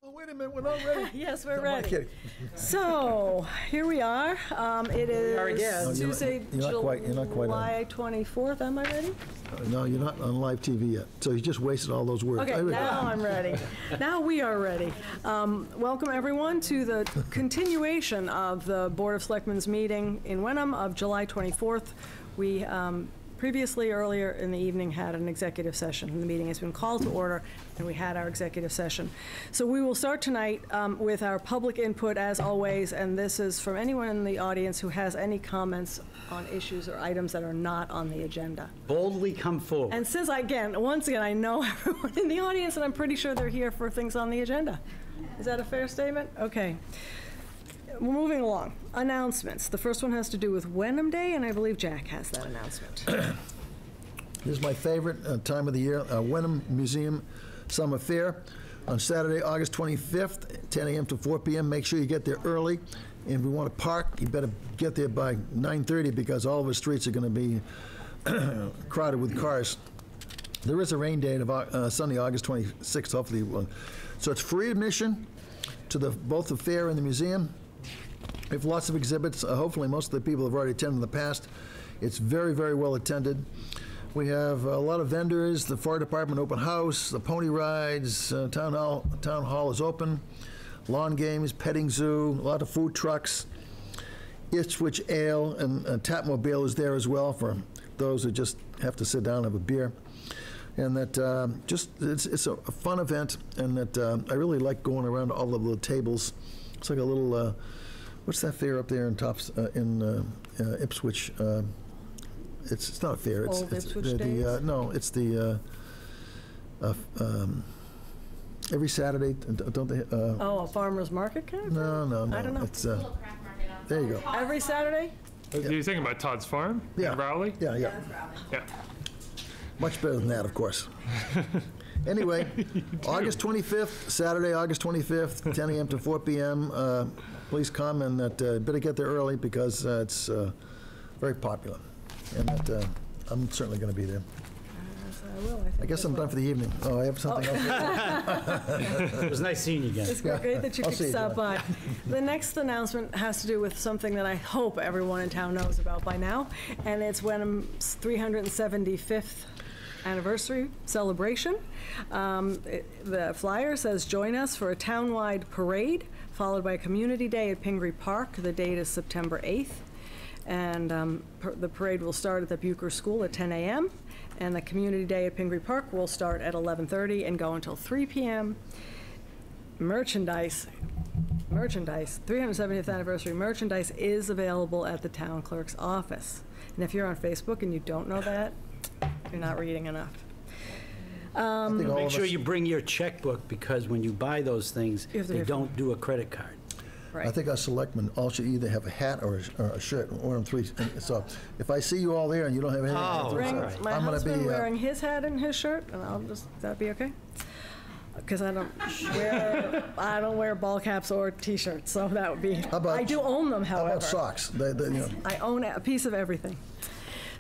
Oh, wait a minute, we're not ready. Yes, we're No, I'm ready. kidding. So, here we are. It is No, Tuesday, you're not quite July 24th. Am I ready? No, you're not on live TV yet, so you just wasted all those words. Okay, There we go. now I'm ready. Now we are ready. Welcome, everyone, to the continuation of the Board of Selectmen's meeting in Wenham of July 24th. We previously, earlier in the evening, had an executive session. The meeting has been called to order, and we had our executive session. So we will start tonight with our public input, as always, and this is from anyone in the audience who has any comments on issues or items that are not on the agenda. Boldly come forward. And since, once again, I know everyone in the audience, and I'm pretty sure they're here for things on the agenda. Is that a fair statement? Okay. We're moving along. Announcements. The first one has to do with Wenham Day, and I believe Jack has that announcement. This is my favorite time of the year, Wenham Museum Summer Fair on Saturday, August 25th, 10 a.m. to 4 p.m. Make sure you get there early. And if you want to park, you better get there by 9:30 because all of the streets are going to be crowded with cars. There is a rain date of Sunday, August 26th, hopefully. So it's free admission to both the fair and the museum. We have lots of exhibits. Hopefully most of the people have already attended in the past. It's very, very well attended. We have a lot of vendors, the fire department open house, the pony rides, town hall is open, lawn games, petting zoo, a lot of food trucks. Ipswich Ale and Tapmobile is there as well for those who just have to sit down and have a beer. And that it's a fun event, and that I really like going around to all of the tables. It's like a little, what's that fair up there in Ipswich? It's not a fair. It's Ipswich Days? No, it's the every Saturday, don't they? A farmer's market kind of thing? No. I don't know. It's there you go. Every Saturday? Are you thinking about Todd's Farm Yeah. in Rowley? Yeah. Yeah. Much better than that, of course. Anyway, August 25th, Saturday, August 25th, 10 a.m. to 4 p.m. Please come, and better get there early because it's very popular. And that I'm certainly going to be there. Yes, I will. I guess I'm done for the evening. Oh, I have something else. It was nice seeing you again. It's great that you I'll could see you, stop John. by. The next announcement has to do with something that I hope everyone in town knows about by now, and it's Wenham's 375th anniversary celebration. The flyer says, join us for a townwide parade, followed by a community day at Pingree Park. The date is September 8th. And the parade will start at the Bucher School at 10 a.m. And the community day at Pingree Park will start at 11:30 and go until 3 p.m. Merchandise, 370th anniversary merchandise is available at the town clerk's office. And if you're on Facebook and you don't know that, you're not reading enough. I think all Make of sure us- you bring your checkbook, because when you buy those things, You have to they pay for don't do a credit card. Right. I think our selectmen all should either have a hat or a shirt, one of them three. So if I see you all there and you don't have anything, Oh, Bring all right. my I'm gonna husband be, wearing his hat and his shirt, and I'll just, that be okay? Because I don't wear ball caps or T-shirts, so that would be. How about- I do own them, how however. about socks? They. I own a piece of everything.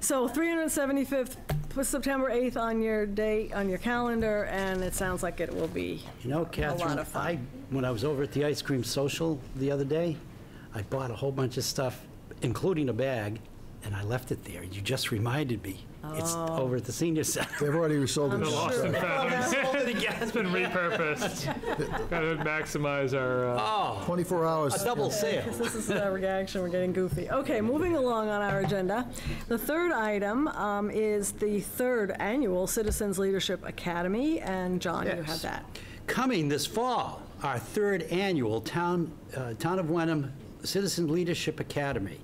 So 375th, put September 8th on your date, on your calendar, and it sounds like it will be You know, Catherine, of fun. when I was over at the ice cream social the other day, I bought a whole bunch of stuff, including a bag, and I left it there. You just reminded me. It's over at the senior center. They've already resold I'm it. Lost sure. and found. Sold it again. It's been repurposed. Got to maximize our. Oh, 24 hours. a double sale. This is our reaction, we're getting goofy. Okay, moving along on our agenda. The third item is the third annual Citizens Leadership Academy, and John, you Yes. have that. Coming this fall, our third annual Town of Wenham Citizen Leadership Academy.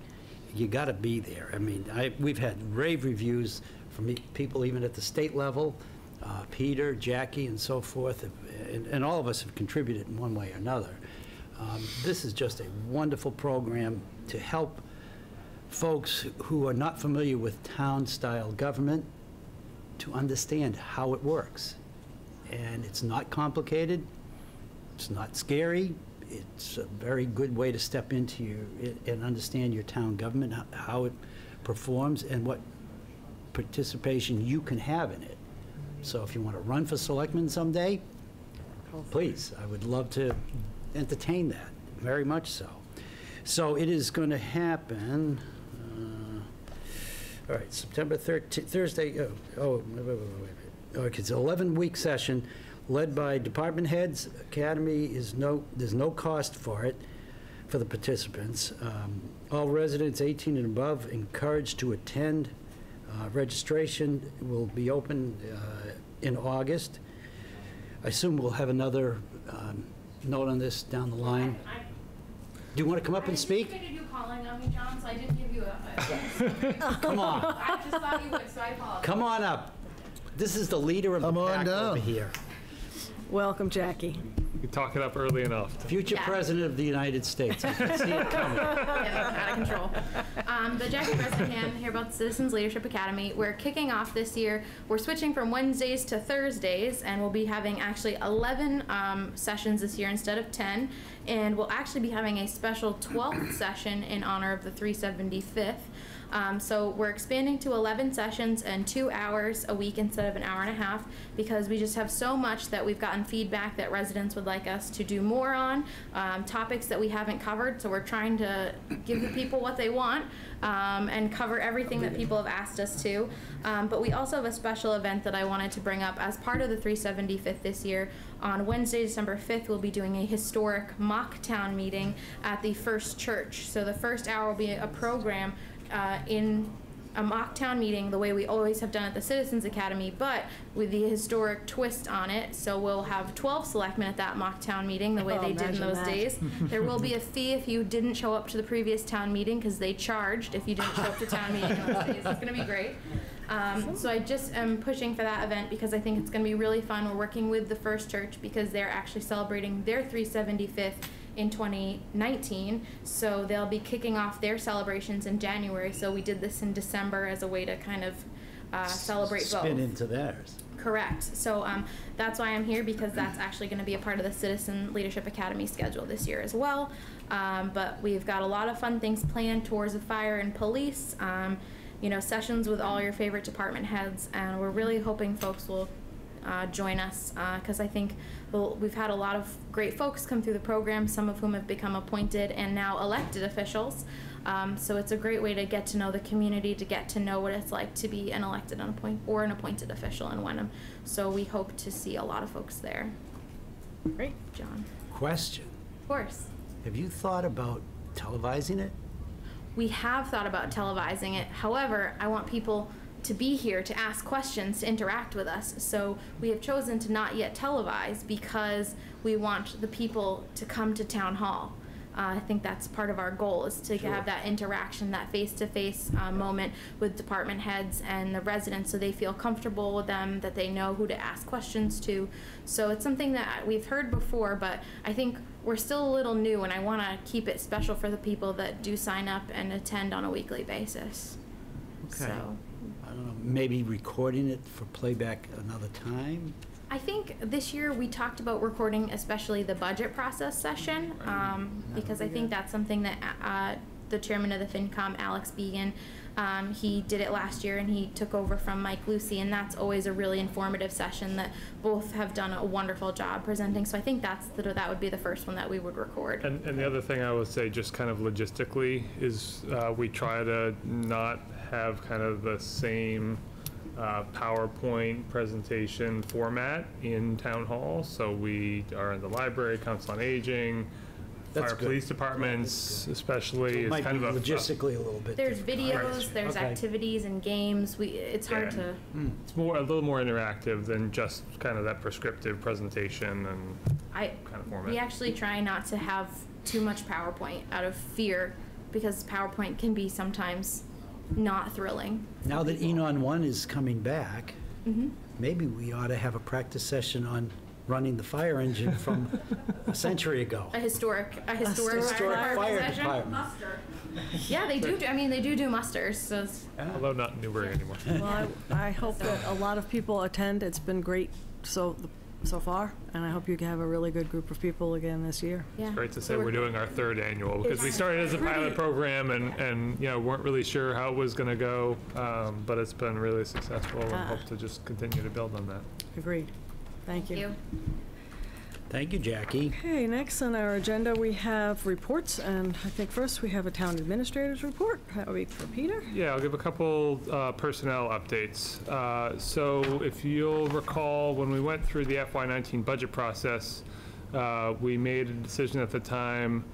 You got to be there. I mean, we've had rave reviews from people even at the state level, Peter, Jackie, and so forth, and all of us have contributed in one way or another. This is just a wonderful program to help folks who are not familiar with town-style government to understand how it works. And it's not complicated, it's not scary, it's a very good way to step into and understand your town government, how it performs, and what participation you can have in it. So if you want to run for selectman someday, please, I would love to entertain that, very much so. So it is going to happen, all right, September 13th, Thursday, okay, it's an 11-week session led by department heads. Academy is there's no cost for it, for the participants. All residents 18 and above encouraged to attend. Registration will be open in August. I assume we'll have another note on this down the line. Do you want to come up and speak? I figured you calling on me, John, so I didn't give you a Come on. I just thought you would, so I apologize. Come on up. This is the leader of the Come on pack down. over here. Welcome, Jackie. You talk it up early enough. Future Yeah. President of the United States. I can see it coming. Out of control. The Jackie Bressingham here about the Citizens Leadership Academy. We're kicking off this year. We're switching from Wednesdays to Thursdays, and we'll be having actually 11 sessions this year instead of 10. And we'll actually be having a special 12th session in honor of the 375th. So we're expanding to 11 sessions and 2 hours a week instead of an hour and a half, because we just have so much that we've gotten feedback that residents would like us to do more on, topics that we haven't covered. So we're trying to give the people what they want and cover everything that people have asked us to. But we also have a special event that I wanted to bring up as part of the 375th this year. On Wednesday, December 5th, we'll be doing a historic mock town meeting at the First Church. So the first hour will be a program in a mock town meeting the way we always have done at the Citizens Academy, but with the historic twist on it. So we'll have 12 selectmen at that mock town meeting the way they did in imagine those that. days. There will be a fee if you didn't show up to the previous town meeting, because they charged if you didn't show up to town meeting in those days. It's going to be great. So I just am pushing for that event because I think it's going to be really fun. We're working with the First Church because they're actually celebrating their 375th in 2019, so they'll be kicking off their celebrations in January. So we did this in December as a way to kind of celebrate both. Spin into theirs. Correct. So that's why I'm here, because that's actually going to be a part of the Citizen Leadership Academy schedule this year as well. But we've got a lot of fun things planned: tours of fire and police, sessions with all your favorite department heads, and we're really hoping folks will join us, because I think we've had a lot of great folks come through the program, some of whom have become appointed and now elected officials. So it's a great way to get to know the community, to get to know what it's like to be an elected or an appointed official in Wenham. So we hope to see a lot of folks there. Great. John. Question. Of course. Have you thought about televising it? We have thought about televising it. However, I want people to be here to ask questions, to interact with us. So we have chosen to not yet televise because we want the people to come to town hall. I think that's part of our goal, is to have that interaction, that face-to-face moment with department heads and the residents, so they feel comfortable with them, that they know who to ask questions to. So it's something that we've heard before, but I think we're still a little new, and I want to keep it special for the people that do sign up and attend on a weekly basis. Okay. So I don't know, maybe recording it for playback another time? I think this year we talked about recording especially the budget process session, because I think that's something that the chairman of the FinCom, Alex Began, he did it last year, and he took over from Mike Lucy, and that's always a really informative session that both have done a wonderful job presenting. So I think that would be the first one that we would record. And the other thing I would say, just kind of logistically, is we try to not have kind of the same PowerPoint presentation format in town hall. So we are in the library, council on aging, That's fire good. police departments, especially. It might be kind of logistically a little bit There's different. videos, there's Okay. activities and games. It's hard Yeah. to. It's a little more interactive than just kind of that prescriptive presentation and kind of format. We actually try not to have too much PowerPoint out of fear, because PowerPoint can be sometimes not thrilling. Now that Enon 1 is coming back, Mm-hmm. maybe we ought to have a practice session on running the fire engine from a century ago. A historic Historic fire session. department. Yeah, they do. I mean, they do musters. So Although not in Newbury anymore. Well, I hope that a lot of people attend. It's been great so far, and I hope you have a really good group of people again this year. yeah. Great to say So we're doing our third annual, because we started as a pilot program and weren't really sure how it was going to go, but it's been really successful, and hope to just continue to build on that. Agreed. Thank Thank you. you. Thank you, Jackie. Okay, next on our agenda, we have reports, and I think first we have a town administrator's report. That would be for Peter. Yeah, I'll give a couple personnel updates. So if you'll recall, when we went through the FY19 budget process, we made a decision at the time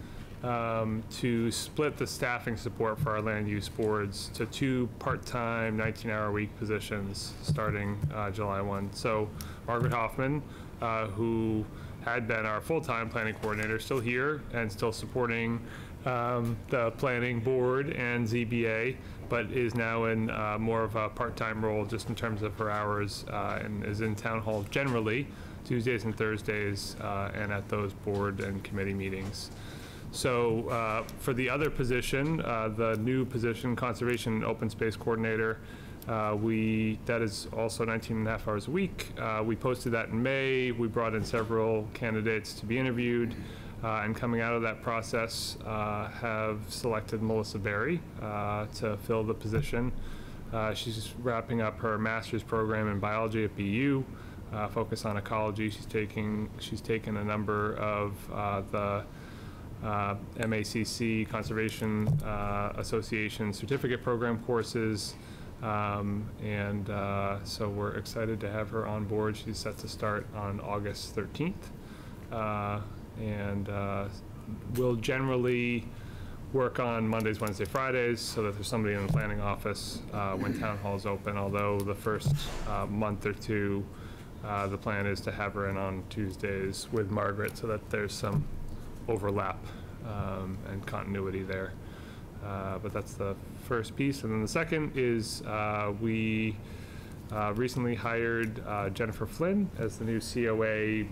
to split the staffing support for our land use boards to 2 part-time 19-hour-a-week positions starting July 1. So Margaret Hoffman, who had been our full-time planning coordinator, still here and still supporting the planning board and ZBA, but is now in more of a part-time role just in terms of her hours, and is in town hall generally Tuesdays and Thursdays, and at those board and committee meetings. So for the other position, the new position, Conservation and Open Space Coordinator, that is also 19.5 hours a week. We posted that in May. We brought in several candidates to be interviewed, and coming out of that process, have selected Melissa Berry to fill the position. She's wrapping up her master's program in biology at BU, focus on ecology. She's taken a number of the MACC Conservation Association certificate program courses. So we're excited to have her on board. She's set to start on August 13th. We'll generally work on Mondays, Wednesday, Fridays so that there's somebody in the planning office when town hall is open, although the first month or two, the plan is to have her in on Tuesdays with Margaret so that there's some overlap and continuity there. But that's the first piece. And then the second is we recently hired Jennifer Flynn as the new COA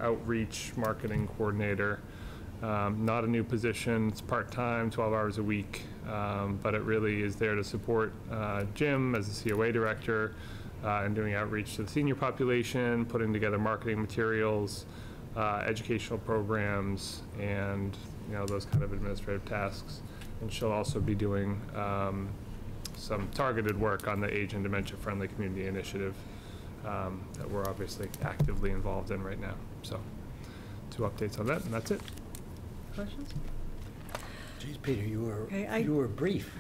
Outreach Marketing Coordinator. Not a new position. It's part-time, 12 hours a week, but it really is there to support Jim as the COA Director and doing outreach to the senior population, putting together marketing materials, educational programs, and those kind of administrative tasks. And she'll also be doing some targeted work on the Age and Dementia Friendly Community Initiative that we're obviously actively involved in right now. So 2 updates on that, and that's it. Questions? Geez, Peter, you Okay, were brief.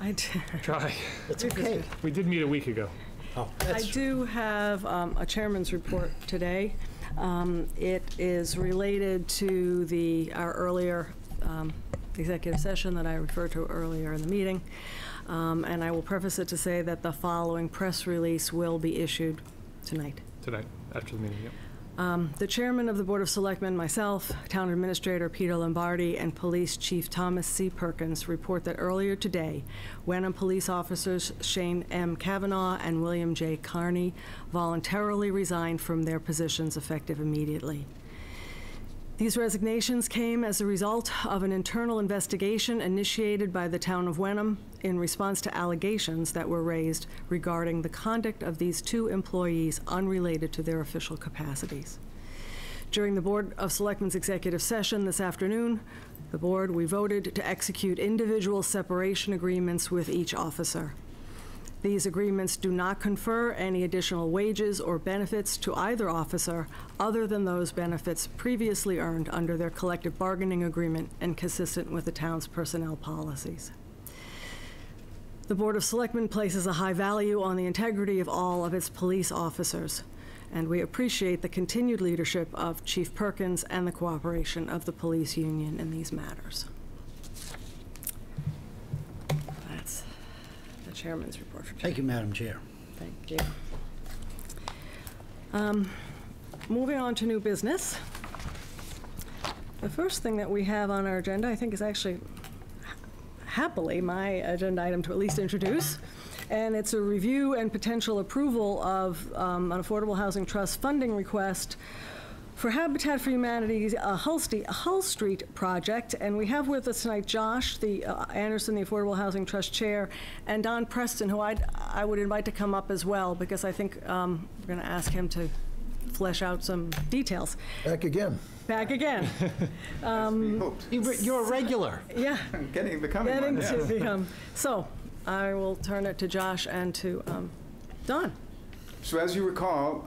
I do. Try. That's okay. We did meet a week ago. Oh, I do have a chairman's report today. It is related to our earlier executive session that I referred to earlier in the meeting. And I will preface it to say that the following press release will be issued tonight. Tonight, after the meeting, yep. The chairman of the Board of Selectmen, myself, Town Administrator Peter Lombardi, and Police Chief Thomas C. Perkins report that earlier today, Wenham police officers Shane M. Kavanaugh and William J. Carney voluntarily resigned from their positions effective immediately. These resignations came as a result of an internal investigation initiated by the town of Wenham in response to allegations that were raised regarding the conduct of these 2 employees unrelated to their official capacities. During the Board of Selectmen's executive session this afternoon, we voted to execute individual separation agreements with each officer. These agreements do not confer any additional wages or benefits to either officer other than those benefits previously earned under their collective bargaining agreement and consistent with the town's personnel policies. The Board of Selectmen places a high value on the integrity of all of its police officers, and we appreciate the continued leadership of Chief Perkins and the cooperation of the police union in these matters. That's the chairman's report for today. Thank you, Madam Chair. Thank you. Moving on to new business. The first thing that we have on our agenda, I think, is actually happily my agenda item to at least introduce, and it's a review and potential approval of an Affordable Housing Trust funding request for Habitat for Humanity's Hull Street project. And we have with us tonight Josh Anderson, the Affordable Housing Trust Chair, and Don Preston, who I would invite to come up as well, because I think we're going to ask him to flesh out some details. Back again. Back again. You're a regular. Yeah. Becoming one. To become. So I will turn it to Josh and to Don. So as you recall,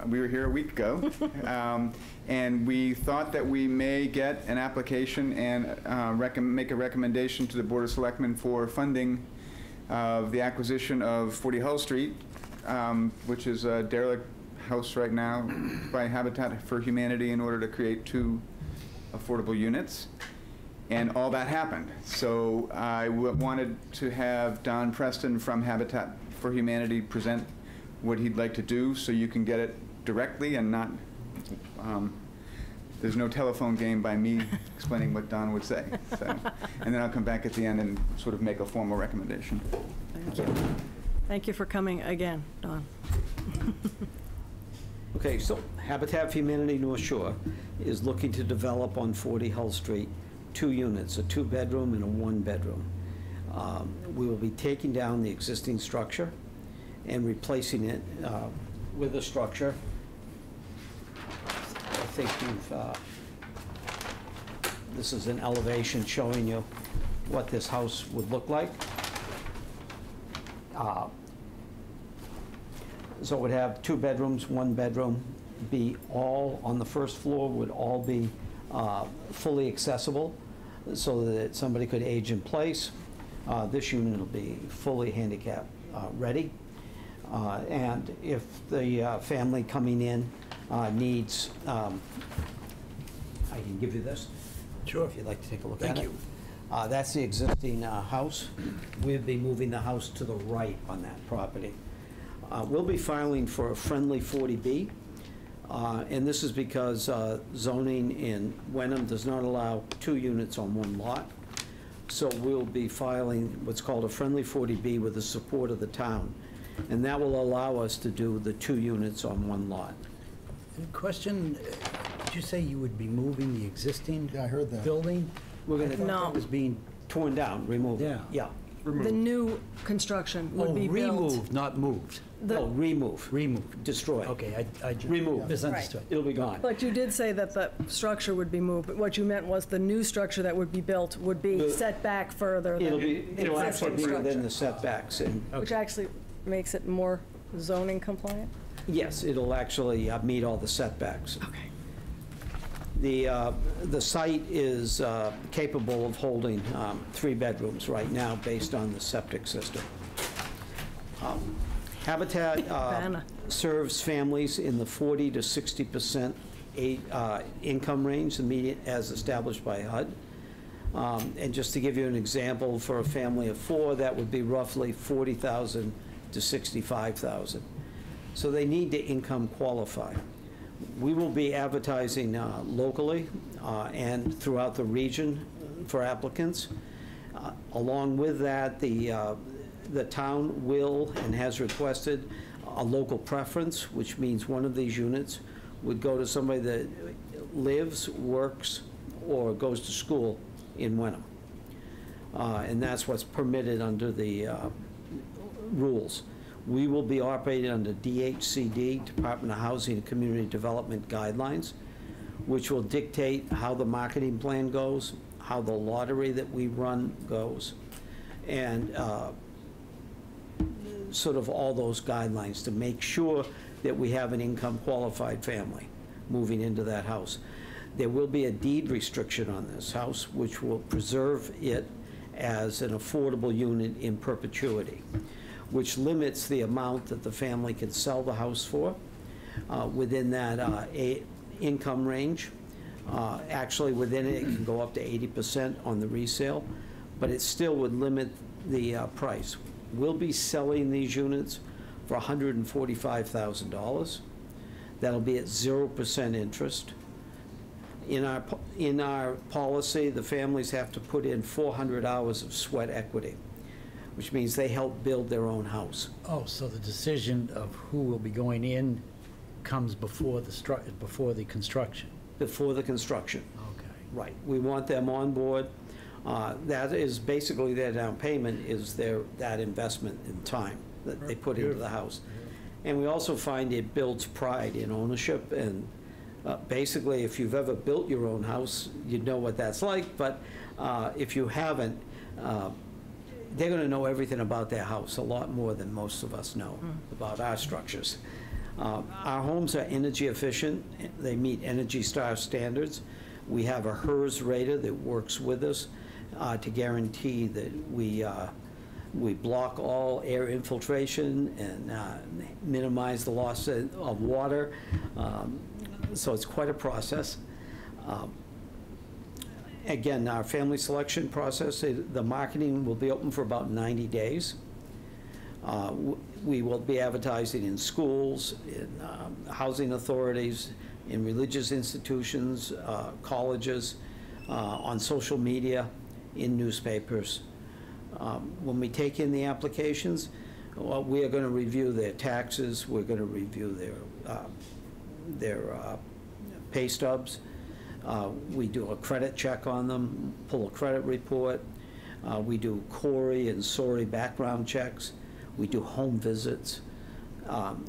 we were here a week ago, and we thought that we may get an application and make a recommendation to the Board of Selectmen for funding of the acquisition of 40 Hull Street, which is a derelict house right now by Habitat for Humanity in order to create 2 affordable units. And all that happened. So I wanted to have Don Preston from Habitat for Humanity present what he'd like to do so you can get it directly and not, there's no telephone game by me explaining what Don would say. So, and then I'll come back at the end and sort of make a formal recommendation. Thank you. Thank you for coming again, Don. Okay, so Habitat for Humanity North Shore is looking to develop on 40 Hull Street 2 units, a 2-bedroom and a 1-bedroom. We will be taking down the existing structure and replacing it with a structure. I think this is an elevation showing you what this house would look like. So it would have 2 bedrooms, 1 bedroom, be all on the first floor, would all be fully accessible so that somebody could age in place. This unit will be fully handicap ready. And if the family coming in needs, I can give you this. Sure. If you'd like to take a look at it. Thank you. That's the existing house. We'll be moving the house to the right on that property. We'll be filing for a friendly 40B, and this is because zoning in Wenham does not allow 2 units on 1 lot. So we'll be filing what's called a friendly 40B with the support of the town, and that will allow us to do the 2 units on 1 lot. Question, did you say you would be moving the existing Yeah, I heard that. building? We're going I to, thought No. that was being, torn down, removed. Yeah. Yeah. The new construction would be built. removed, not moved. No, remove. Removed. Destroy. Okay, I Removed. misunderstood. It'll be gone. But you did say that the structure would be moved, but what you meant was the new structure that would be built would be set back further than It'll the be, it'll actually existing be within the structure. setbacks, and Which actually makes it more zoning compliant? yes, it'll actually meet all the setbacks. Okay. The site is capable of holding 3 bedrooms right now based on the septic system. Habitat Banner. serves families in the 40 to 60% income range, the median as established by HUD. And just to give you an example, for a family of 4, that would be roughly $40,000 to $65,000. So they need to income qualify. We will be advertising locally and throughout the region for applicants. Along with that, the town will and has requested a local preference, which means one of these units would go to somebody that lives, works, or goes to school in Wenham. And that's what's permitted under the rules. We will be operating under DHCD, Department of Housing and Community Development guidelines, which will dictate how the marketing plan goes, how the lottery that we run goes, and sort of all those guidelines to make sure that we have an income-qualified family moving into that house. There will be a deed restriction on this house, which will preserve it as an affordable unit in perpetuity, which limits the amount that the family can sell the house for within that income range. Actually, within it, it can go up to 80% on the resale, but it still would limit the price. We'll be selling these units for $145,000. That'll be at 0% interest. In our policy, the families have to put in 400 hours of sweat equity, which means they help build their own house. Oh, so the decision of who will be going in comes before the construction? Before the construction. Okay. Right. We want them on board. That is basically their down payment, is that investment in time that they put into the house. And we also find it builds pride in ownership, and basically, if you've ever built your own house, you know what that's like, but if you haven't, they're going to know everything about their house, a lot more than most of us know about our structures. Our homes are energy efficient. They meet Energy Star standards. We have a HERS rater that works with us to guarantee that we block all air infiltration and minimize the loss of water. So it's quite a process. Again, our family selection process, the marketing will be open for about 90 days. We will be advertising in schools, in housing authorities, in religious institutions, colleges, on social media, in newspapers. When we take in the applications, well, we are going to review their taxes, we're going to review their pay stubs. We do a credit check on them, pull a credit report. We do Corey and SORI background checks. We do home visits.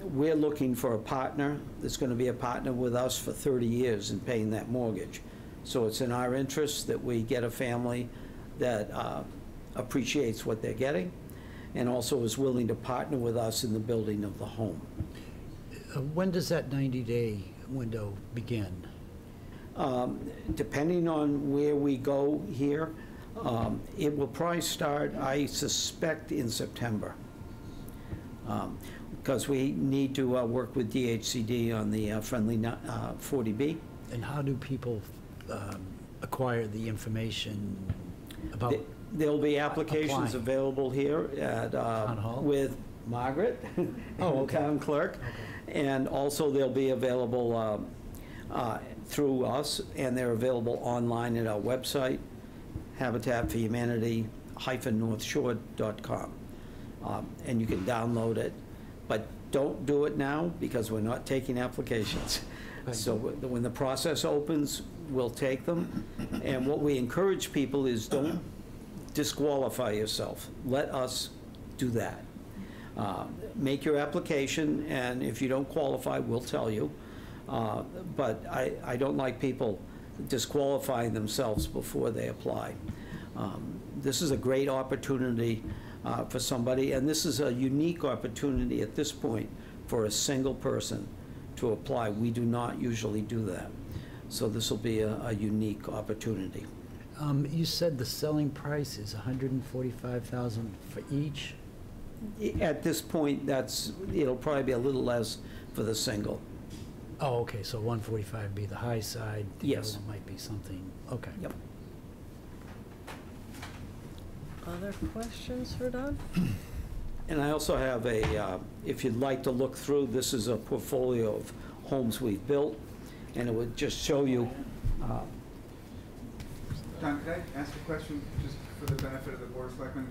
We're looking for a partner that's going to be a partner with us for 30 years in paying that mortgage. So it's in our interest that we get a family that appreciates what they're getting and also is willing to partner with us in the building of the home. When does that 90-day window begin? Depending on where we go here, it will probably start, I suspect, in September. Because we need to work with DHCD on the friendly 40B. And how do people acquire the information about? There'll be applications applying? Available here at, Town Hall? with Margaret, Oh, okay. town clerk. Okay. And also they'll be available through us, and they're available online at our website, Habitat for Humanity -northshore.com. And you can download it, but don't do it now because we're not taking applications. Right. So when the process opens, we'll take them. And what we encourage people is don't disqualify yourself. Let us do that. Make your application, and if you don't qualify, we'll tell you. But I don't like people disqualifying themselves before they apply. This is a great opportunity for somebody, and this is a unique opportunity at this point for a single person to apply. We do not usually do that. So this will be a unique opportunity. You said the selling price is $145,000 for each? At this point, it'll probably be a little less for the single. Oh, okay, so 145 would be the high side. Yes. The other one might be something, okay. Yep. Other questions for Doug? And I also have if you'd like to look through, this is a portfolio of homes we've built, and it would just show you. John, could I ask a question just for the benefit of the Board of Selectmen?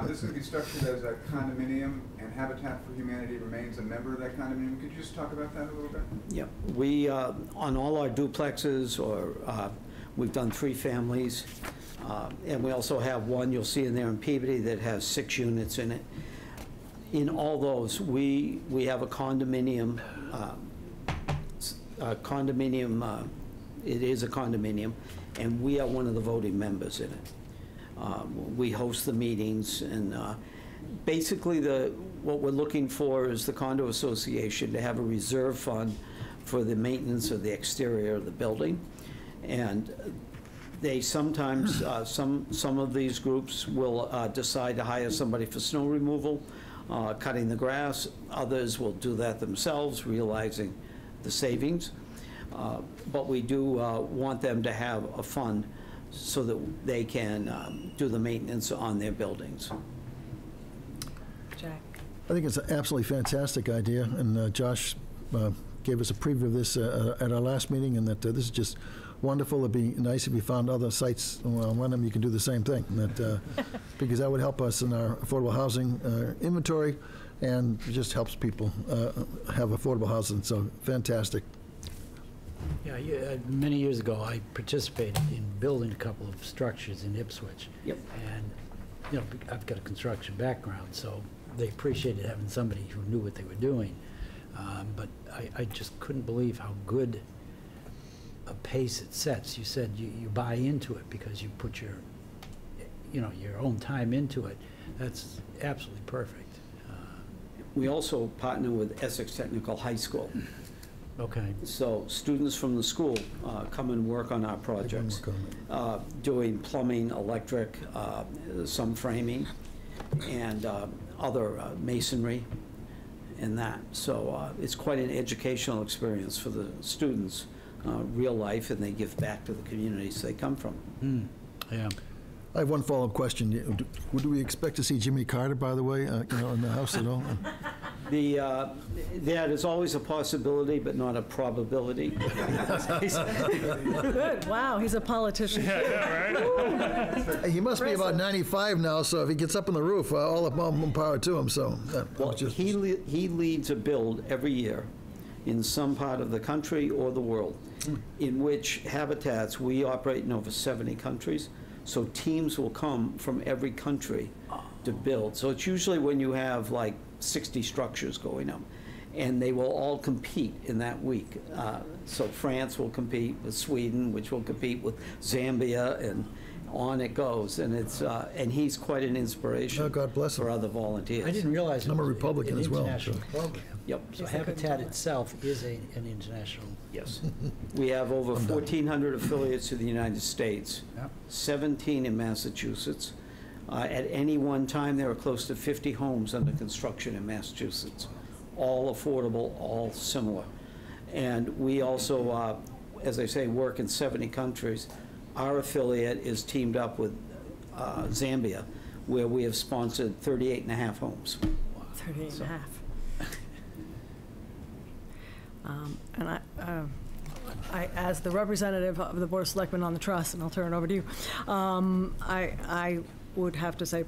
This is going to be structured as a condominium, and Habitat for Humanity remains a member of that condominium. Could you just talk about that a little bit? Yeah, we, on all our duplexes, or we've done 3 families, and we also have one, you'll see in there in Peabody, that has 6 units in it. In all those, we have a condominium, it is a condominium, and we are one of the voting members in it. We host the meetings, and basically what we're looking for is the condo association to have a reserve fund for the maintenance of the exterior of the building. And they sometimes, some of these groups will decide to hire somebody for snow removal, cutting the grass. Others will do that themselves, realizing the savings. But we do want them to have a fund so that they can do the maintenance on their buildings. Jack? I think it's an absolutely fantastic idea, and Josh gave us a preview of this at our last meeting, and that this is just wonderful. It'd be nice if you found other sites on Wenham you can do the same thing, that, because that would help us in our affordable housing inventory, and it just helps people have affordable housing, so fantastic. Yeah, many years ago, I participated in building a couple of structures in Ipswich. Yep. And, I've got a construction background, so they appreciated having somebody who knew what they were doing. But I just couldn't believe how good a pace it sets. You said you buy into it because you put your own time into it, that's absolutely perfect. We also partner with Essex Technical High School. Okay. So students from the school come and work on our projects, doing plumbing, electric, some framing, and other masonry and that. So it's quite an educational experience for the students, real life, and they give back to the communities they come from. Yeah. I have one follow-up question. Would we expect to see Jimmy Carter, by the way, in the house at all? That is always a possibility, but not a probability. Good, wow, he's a politician. Hey, he must be about 95 now, so if he gets up on the roof, all up power to him, so. Well, he leads a build every year in some part of the country or the world, in which habitats, we operate in over 70 countries, so teams will come from every country to build. So it's usually when you have like 60 structures going up, and they will all compete in that week. So France will compete with Sweden, which will compete with Zambia, and on it goes. And it's and he's quite an inspiration. Oh, God bless him. For other volunteers. I didn't realize. I'm a it was Republican an as well, international so. program. Yep. So Habitat itself is an international. Yes. We have over 1,400 affiliates in the United States, Yep. 17 in Massachusetts. At any one time, there are close to 50 homes under construction in Massachusetts, all affordable, all similar. And we also, as I say, work in 70 countries. Our affiliate is teamed up with Zambia, where we have sponsored 38 and a half homes. 38 and a half. And I, as the representative of the Board of Selectmen on the trust, and I'll turn it over to you, I would have to say,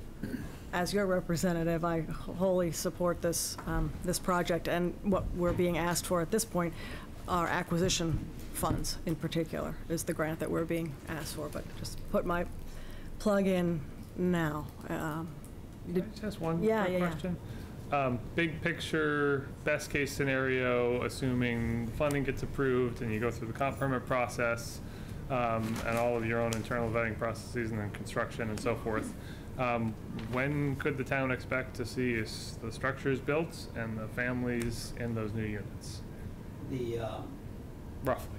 as your representative, I wholly support this, this project, and what we're being asked for at this point are acquisition funds in particular, is the grant that we're being asked for, but just put my plug in now. Can I just ask one Yeah, quick yeah, yeah. question? Big picture, best case scenario, assuming funding gets approved and you go through the comp permit process, and all of your own internal vetting processes and then construction and so forth, when could the town expect to see the structures built and the families in those new units? Roughly.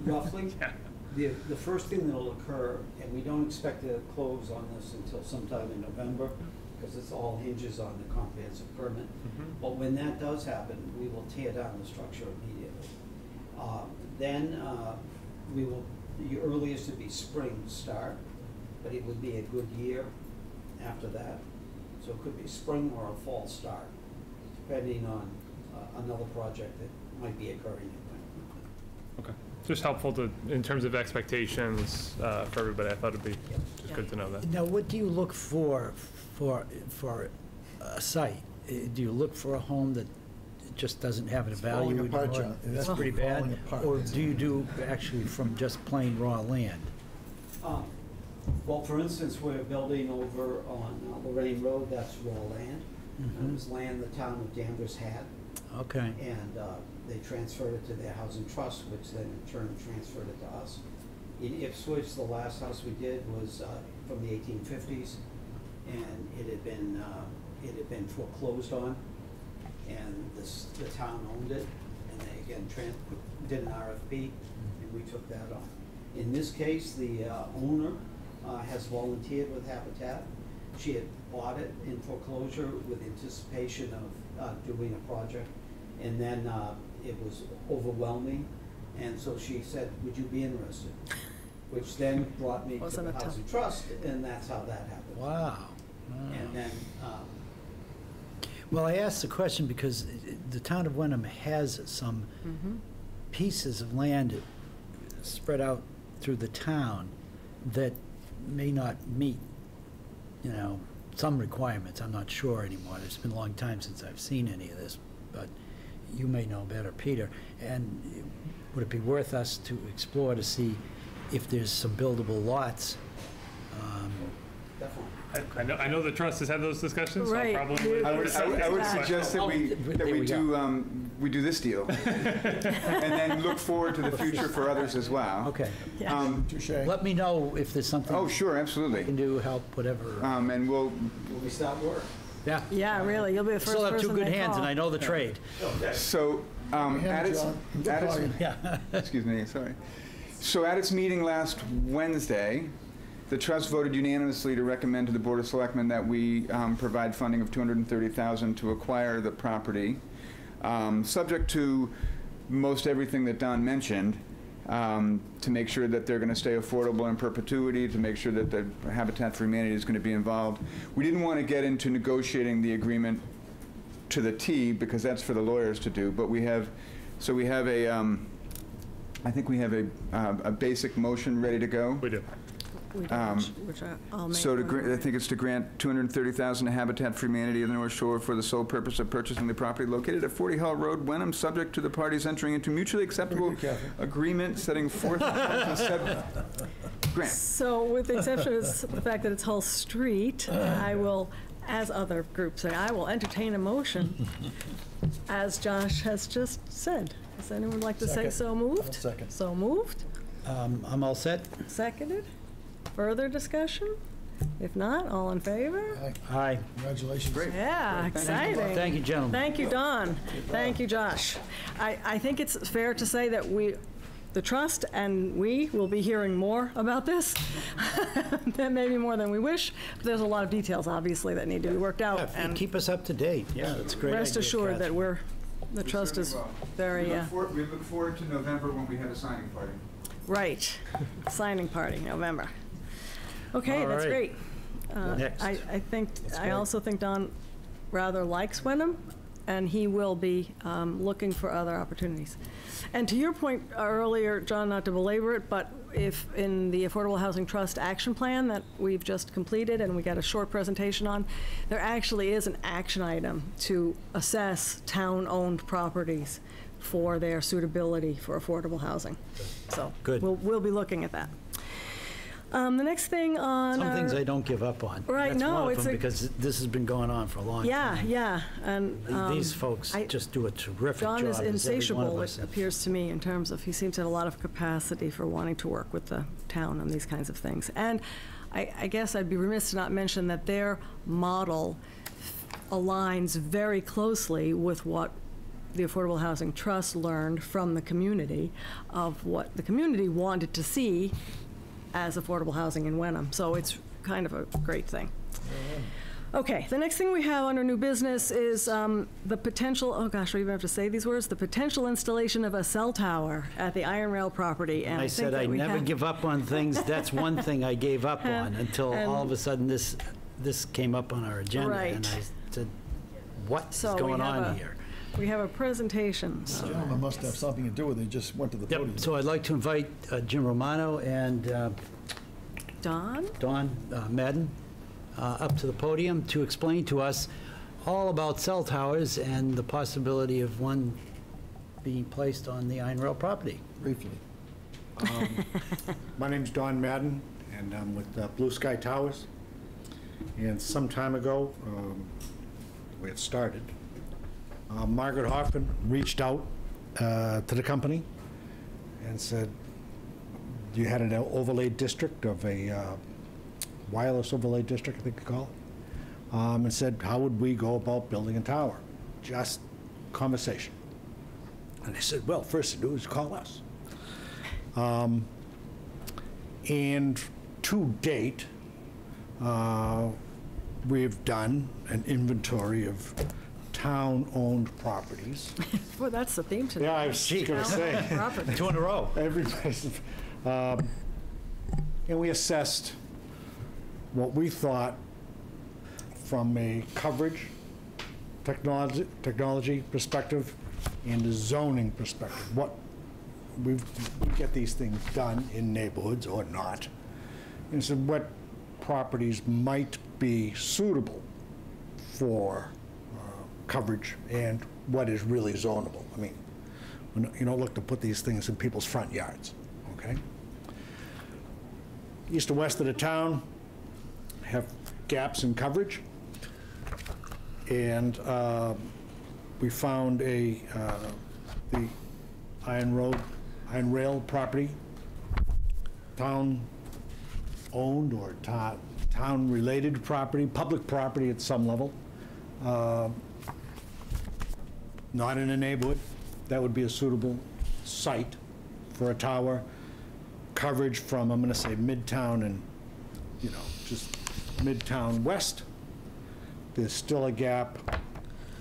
Roughly? Yeah. The first thing that'll occur, and we don't expect to close on this until sometime in November, because this all hinges on the comprehensive permit. But when that does happen, we will tear down the structure immediately. Then we will, the earliest would be spring start, but it would be a good year after that. So it could be spring or a fall start, depending on another project that might be occurring. Okay. Just helpful to, in terms of expectations for everybody. I thought it'd be just good to know that. Now, what do you look for a site? Do you look for a home that just doesn't have a value falling apart, anymore? John. That's It's pretty bad? falling apart. Or do you do actually from just plain raw land? Well, for instance, we're building over on Lorraine Road, that's raw land. It was land the town of Danvers had, Okay. and they transferred it to their housing trust, which then in turn transferred it to us. In Ipswich, the last house we did was from the 1850s, and it had been foreclosed on, and the town owned it, and they again did an RFP, and we took that on. In this case, the owner has volunteered with Habitat. She had bought it in foreclosure with anticipation of doing a project, and then it was overwhelming, and so she said, would you be interested? Which then brought me to Wasn't the a tough- Housing Trust, and that's how that happened. Wow. And then, Well, I asked the question because the town of Wenham has some pieces of land spread out through the town that may not meet, some requirements. I'm not sure anymore. It's been a long time since I've seen any of this, but you may know better, Peter. And would it be worth us to explore to see if there's some buildable lots? definitely. I know the trust has had those discussions, so I'll Right. probably. I would suggest that we There we do we do this deal. And then look forward to the future for others as well. Okay. Yeah. Touche. Let me know if there's something Oh, we sure, absolutely. can do, help, whatever. And we'll, We start work. Yeah. Yeah, really, you'll be the first Still have person two good they hands, call. and I know the trade. so, Hand, at its, John. Good at its, party. Yeah. excuse me, sorry. So at its meeting last Wednesday, the trust voted unanimously to recommend to the Board of Selectmen that we provide funding of $230,000 to acquire the property, subject to most everything that Don mentioned, to make sure that they're going to stay affordable in perpetuity, to make sure that the Habitat for Humanity is going to be involved. We didn't want to get into negotiating the agreement to the T, because that's for the lawyers to do, but we have, so we have a, I think we have a basic motion ready to go. We do. We do, which I'll make. So to, one. I think it's to grant $230,000 to Habitat for Humanity of the North Shore for the sole purpose of purchasing the property located at 40 Hall Road, Wenham, subject to the parties entering into mutually acceptable Very good, Kathy. agreement setting forth grant. So with the exception of the fact that it's Hull Street, I will, as other groups say, I will entertain a motion, as Josh has just said. Does anyone like to say Second. so moved? I'll second. So moved? I'm all set. Seconded? Further discussion? If not, all in favor? Aye. Congratulations. Great. Yeah, exciting. Thank you, gentlemen. Thank you, Don. Thank you, Josh. I think it's fair to say that the trust and we will be hearing more about this, maybe more than we wish. But there's a lot of details, obviously, that need to be worked out. And keep us up to date. Yeah, that's a great. Rest idea, assured Kath. that the trust is very, We look forward to November when we have a signing party. right. Signing party, November. Okay, All that's right. great. Next. I also think Don rather likes Wenham, and he will be looking for other opportunities. And to your point earlier, John, not to belabor it, but if in the Affordable Housing Trust Action Plan that we've just completed and we got a short presentation on, there actually is an action item to assess town-owned properties for their suitability for affordable housing. So Good. we'll be looking at that. The next thing on Some things our- I don't give up on. Right, That's no, one of it's them, a- because this has been going on for a long Yeah, time. yeah, and These folks just do a terrific job. John is as every one of insatiable, us. it appears to me, in terms of, he seems to have a lot of capacity for wanting to work with the town on these kinds of things. And I guess I'd be remiss to not mention that their model aligns very closely with what the Affordable Housing Trust learned from the community, of what the community wanted to see as affordable housing in Wenham. So it's kind of a great thing. Okay, the next thing we have under new business is the potential, oh gosh, do I even have to say these words? The potential installation of a cell tower at the Iron Rail property. And I think said that I we never have- give up on things. That's one thing I gave up on until And- all of a sudden this came up on our agenda. Right. And I said, what's So we going have on here? We have a presentation. This gentleman must have something to do with it, he just went to the podium. Yep, so I'd like to invite Jim Romano and Don? Dawn Madden up to the podium to explain to us all about cell towers and the possibility of one being placed on the Iron Rail property. Briefly. My name's Don Madden, and I'm with Blue Sky Towers. And some time ago, the way it started, Margaret Hoffman reached out to the company and said, you had an overlay district of a wireless overlay district, I think they call it, and said, how would we go about building a tower? Just conversation. And I said, well, first to do is call us. And to date, we've done an inventory of town-owned properties. Boy, that's the theme tonight. Yeah, I was going to say. Property. 2 in a row. Everybody's, and we assessed what we thought from a coverage, technology perspective, and a zoning perspective. What we get these things done in neighborhoods or not, and so what properties might be suitable for coverage and what is really zonable. I mean, you don't look to put these things in people's front yards, okay? East and west of the town have gaps in coverage, and we found the Iron Rail property, town-owned or town-related property, public property at some level, not in a neighborhood. That would be a suitable site for a tower. Coverage from, I'm going to say, Midtown and, just Midtown West. There's still a gap,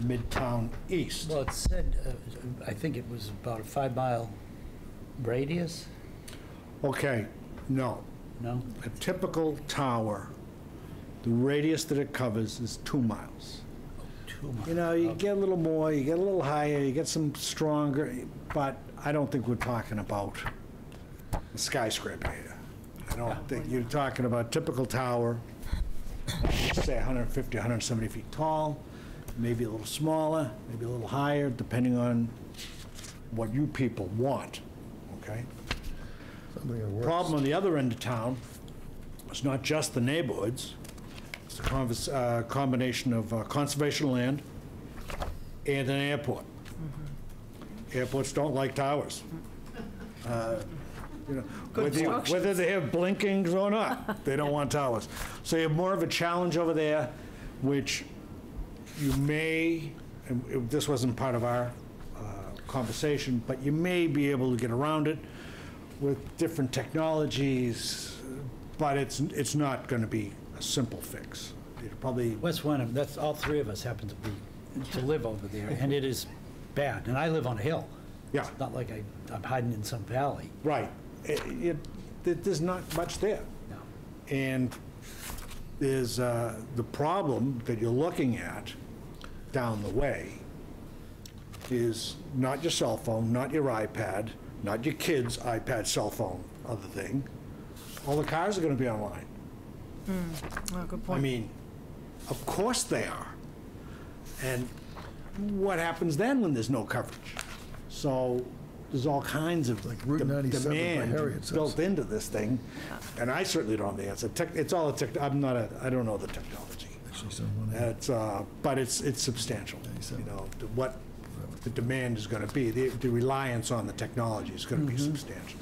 Midtown East. Well, it said, I think it was about a 5-mile radius? Okay, no. No? A typical tower, the radius that it covers is 2 miles. 2 miles. You get a little more, you get a little higher, you get some stronger, but I don't think we're talking about a skyscraper here. I don't think you're talking about typical tower, say 150, 170 feet tall, maybe a little smaller, maybe a little higher, depending on what you people want, okay? Something that works. Problem on the other end of town, it's not just the neighborhoods, it's a combination of conservation land and an airport. Airports don't like towers. Whether they have blinkings or not, they don't want towers. So you have more of a challenge over there, which you may, and this wasn't part of our conversation, but you may be able to get around it with different technologies, but it's not going to be a simple fix. It'll probably, West Wenham, that's, all three of us happen to live over there, and it is bad. And I live on a hill. yeah, It's not like I'm hiding in some valley. right. There's not much there. No. And there's the problem that you're looking at down the way is not your cell phone, not your iPad, not your kid's iPad, cell phone, other thing. All the cars are going to be online. Oh, good I point. mean, of course they are. And what happens then when there's no coverage? So there's all kinds of Like Route 97 by demand Harriet says. built into this thing, and I certainly don't have the answer. It's all a tech. I don't know the technology. Actually, someone- It's but it's substantial. What the demand is going to be, the reliance on the technology is going to be substantial.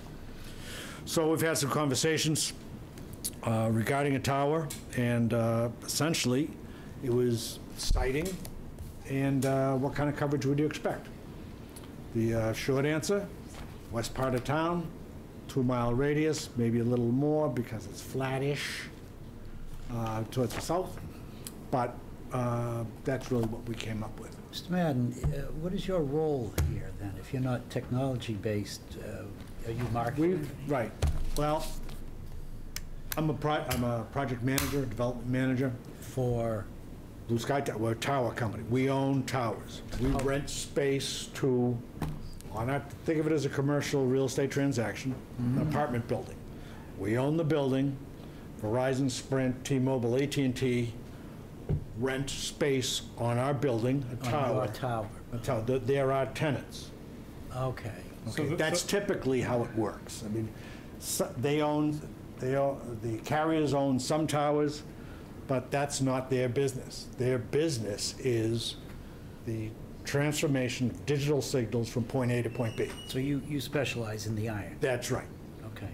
So we've had some conversations regarding a tower, and essentially, it was siting and what kind of coverage would you expect? The short answer, west part of town, 2-mile radius, maybe a little more because it's flattish towards the south, but that's really what we came up with. Mr. Madden, what is your role here, then? If you're not technology-based, are you marketing? Right. Well, I'm a project manager, development manager. For, Blue Sky, we're a tower company. We own towers. We rent space to, think of it as a commercial real estate transaction, an apartment building. We own the building. Verizon, Sprint, T-Mobile, AT&T rent space on our building, a tower. your tower? A tower. They're our tenants. Okay. Okay, that's typically how it works. I mean, the carriers own some towers, but that's not their business. Their business is the transformation of digital signals from point A to point B. So you specialize in the iron? That's right. Okay.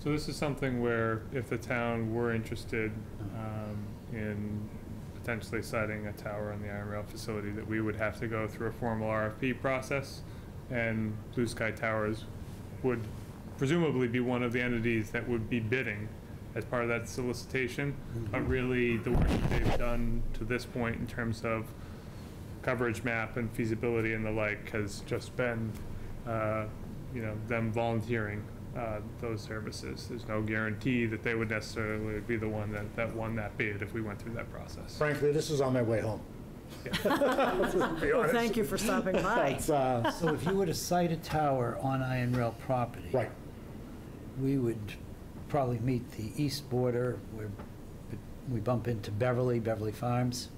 So this is something where if the town were interested in potentially siting a tower on the iron rail facility, that we would have to go through a formal RFP process, and Blue Sky Towers would presumably be one of the entities that would be bidding as part of that solicitation. But really, the work that they've done to this point in terms of coverage map and feasibility and the like has just been, them volunteering those services. There's no guarantee that they would necessarily be the one that won that bid if we went through that process. Frankly, this is on my way home. Well, thank you for stopping by. That's, So if you were to site a tower on iron rail property, right. we would probably meet the east border where we bump into Beverly Farms,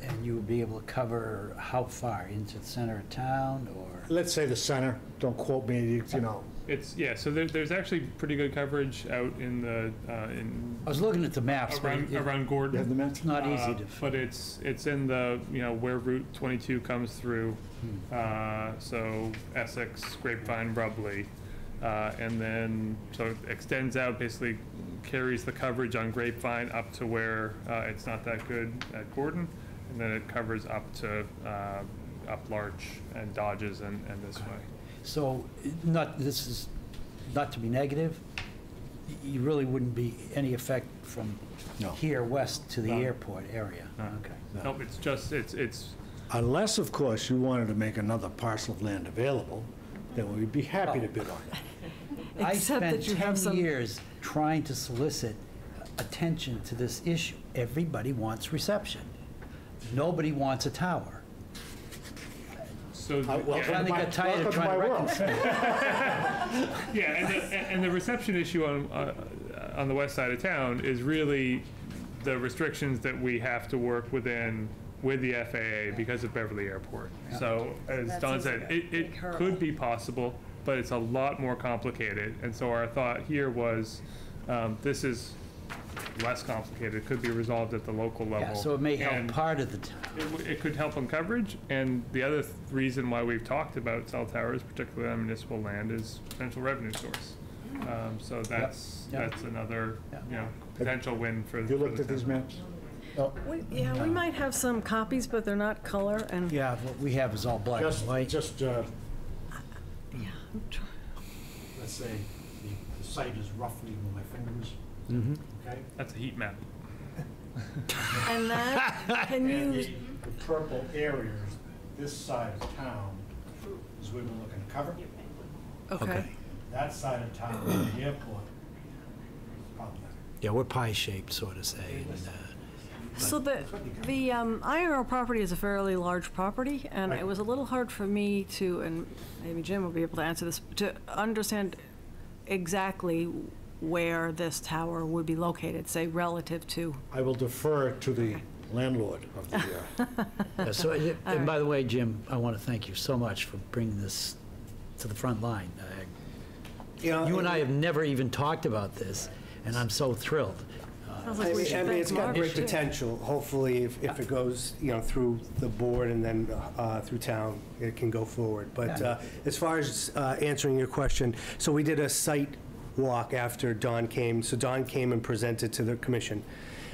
and you would be able to cover how far into the center of town, or? Let's say the center, don't quote me, Yeah, so there's actually pretty good coverage out in the, I was looking at the maps, but around Gordon. You have the maps? it's not easy to. But it's in the, where Route 22 comes through, so Essex, Grapevine, Rubley, and then, so it extends out, basically carries the coverage on Grapevine up to where it's not that good at Gordon, and then it covers up to, up Larch and Dodges and this way. So, this is not to be negative, you really wouldn't be any effect from No. here west to the No. airport area? Okay. Nope, it's just, it's, Unless, of course, you wanted to make another parcel of land available, then we'd be happy to bid on it. I Except spent that you have 10 some- years trying to solicit attention to this issue. Everybody wants reception. Nobody wants a tower. so, welcome Finally to my- got tired of welcome to trying to my world. reconcile. yeah, and the reception issue on the west side of town is really the restrictions that we have to work within with the FAA because of Beverly Airport. So, as That's Don a said, big it hurdle. could be possible, but it's a lot more complicated. And so our thought here was, this is less complicated. It could be resolved at the local level. Yeah, so it may help And part of the town. it could help on coverage, and the other reason why we've talked about cell towers, particularly on municipal land, is potential revenue source. So that's Yep. another, Yep. potential win for. Have you for looked the at these town. maps? We might have some copies, but they're not color, and, Yeah, what we have is all black and white. Just, yeah, I'm trying. let's say, the site is roughly where my finger is, Mhm. okay? That's a heat map. And that, can And you, the purple areas, this side of town is where we're looking to cover. okay. That side of town, the airport, is problematic. Yeah, we're pie-shaped, sort of say. and, So the IRL property is a fairly large property, and it was a little hard for me to, and maybe Jim will be able to answer this, to understand exactly where this tower would be located, say, relative to. I will defer to the landlord of the, yeah, so, and by the way, Jim, I want to thank you so much for bringing this to the front line. You and I have never even talked about this, and I'm so thrilled. Sounds like we should thank It's got Mark, great too. potential. Hopefully, if it goes, through the board and then through town, it can go forward. But Yeah. as far as answering your question, so we did a site walk after Don came. So Don came and presented to the commission.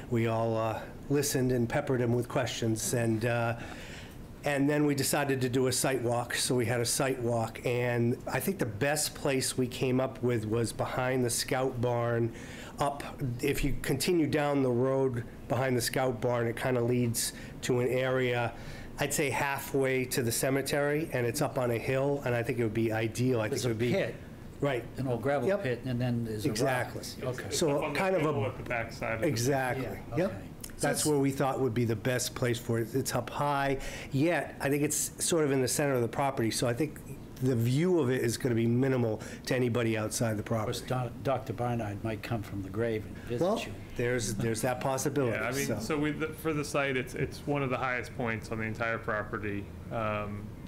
We all listened and peppered him with questions, and then we decided to do a site walk. So we had a site walk, and I think the best place we came up with was behind the Scout Barn. Up, if you continue down the road behind the Scout Barn, it kind of leads to an area, I'd say halfway to the cemetery, and it's up on a hill, and I think it would be ideal. I think There's it a would be pit, right. an old gravel Yep. pit, and then there's a Exactly. rise. Okay. It's So up on the kind of hill a at the backside of the. exactly. Yeah, Yep. okay. That's where we thought would be the best place for it. It's up high, yet I think it's sort of in the center of the property. So I think the view of it is going to be minimal to anybody outside the Of course, property. Dr. Barnard might come from the grave and Well, visit you. there's that possibility. Yeah, I mean, so for the site, it's one of the highest points on the entire property.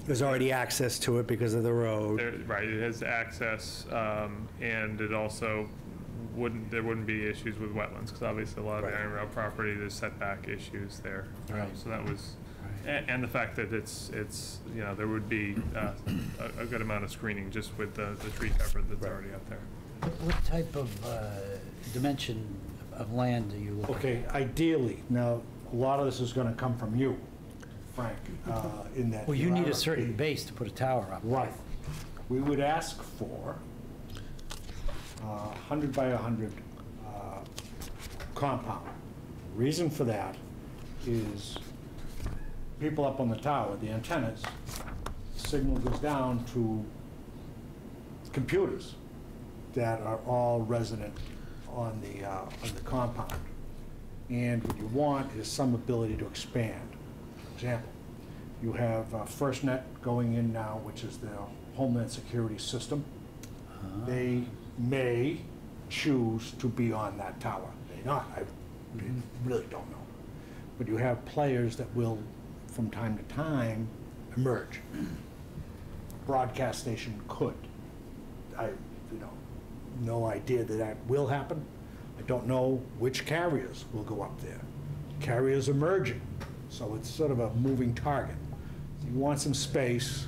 There's already access to it because of the road. Right, it has access, and it also there wouldn't be issues with wetlands, because obviously a lot of the Right. iron rail property, there's setback issues there. Right. So that was, and the fact that it's there would be a good amount of screening just with the tree cover that's already up there. What type of dimension of land do you look at? okay, ideally, now, a lot of this is gonna come from you, Frank, in that. Well, you need a RFP. certain base to put a tower up. Right. We would ask for 100 by 100 compound. Reason for that is people up on the tower, the antennas, signal goes down to computers that are all resident on the compound. And what you want is some ability to expand. For example, you have FirstNet going in now, which is the Homeland Security system. They may choose to be on that tower. May not, I really don't know. But you have players that will, from time to time, emerge. Broadcast station could. no idea that that will happen. I don't know which carriers will go up there. Carriers are merging, so it's sort of a moving target. You want some space,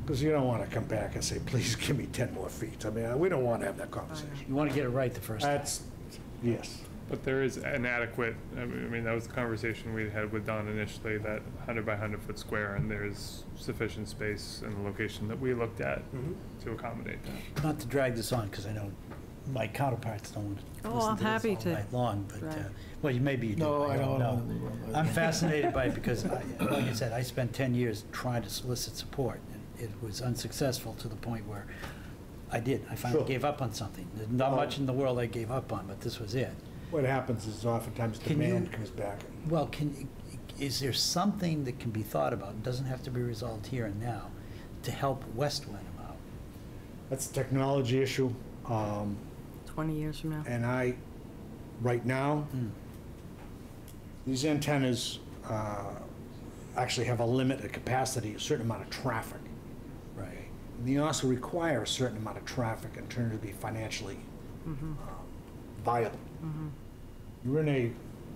because you don't want to come back and say, please give me 10 more feet. I mean, we don't want to have that conversation. You want to get it right the first time. That's, yes. But there is an adequate, I mean, that was the conversation we had with Don initially, that 100 by 100 foot square, and there's sufficient space in the location that we looked at to accommodate that. Not to drag this on, because I know my counterparts don't want to Oh, listen I'm to this happy all to. night long, but, Right. well, maybe you do. No, I don't know. know. I'm fascinated by it because, like I said, I spent 10 years trying to solicit support, and it was unsuccessful to the point where I finally Sure. gave up on something. There's not much in the world I gave up on, but this was it. What happens is oftentimes Can you- demand comes back. Well, is there something that can be thought about, it doesn't have to be resolved here and now, to help West Wenham out? That's a technology issue. 20 years from now. And right now, these antennas actually have a limited capacity, a certain amount of traffic. Right. And they also require a certain amount of traffic in order to be financially viable. You're in a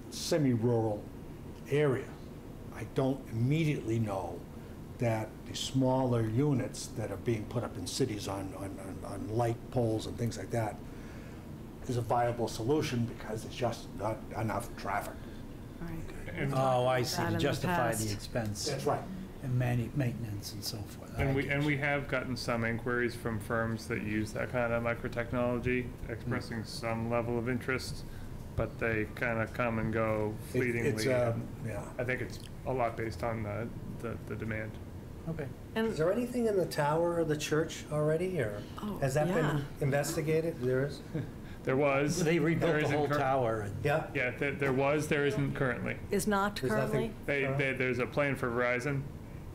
semi-rural area. I don't immediately know that the smaller units that are being put up in cities on light poles and things like that is a viable solution because it's just not enough traffic. Right. Oh, I see, That in to the justify the past. expense. That's right. And maintenance and so forth. I And get we you. have gotten some inquiries from firms that use that kind of microtechnology, expressing some level of interest, but they kind of come and go fleetingly. It's, and yeah. I think it's a lot based on the demand. Okay. And Is there anything in the tower of the church already, or Oh, has that yeah. been investigated? There is? There was. They there rebuilt the isn't whole cur- tower. And Yeah? Yeah, there isn't currently. is not There's currently? nothing- There's a plan for Verizon.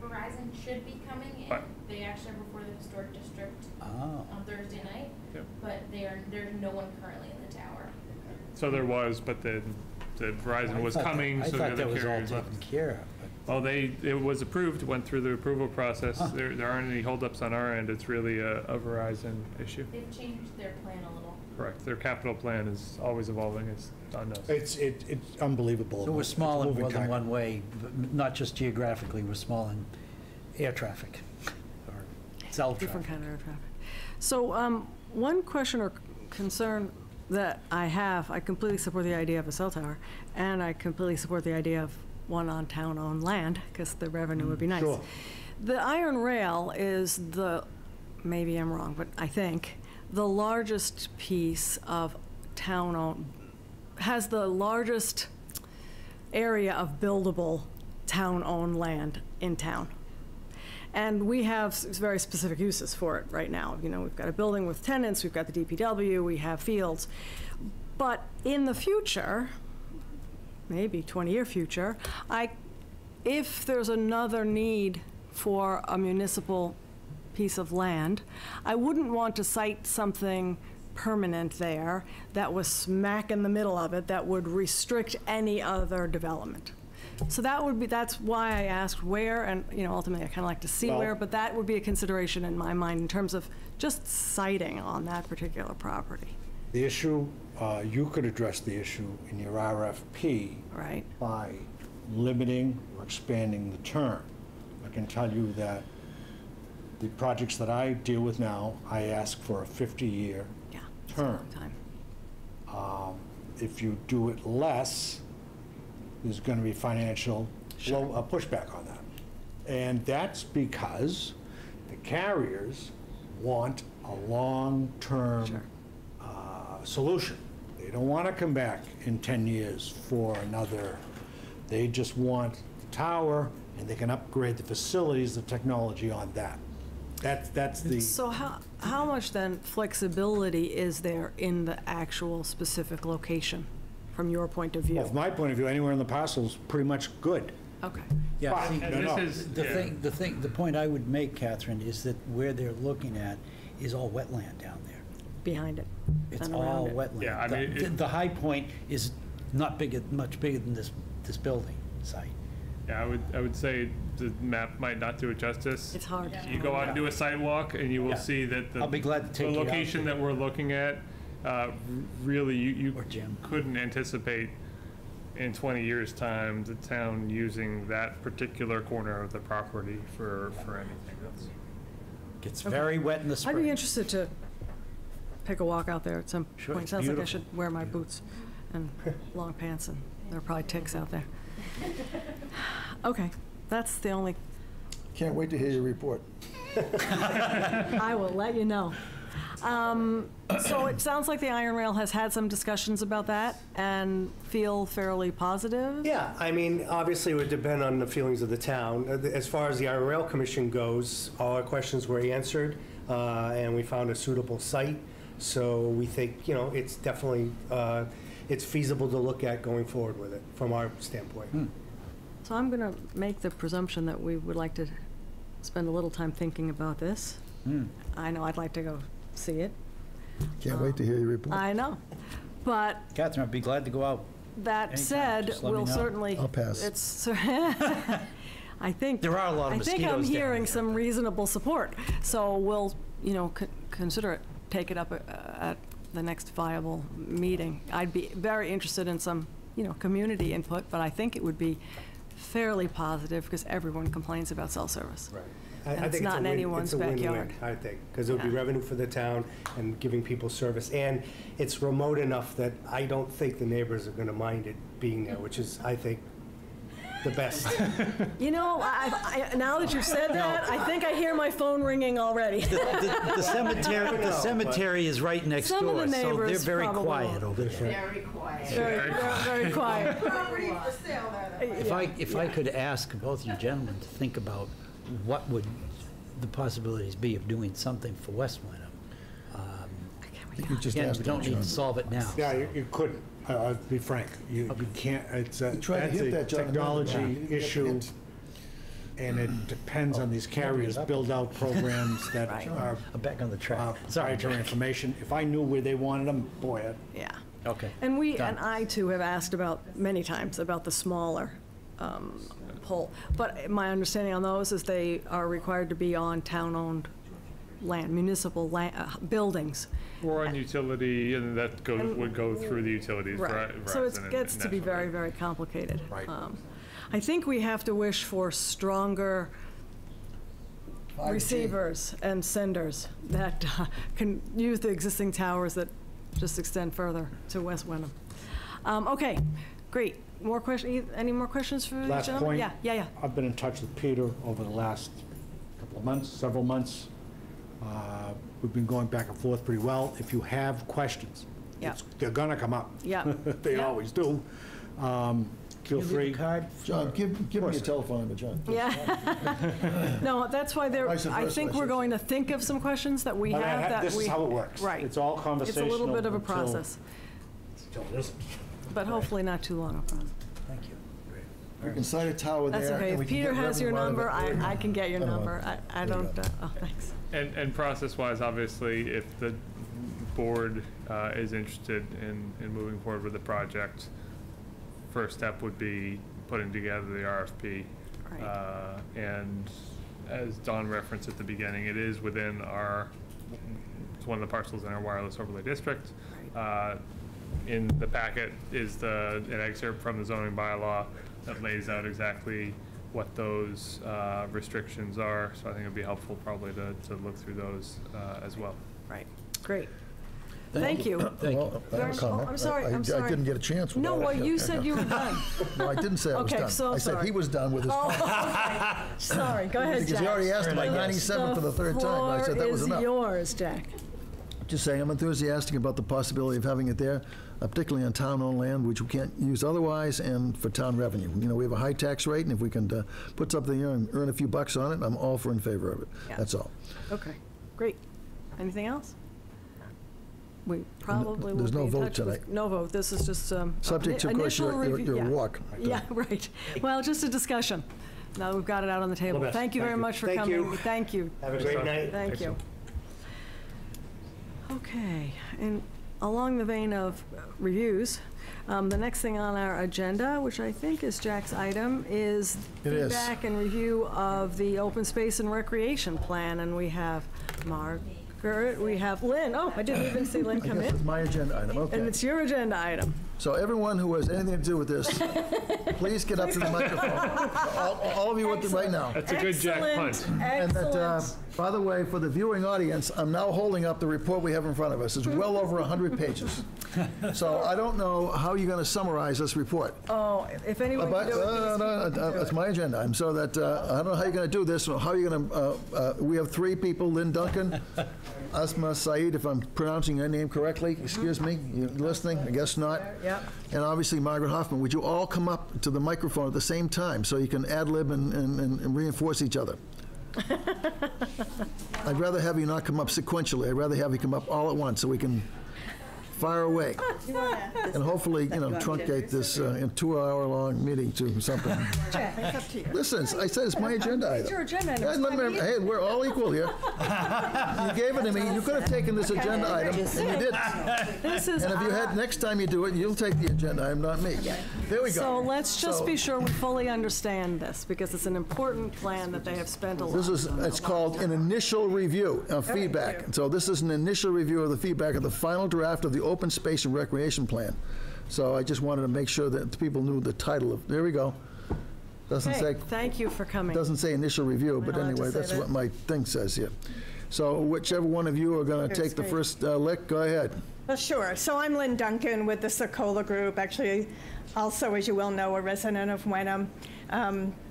Verizon should be coming in. But- They actually are before the historic district Oh. on Thursday night. Yep. But there's no one currently in the tower. So there was, but the Verizon was coming, I so the thought other that was all carriers left. taken care of. but- Well, it was approved, went through the approval process. Huh. There aren't any holdups on our end. It's really a Verizon issue. They've changed their plan a little. Correct. Their capital plan is always evolving, as Don knows. It's unbelievable. So we're small in It's a more moving than target. one way, but not just geographically, we're small in air traffic or cell Different traffic. kind of air traffic. So one question or concern that I have, I completely support the idea of a cell tower, and I completely support the idea of one on town-owned land, because the revenue would be nice. Sure. The iron rail is maybe I'm wrong, but I think, the largest piece of town-owned, has the largest area of buildable town-owned land in town. And we have very specific uses for it right now. You know, we've got a building with tenants, we've got the DPW, we have fields. But in the future, maybe 20-year future, if there's another need for a municipal piece of land, I wouldn't want to cite something permanent there that was smack in the middle of it that would restrict any other development. So that's why I asked where, and, you know, ultimately I kind of like to see Well- where, but that would be a consideration in my mind in terms of just citing on that particular property, The issue, you could address the issue in your RFP right? by limiting or expanding the term. I can tell you that the projects that I deal with now, I ask for a 50-year Yeah. it's a term. long time. If you do it less, there's going to be financial pushback on that. And that's because the carriers want a long-term Sure. solution. They don't want to come back in 10 years for another. They just want the tower, and they can upgrade the facilities, the technology on that. That's the, So how much then flexibility is there in the actual specific location, from your point of well, view? from my point of view, anywhere in the parcel is pretty much good. Okay. Yeah, But- see, And No, this is, yeah. the point I would make, Catherine, is that where they're looking at is all wetland down there. Behind it. It's and all around it. wetland. Yeah, I mean, The high point is not much bigger than this building site. Yeah, I would say the map might not do it justice. It's hard. You go out and do a sidewalk, and you will Yeah. see that I'll be glad to take the you out location to- that we're looking at, really, you Or Jim. couldn't anticipate in 20 years' time the town using that particular corner of the property for anything else. Gets very wet in the I'd spring. be interested to take a walk out there at some Sure, point. it's Sounds like I beautiful. should wear my boots and long pants, and there are probably ticks out there. Okay, that's the only, Can't wait to hear your report. I will let you know. So it sounds like the Iron Rail has had some discussions about that and feel fairly positive? Yeah, I mean, obviously it would depend on the feelings of the town. As far as the Iron Rail Commission goes, all our questions were answered, and we found a suitable site. So we think, you know, it's definitely, it's feasible to look at going forward with it, from our standpoint. So I'm going to make the presumption that we would like to spend a little time thinking about this. I know I'd like to go see it. Can't wait to hear your report. I know. But Catherine, I'd be glad to go out. that Anytime, said, just let me we'll know. certainly. I'll pass. It's, I think. There are a lot of I think I'm mosquitoes down hearing there. some reasonable support. So we'll, you know, consider it, take it up at the next viable meeting. I'd be very interested in some, you know, community input, but I think it would be fairly positive because everyone complains about cell service. Right. And it's not in anyone's backyard. I think, because it would be Yeah. revenue for the town and giving people service. And it's remote enough that I don't think the neighbors are going to mind it being there, which is, I think, the best. You know, now that you've said that, I think I hear my phone ringing already. The cemetery is right next Some of door, the so they're neighbors very probably quiet won't. over there. Very quiet. Very quiet. If I could ask both you gentlemen to think about what would the possibilities be of doing something for West Wenham. I think you just Again, asked we don't him, need to John. solve it now. Yeah, you couldn't, I'll be frank. You can't, it's a, tried to that's hit a that, John, a minute ago. You technology didn't get the issue, hint. and it depends on these carriers build-out programs that are I'm back on the track. Sorry. proprietary information. If I knew where they wanted them, boy, Yeah. Okay. And we, Done. and I too have asked about, many times, about the smaller pole. But my understanding on those is they are required to be on town-owned land, municipal buildings. Or on utility, and that would go through the utilities. So it Verizon and gets to be National very, Grid. very complicated. Right. I think we have to wish for stronger 5G. receivers and senders that can use the existing towers that just extend further to West Wenham. Okay, great. More questions? Any more questions for the Last gentleman? point. Yeah. I've been in touch with Peter over the last couple of months, several months. We've been going back and forth pretty well. If you have questions, Yeah. they're gonna come up. Yeah. They Yeah. always do. Feel You leave free. a card? John, give me your telephone number, John. Yeah. No, that's why there, Vice I versa, think I we're should going to think of some questions that we But have that we. This is how it works. Right. It's all It's conversational. a little bit of a until- process, until it isn't. but hopefully not too long a process. Thank you. We can cite a tower there. That's okay. and we If can Peter get has your revenue out of number, it. I can get your Oh, number. I there you don't, go. oh, thanks. And process-wise, obviously, if the board is interested in moving forward with the project, first step would be putting together the RFP. Right. And as Don referenced at the beginning, it is within it's one of the parcels in our wireless overlay district. In the packet is an excerpt from the zoning bylaw that lays out exactly what those restrictions are. So I think it'd be helpful probably to look through those as well. Right, great. Thank you. Thank you. Well, I have a comment. I'm sorry, I I'm sorry. didn't get a chance. No, without well, it. you said you were done. No, I didn't say I was Okay, done. so I said sorry. he was done with his comment. Okay, sorry, go ahead, Jack. Because he already asked about 97 for the third time. I said that was The enough. floor is yours, Jack. Just saying, I'm enthusiastic about the possibility of having it there, particularly on town-owned land, which we can't use otherwise, and for town revenue. You know, we have a high tax rate, and if we can put something there and earn a few bucks on it, I'm all for in favor of it. Yeah. That's all. Okay, great. Anything else? We probably will There's be no in vote touch with. tonight. No vote, this is just. Subject to, of course, initial your review- yeah. walk. Yeah, right. Well, just a discussion. Now we've got it out on the table. best. Thank you very Thank you. much for Thank coming. you. Thank you. Have a great night. Thank you. Okay, and along the vein of reviews, the next thing on our agenda, which I think is Jack's item, is It is. feedback and review of the open space and recreation plan. And we have Margaret, we have Lynn. Oh, I didn't even see Lynn I come guess it's in. my agenda item, And okay. it's your agenda item. So everyone who has anything to do with this, please get up to the microphone. All of you with right now. That's a good Jack punt. And that, Excellent. by the way, for the viewing audience, I'm now holding up the report we have in front of us. It's well over 100 pages. So I don't know how you're going to summarize this report. Oh, if anyone But, can do it, please it's my agenda item, so that, I don't know how you're going to do this, or how you're going to, we have three people, Lynn Duncan, Asma Saeed, if I'm pronouncing your name correctly, excuse me, you listening? I guess not. Yep. And obviously Margaret Hoffman. Would you all come up to the microphone at the same time so you can ad-lib and reinforce each other? I'd rather have you not come up sequentially. I'd rather have you come up all at once so we can fire away. And hopefully, truncate this in 2-hour-long meeting to something. It's up to you. Listen, I said it's my agenda item. It's your agenda item. Hey, It's my meeting. hey, we're all equal here. You gave it to me. You could have taken this agenda item, and you didn't. This is And if you had, next time you do it, you'll take the agenda item, not me. There we go. So let's just So- be sure we fully understand this, because it's an important plan that they have spent a lot. This is, it's called an initial review of feedback. So this is an initial review of the feedback of the final draft of the open space and recreation plan. So I just wanted to make sure that people knew the title of, there we go. Doesn't Okay, say, thank you for coming. doesn't say initial review, but Am I allowed to anyway, say that's that? what my thing says here. So whichever one of you are going to take the first lick, go ahead. Well, sure. So I'm Lynn Duncan with the Sokola Group, actually also, as you well know, a resident of Wenham.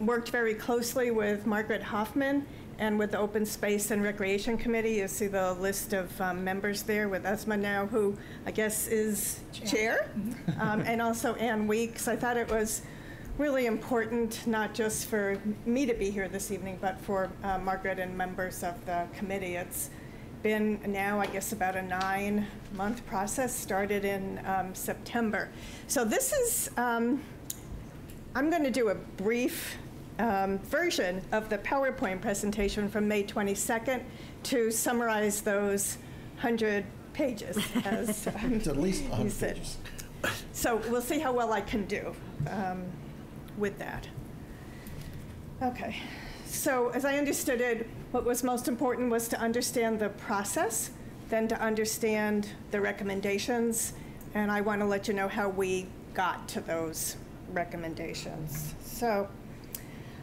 Worked very closely with Margaret Hoffman and with the Open Space and Recreation Committee. You see the list of members there with Esma now, who I guess is chair, and also Ann Weeks. I thought it was really important, not just for me to be here this evening, but for Margaret and members of the committee. It's been now, I guess, about a 9-month process, started in September. So this is, I'm going to do a brief version of the PowerPoint presentation from May 22nd to summarize those 100 pages, as It's at least you 100 said. pages. So we'll see how well I can do with that. Okay. So as I understood it, what was most important was to understand the process, then to understand the recommendations, and I want to let you know how we got to those recommendations. So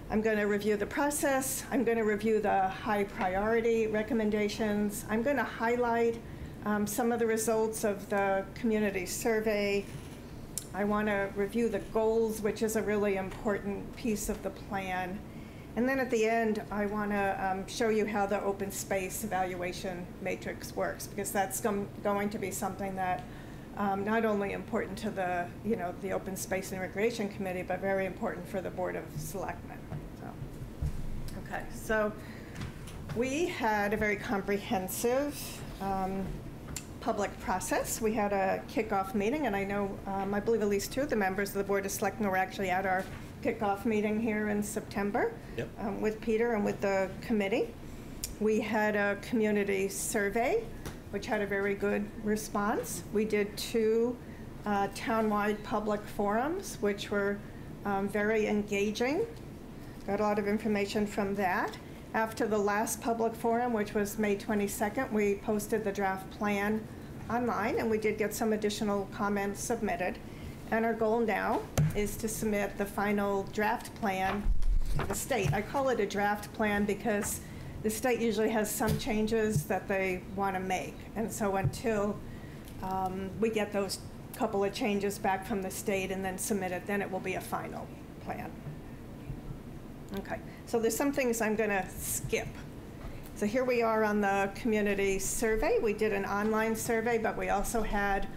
I'm going to review the process. I'm going to review the high priority recommendations. I'm going to highlight some of the results of the community survey. I want to review the goals, which is a really important piece of the plan. And then at the end, I want to show you how the open space evaluation matrix works, because that's going to be something that not only important to the, the Open Space and Recreation Committee, but very important for the Board of Selectmen. Okay, so we had a very comprehensive public process. We had a kickoff meeting, and I know, I believe at least 2 of the members of the Board of Selectmen were actually at our kickoff meeting here in September. Yep. With Peter and with the committee. We had a community survey, which had a very good response. We did 2 townwide public forums, which were very engaging. Got a lot of information from that. After the last public forum, which was May 22nd, we posted the draft plan online, and we did get some additional comments submitted. And our goal now is to submit the final draft plan to the state. I call it a draft plan because the state usually has some changes that they want to make. And so until we get those couple of changes back from the state and then submit it, then it will be a final plan. Okay, so there's some things I'm going to skip. So here we are on the community survey. We did an online survey, but we also had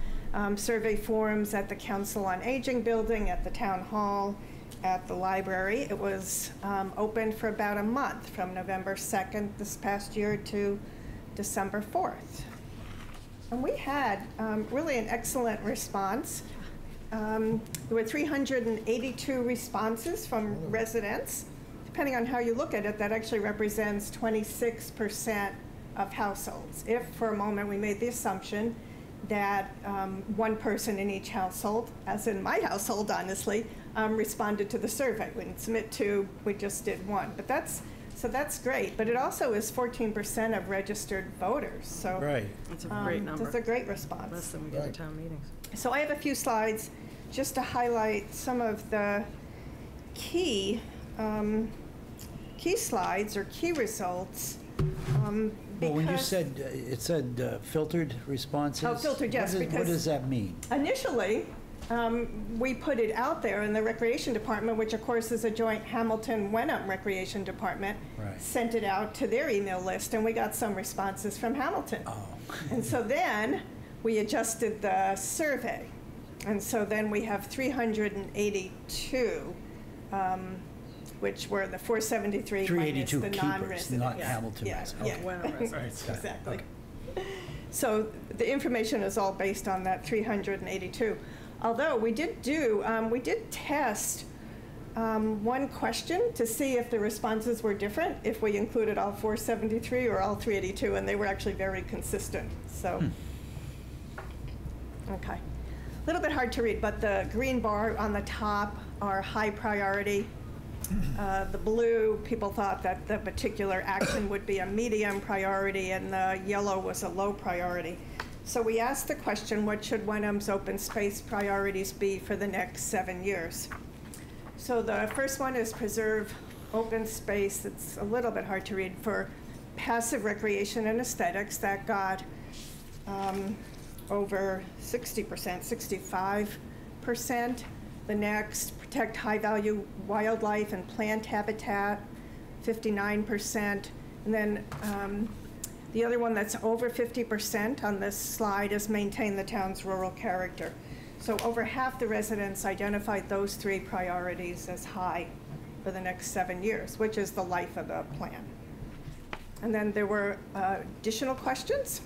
survey forums at the Council on Aging building, at the Town Hall, at the library. It was open for about a month, from November 2nd this past year to December 4th. And we had really an excellent response. There were 382 responses from residents. Depending on how you look at it, that actually represents 26% of households. If for a moment we made the assumption that one person in each household, as in my household, honestly, responded to the survey. We didn't submit two, we just did one. But that's great. But it also is 14% of registered voters. So Right. That's a great number. That's a great response. Less than we get Right. at town meetings. So I have a few slides just to highlight some of the key slides or key results. Well, when you because said, it said filtered responses? Oh, filtered, yes, What because- does that mean? Initially, we put it out there in the Recreation Department, which of course is a joint Hamilton-Wenham Recreation Department, Right. sent it out to their email list, and we got some responses from Hamilton. Oh. And so then we adjusted the survey. And so then we have 382, which were the 473 minus 382 the keepers, non-resident. not Yeah, Hamilton yeah, residents. yeah. Wenham residents. Exactly. So the information is all based on that 382. Although we did test one question to see if the responses were different, if we included all 473 or all 382, and they were actually very consistent, so. Okay. A little bit hard to read, but the green bar on the top are high priority. The blue, people thought that the particular action would be a medium priority, and the yellow was a low priority. So we asked the question, what should Wenham's open space priorities be for the next 7 years? So the first one is preserve open space. It's a little bit hard to read, for passive recreation and aesthetics. That got over 60%, 65%. The next, protect high-value wildlife and plant habitat, 59%. And then the other one that's over 50% on this slide is maintain the town's rural character. So over half the residents identified those three priorities as high for the next 7 years, which is the life of the plan. And then there were additional questions.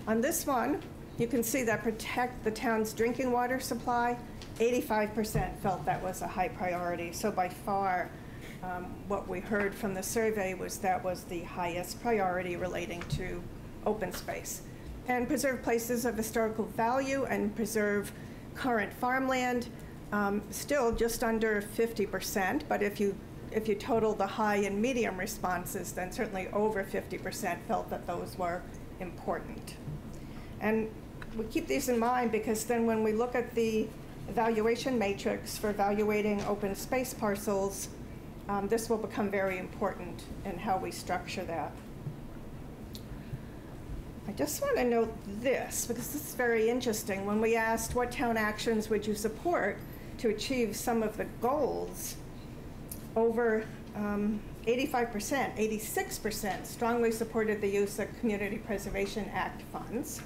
On this one, you can see that protect the town's drinking water supply, 85% felt that was a high priority. So by far, what we heard from the survey was that was the highest priority relating to open space. And preserve places of historical value and preserve current farmland, still just under 50%, but if you total the high and medium responses, then certainly over 50% felt that those were important. And we keep these in mind because then when we look at the evaluation matrix for evaluating open space parcels, this will become very important in how we structure that. I just want to note this, because this is very interesting. When we asked what town actions would you support to achieve some of the goals, over 85%, 86% strongly supported the use of Community Preservation Act funds,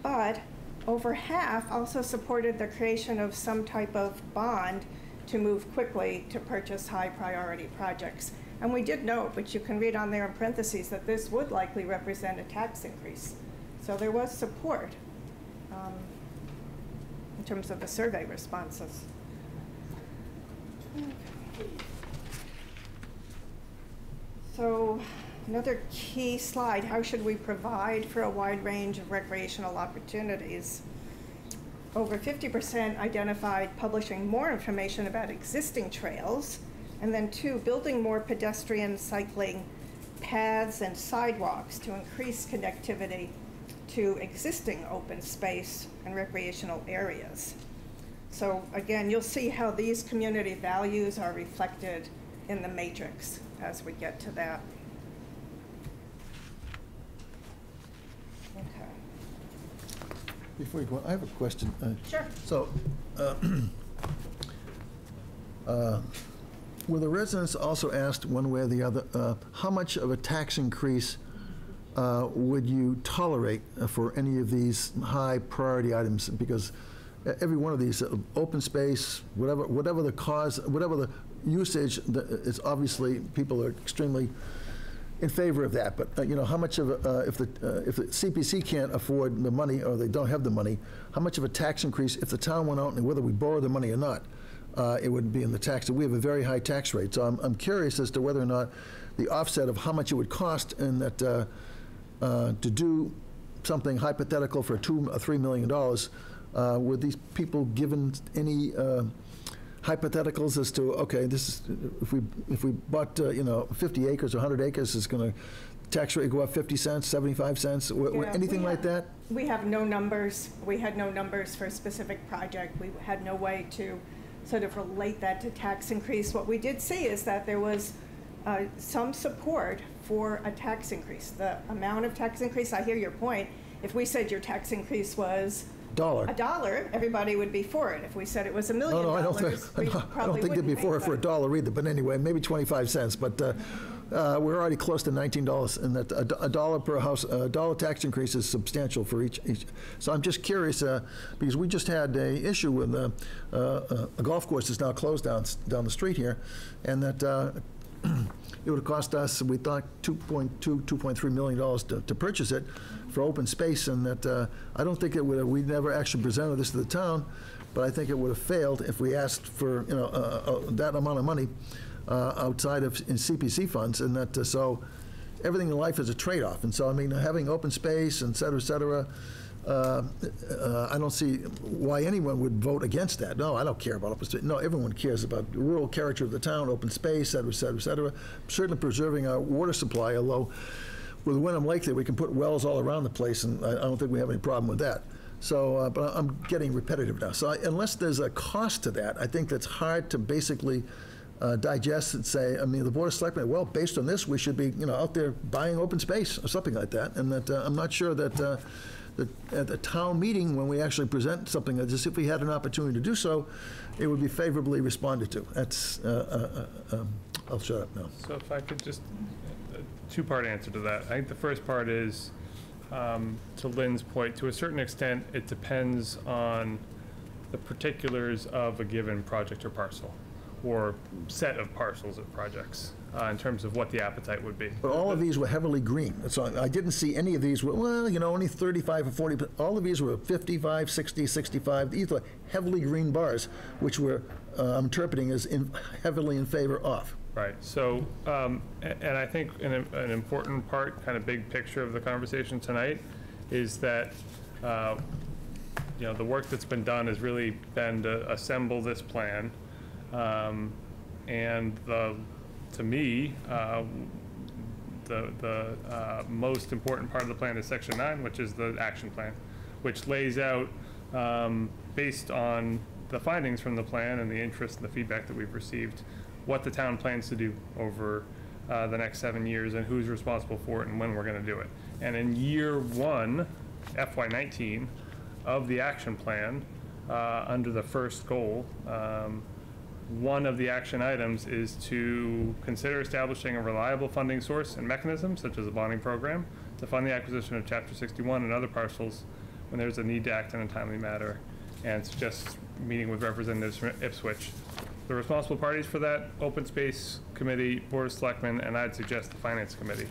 but over half also supported the creation of some type of bond to move quickly to purchase high priority projects. And we did note, which you can read on there in parentheses, that this would likely represent a tax increase. So there was support in terms of the survey responses. So another key slide, how should we provide for a wide range of recreational opportunities? Over 50% identified publishing more information about existing trails, and then 2, building more pedestrian cycling paths and sidewalks to increase connectivity to existing open space and recreational areas. So again, you'll see how these community values are reflected in the matrix as we get to that. Okay. Before you go on, I have a question. Sure. So, were the residents also asked one way or the other, how much of a tax increase would you tolerate for any of these high priority items? Because every one of these, open space, whatever the cause, whatever the usage, it's obviously people are extremely in favor of that. But how much of if the CPC can't afford the money or they don't have the money, how much of a tax increase if the town went out and whether we borrow the money or not, it would be in the tax. We have a very high tax rate, so I'm curious as to whether or not the offset of how much it would cost and that to something hypothetical for $2 or $3 million, were these people given any hypotheticals as to, okay, this is, if we bought, 50 acres or 100 acres, is going to, tax rate go up 50 cents, 75 cents, anything like that? We have no numbers. We had no numbers for a specific project. We had no way to sort of relate that to tax increase. What we did see is that there was some support for a tax increase. The amount of tax increase, I hear your point. If we said your tax increase was $1, everybody would be for it. If we said it was $1 million, I don't think they'd be for it for $1 either, but anyway, maybe 25 cents. But we're already close to $19, and that a dollar per house, a dollar tax increase is substantial for each. So I'm just curious, because we just had a issue with a golf course that's now closed down the street here, and that it would have cost us, we thought, $2.3 million to purchase it for open space, and that I don't think it would have, we never actually presented this to the town, but I think it would have failed if we asked for that amount of money outside of in CPC funds, and that so everything in life is a trade-off, and so I mean having open space and et cetera, I don't see why anyone would vote against that. No, I don't care about open space. No, everyone cares about the rural character of the town, open space, et cetera. Certainly preserving our water supply, although with Wenham Lake there we can put wells all around the place, and I don't think we have any problem with that. So, but I'm getting repetitive now. So unless there's a cost to that, I think that's hard to basically digest and say, I mean, the Board of Selectmen, well, based on this, we should be, out there buying open space or something like that. And that I'm not sure that at the town meeting, when we actually present something like this, if we had an opportunity to do so, it would be favorably responded to. That's, I'll shut up now. So if I could just, a two-part answer to that. I think the first part is, to Lynn's point, to a certain extent, it depends on the particulars of a given project or parcel, or set of parcels of projects, in terms of what the appetite would be. But all of these were heavily green. So I didn't see any of these were, only 35 or 40, but all of these were 55, 60, 65. These were heavily green bars, which were, I'm interpreting as heavily in favor of. Right. So, and I think an important part, kind of big picture of the conversation tonight, is that the work that's been done has really been to assemble this plan, and to me, the most important part of the plan is Section 9, which is the action plan, which lays out, based on the findings from the plan and the interest and the feedback that we've received, what the town plans to do over the next 7 years and who's responsible for it and when we're going to do it. And in year one, FY19, of the action plan, under the first goal, one of the action items is to consider establishing a reliable funding source and mechanism, such as a bonding program, to fund the acquisition of Chapter 61 and other parcels when there's a need to act in a timely manner, and suggest meeting with representatives from Ipswich. The responsible parties for that, Open Space Committee, Board of Selectmen, and I'd suggest the Finance Committee.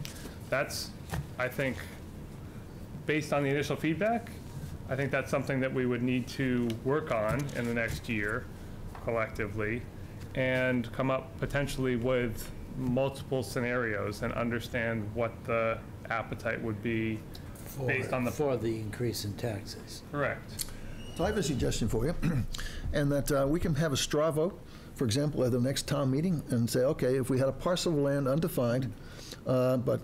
That's, I think, based on the initial feedback, I think that's something that we would need to work on in the next year collectively, and come up potentially with multiple scenarios and understand what the appetite would be based on for the increase in taxes. Correct. So I have a suggestion for you, and that we can have a straw vote, for example, at the next town meeting, and say, okay, if we had a parcel of land undefined, but,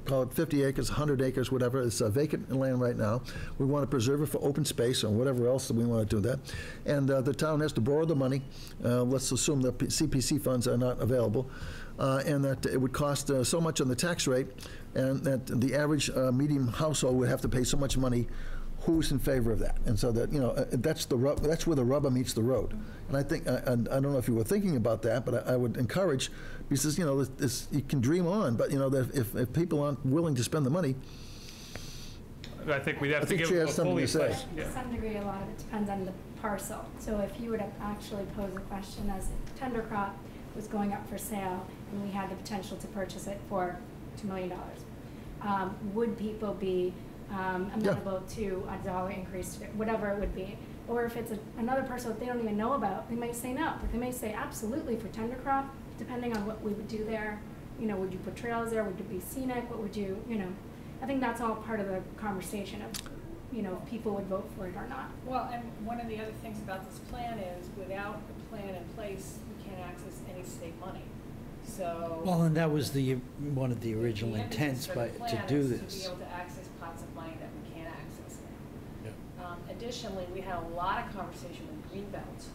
call it 50 acres, 100 acres, whatever, it's vacant land right now, we want to preserve it for open space or whatever else that we want to do that, and the town has to borrow the money, let's assume the CPC funds are not available, and that it would cost so much on the tax rate, and that the average medium household would have to pay so much money. Who's in favor of that? And so that, that's where the rubber meets the road. And I think, I don't know if you were thinking about that, but I would encourage, because, you can dream on, but, that if people aren't willing to spend the money. I think we'd have to give them a fully fledged. To some degree, a lot of it depends on the parcel. So if you were to actually pose a question as if tender crop was going up for sale and we had the potential to purchase it for $2 million, would people be amenable to a dollar increase, whatever it would be? Or if it's another parcel that they don't even know about, they might say no, but they may say absolutely for tender crop, depending on what we would do there. Would you put trails there? Would it be scenic? What would you, I think that's all part of the conversation of, you know, if people would vote for it or not. Well, and one of the other things about this plan is, without a plan in place, we can't access any state money. So. Well, and that was one of the the original impetus intents for the to plan do is this. To be able to access pots of money that we can't access now. Yeah. Additionally, we had a lot of conversation with Greenbelt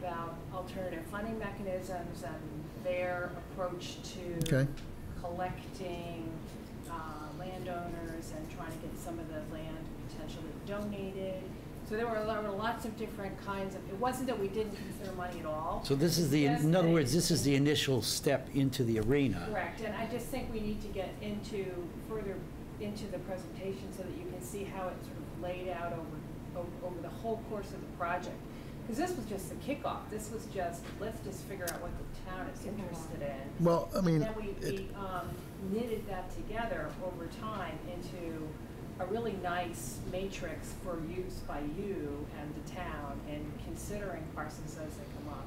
about alternative funding mechanisms and their approach to Okay. collecting landowners and trying to get some of the land potentially donated. So there were lots of different kinds of, it wasn't that we didn't consider money at all. So this is in other words, this is the initial step into the arena. Correct, and I just think we need to get further into the presentation so that you can see how it sort of laid out over the whole course of the project. Because this was just the kickoff. This was just, let's just figure out what the town is interested in. Well, I mean, Then we knitted that together over time into a really nice matrix for use by you and the town in considering parcels as they come up.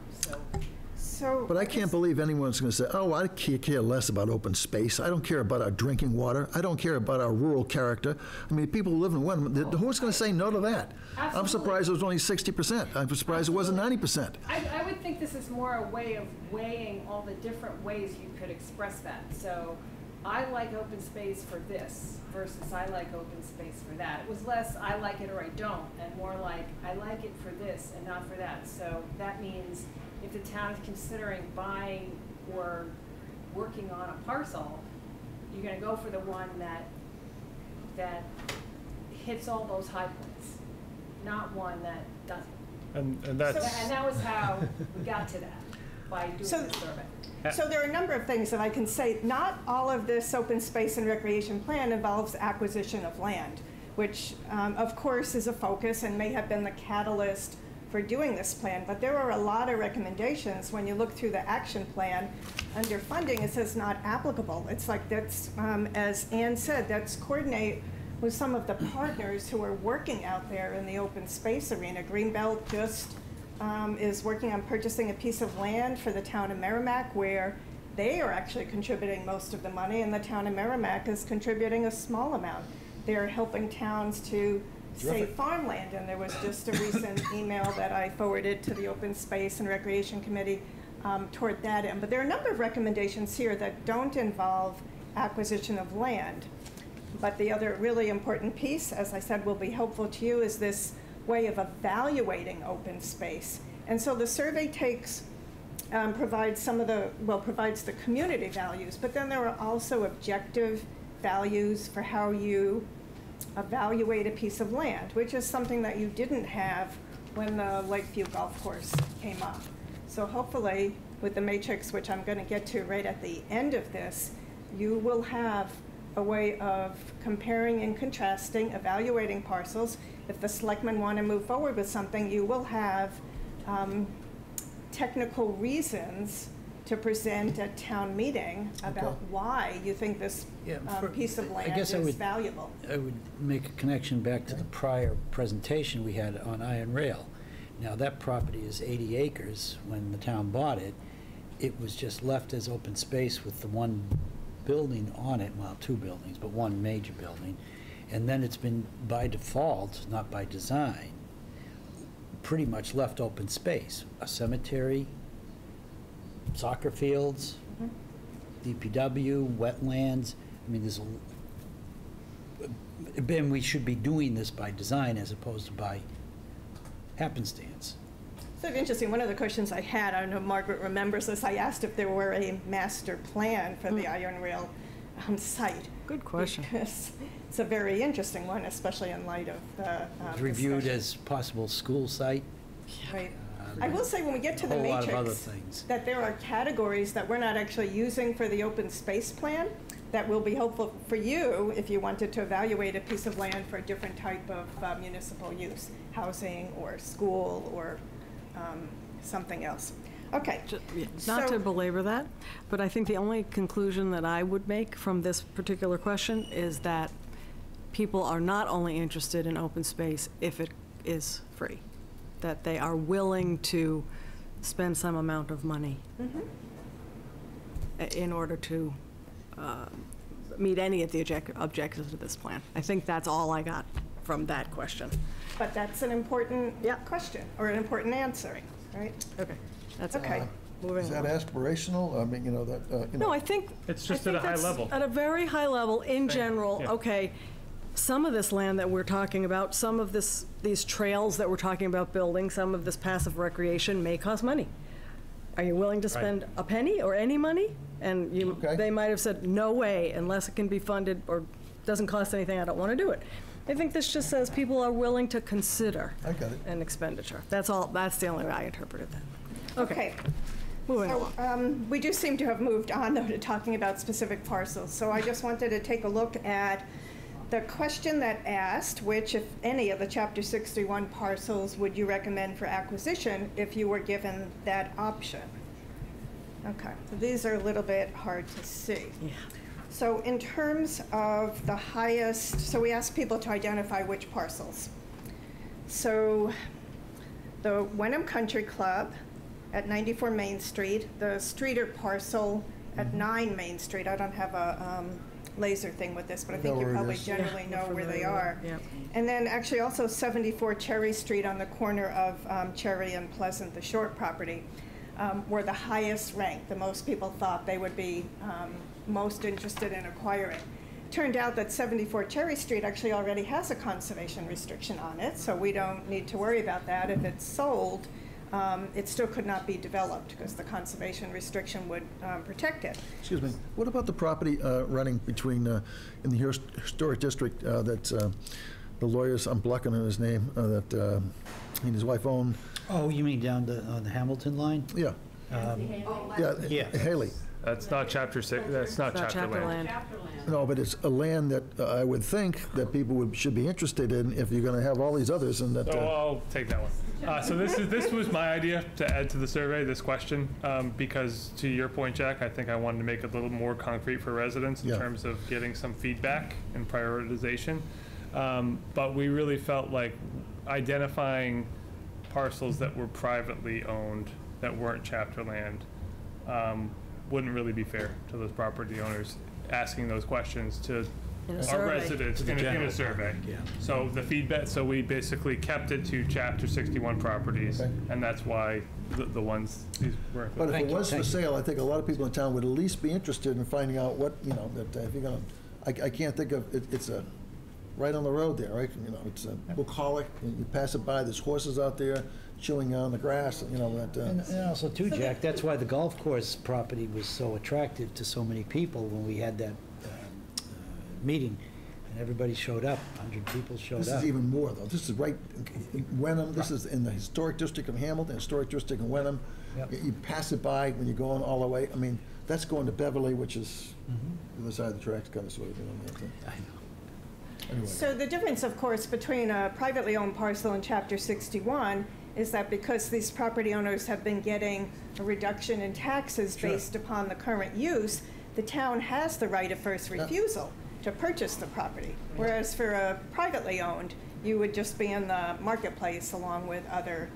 So. but I can't believe anyone's going to say, oh, I care less about open space. I don't care about our drinking water. I don't care about our rural character. I mean, people who live in Wenham, who's going to say no to that? Absolutely. I'm surprised it was only 60%. I'm surprised it wasn't 90%. I would think this is more a way of weighing all the different ways you could express that. So I like open space for this versus I like open space for that. It was less I like it or I don't, and more like I like it for this and not for that. So that means if the town is considering buying or working on a parcel, you're gonna go for the one that hits all those high points, not one that doesn't. And that's. And that was how we got to that, by doing the survey. So there are a number of things that I can say. Not all of this open space and recreation plan involves acquisition of land, which of course is a focus and may have been the catalyst for doing this plan. But there are a lot of recommendations. When you look through the action plan, under funding, it says not applicable. It's like that's, as Ann said, that's coordinate with some of the partners who are working out there in the open space arena. Greenbelt just is working on purchasing a piece of land for the town of Merrimack, where they are actually contributing most of the money, and the town of Merrimack is contributing a small amount. They're helping towns to save farmland, and there was just a recent email that I forwarded to the Open Space and Recreation Committee toward that end. But there are a number of recommendations here that don't involve acquisition of land. But the other really important piece, as I said, will be helpful to you, is this way of evaluating open space. And so the survey provides provides the community values, but then there are also objective values for how you evaluate a piece of land, which is something that you didn't have when the Lakeview Golf Course came up. So hopefully, with the matrix, which I'm going to get to right at the end of this, you will have a way of comparing and contrasting, evaluating parcels. If the selectmen want to move forward with something, you will have technical reasons to present at town meeting about why you think this piece of land is valuable. I would make a connection back to the prior presentation we had on Iron Rail. Now, that property is 80 acres. When the town bought it, it was just left as open space with the one building on it, well, two buildings, but one major building. And then it's been, by default, not by design, pretty much left open space. A cemetery, soccer fields, DPW, wetlands. I mean, Ben, we should be doing this by design as opposed to by happenstance. So interesting, one of the questions I had, I don't know if Margaret remembers this, I asked if there were a master plan for the Iron Rail site. Good question. Because it's a very interesting one, especially in light of the Reviewed discussion. as possible school site. Right. I will say when we get to the A whole lot of other matrix, things. that there are categories that we're not actually using for the open space plan that will be helpful for you if you wanted to evaluate a piece of land for a different type of municipal use, housing or school or something else. Okay. Not So- to belabor that, but I think the only conclusion that I would make from this particular question is that people are not only interested in open space if it is free, that they are willing to spend some amount of money in order to meet any of the objectives of this plan. I think that's all I got from that question. But that's an important question, or an important answer, right? Okay, that's Okay. moving Is that on. aspirational? I mean, you know, that, you know. No, I think. It's just I at a think high that's level. At a very high level, in general, yeah. okay, some of this land that we're talking about, some of these trails that we're talking about building, some of this passive recreation may cost money. Are you willing to spend a penny or any money? And Okay. they might have said, no way, unless it can be funded or doesn't cost anything, I don't want to do it. I think this just says people are willing to consider I got it. an expenditure. That's all, that's the only way I interpreted that. Okay. Moving So, along. we do seem to have moved on, though, to talking about specific parcels. So I just wanted to take a look at the question that asked, which, if any, of the Chapter 61 parcels would you recommend for acquisition if you were given that option? Okay, so these are a little bit hard to see. Yeah. So in terms of the highest, so we asked people to identify which parcels. So the Wenham Country Club at 94 Main Street, the Streeter parcel at 9 Main Street. I don't have a laser thing with this, but I think you where it probably is. generally Yeah, know we're where they familiar are. with it, And then actually also 74 Cherry Street on the corner of Cherry and Pleasant, the short property, were the highest ranked. The most people thought they would be most interested in acquiring. Turned out that 74 Cherry Street actually already has a conservation restriction on it, so we don't need to worry about that. If it's sold, it still could not be developed because the conservation restriction would protect it. Excuse me, what about the property running between, in the historic district, that the lawyers, I'm blocking on his name, that he and his wife own? Oh, you mean down on the Hamilton line? Yeah. Yeah. Haley. That's not chapter six, that's not It's not chapter land. No, but it's a land that I would think that people should be interested in if you're going to have all these others and that. So I'll take that one. So this was my idea to add to the survey, this question, because to your point, Jack, I think I wanted to make it a little more concrete for residents in Yeah. terms of getting some feedback and prioritization. But we really felt like identifying parcels that were privately owned, that weren't chapter land, wouldn't really be fair to those property owners, asking those questions to In a our survey. residents in a survey. Yeah. So the feedback, so we basically kept it to chapter 61 properties, Okay. and that's why the ones, these were. But if Thank it you, was for thank you. sale, I think a lot of people in town would at least be interested in finding out what, you know, that if you're going to, I can't think of, it's a, right on the road there, right? You know, it's a bucolic, you pass it by, there's horses out there chewing on the grass, you know, that. And also too, Jack, that's why the golf course property was so attractive to so many people when we had that meeting, and everybody showed up, 100 people showed This up. is even more, though. This is right in Wenham, this is in the historic district of Hamilton, historic district of Wenham. Yep. You pass it by when you're going all the way, I mean, that's going to Beverly, which is the other side of the tracks, kind of, sort of, you know. I know. Anyway. So the difference, of course, between a privately owned parcel and Chapter 61 is that because these property owners have been getting a reduction in taxes based upon the current use, the town has the right of first refusal to purchase the property. Whereas for a privately owned, you would just be in the marketplace along with other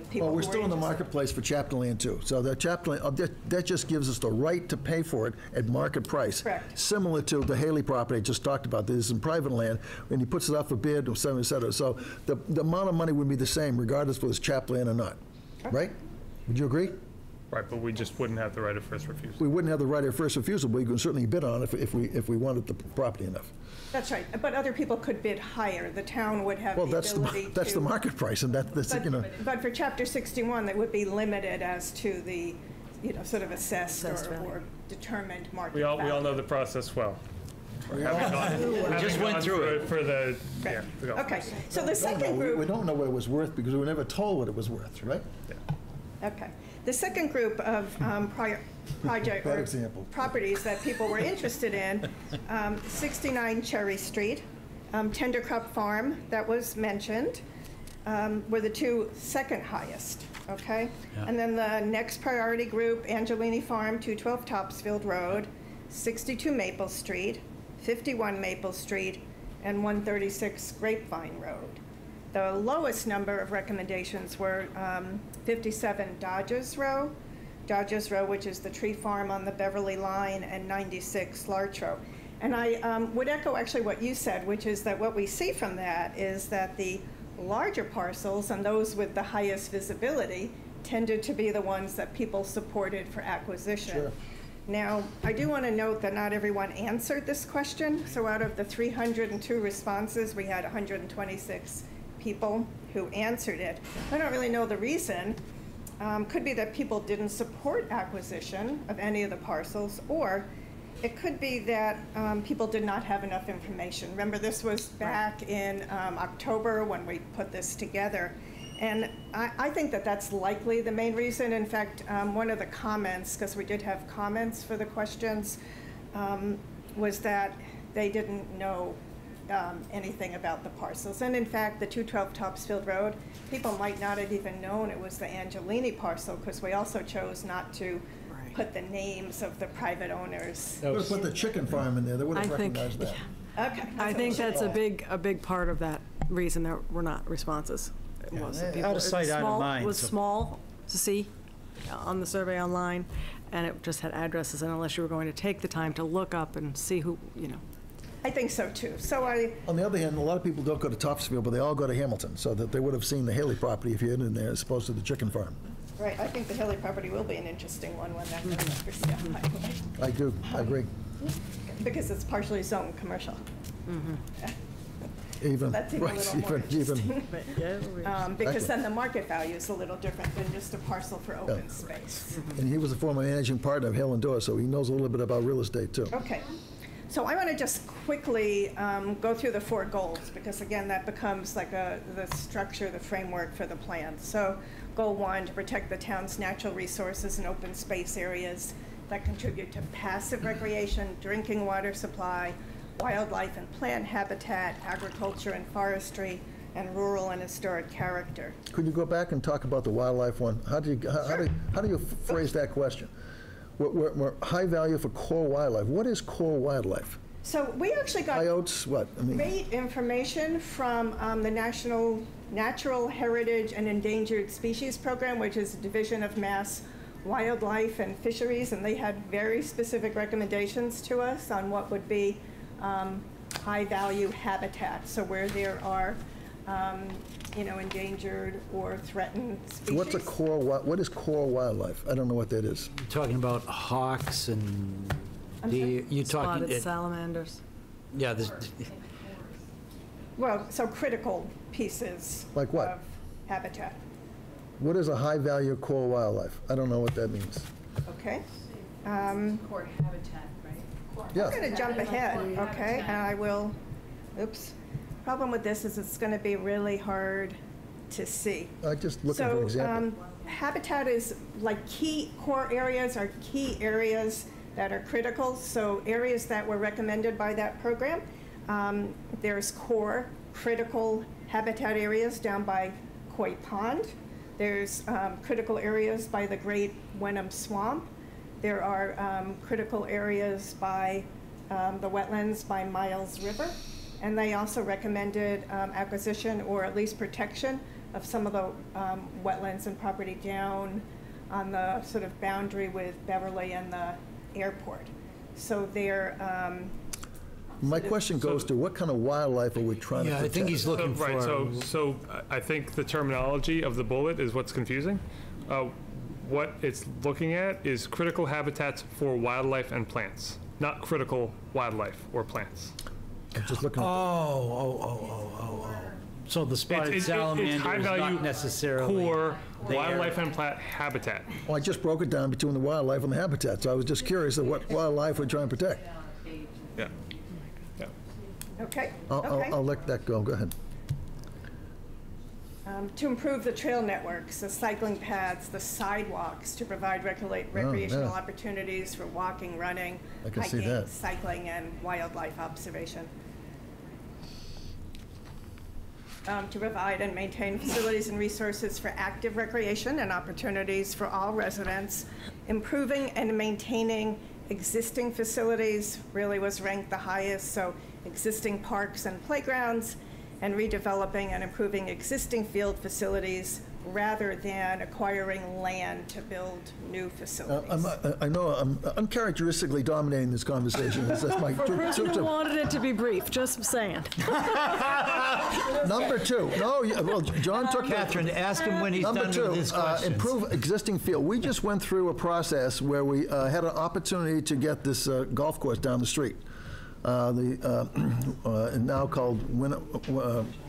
people Well, who we're are still in the interested. marketplace for chapter land too. So the chapter land, that just gives us the right to pay for it at market price. Correct. Similar to the Haley property I just talked about. This is in private land, and he puts it up for bid, et cetera, et cetera. So the amount of money would be the same regardless if it was chapter land or not. Right? Would you agree? Right, but we just wouldn't have the right of first refusal. We wouldn't have the right of first refusal, but we could certainly bid on it if we wanted the property enough. That's right, but other people could bid higher. The town would have the Well, ability to... that's the market price, and that's, you know. But for Chapter 61, that would be limited as to the, you know, sort of assessed Assessed value. or determined market We all value. know the process well. We just went through it. For the, yeah, the golf Okay, course. so the second We group... don't know what it was worth because we were never told what it was worth, right? Okay. The second group of project Bad or example. properties that people were interested in, 69 Cherry Street, Tendercup Farm, that was mentioned, were the two second highest, okay? Yeah. And then the next priority group, Angelini Farm, 212 Topsfield Road, 62 Maple Street, 51 Maple Street, and 136 Grapevine Road. The lowest number of recommendations were 57 Dodges Row, which is the tree farm on the Beverly line, and 96 Larch Row. And I would echo actually what you said, which is that what we see from that is that the larger parcels and those with the highest visibility tended to be the ones that people supported for acquisition. Sure. Now, I do want to note that not everyone answered this question. So out of the 302 responses, we had 126 people who answered it. I don't really know the reason. Could be that people didn't support acquisition of any of the parcels, or it could be that people did not have enough information. Remember, this was back in October when we put this together. And I think that that's likely the main reason. In fact, one of the comments, because we did have comments for the questions, was that they didn't know anything about the parcels. And in fact, the 212 Topsfield Road, people might not have even known it was the Angelini parcel, because we also chose not to put the names of the private owners. Would have put the chicken farm in there, they would have I think- recognized that. Okay. I think that's a big part of that reason there were not responses. It was that people- Out of sight, it was out of small- mind, It was so- small to see on the survey online, and it just had addresses, and unless you were going to take the time to look up and see who, I think so too. So On the other hand, a lot of people don't go to Topsfield, but they all go to Hamilton, so that they would have seen the Haley property if you had in there as opposed to the chicken farm. right, I think the Hilly property will be an interesting one when that goes up for sale, by the way. I do, I agree. Because it's partially zoned commercial. Even, That's even a right, little more even, Because then the market value is a little different than just a parcel for open space. and he was a former managing partner of Hale and Dorr, so he knows a little bit about real estate, too. Okay, so I want to just quickly go through the 4 goals, because again, that becomes like the structure, the framework for the plan. So goal 1, to protect the town's natural resources and open space areas that contribute to passive recreation, drinking water supply, wildlife and plant habitat, agriculture and forestry, and rural and historic character. Could you go back and talk about the wildlife one? How do you phrase that question? We're high value for core wildlife. What is core wildlife? So we actually got Coyotes, what? I mean, great information from the National Natural Heritage and Endangered Species Program, which is a division of Mass Wildlife and Fisheries, and they had very specific recommendations to us on what would be high-value habitat. So where there are, endangered or threatened species. what's a core, what is core wildlife? I don't know what that is. You're talking about hawks and I'm deer. You're talking, spotted salamanders. yeah, there's, Well, so critical pieces Like what? of habitat. What is a high-value core wildlife? I don't know what that means. Okay. Core habitat, right? Yeah. I'm going to jump ahead, okay? And I will, oops. Problem with this is it's going to be really hard to see. I just looking for an example. Habitat is like key core areas are key areas that are critical. So areas that were recommended by that program, there's core critical habitat areas down by Coy Pond. There's critical areas by the Great Wenham Swamp. There are critical areas by the wetlands by Miles River. And they also recommended acquisition or at least protection of some of the wetlands and property down on the sort of boundary with Beverly and the airport. So they're My question goes to what kind of wildlife are we trying to yeah, I protect? think he's looking for. Right, so I think the terminology of the bullet is what's confusing. What it's looking at is critical habitats for wildlife and plants, not critical wildlife or plants. I'm just looking at Oh. So the spotted It's salamander is high-value not necessarily core there. wildlife and plant habitat. Well, I just broke it down between the wildlife and the habitat, so I was just curious of what wildlife we're trying to protect. Yeah. Yeah. okay. I'll let that go. Go ahead. To improve the trail networks, the cycling paths, the sidewalks, to provide recreational yeah. opportunities for walking, running, I can see hiking, that. cycling, and wildlife observation. To provide and maintain facilities and resources for active recreation and opportunities for all residents. Improving and maintaining existing facilities really was ranked the highest, so existing parks and playgrounds, and redeveloping and improving existing field facilities, rather than acquiring land to build new facilities. I know I'm uncharacteristically dominating this conversation. That's my For a person who wanted it to be brief, just saying. Number two. No, well, John took Catherine, ask him when he's Number done two, with his questions. improve existing field. We just went through a process where we had an opportunity to get this golf course down the street. Now called Wenham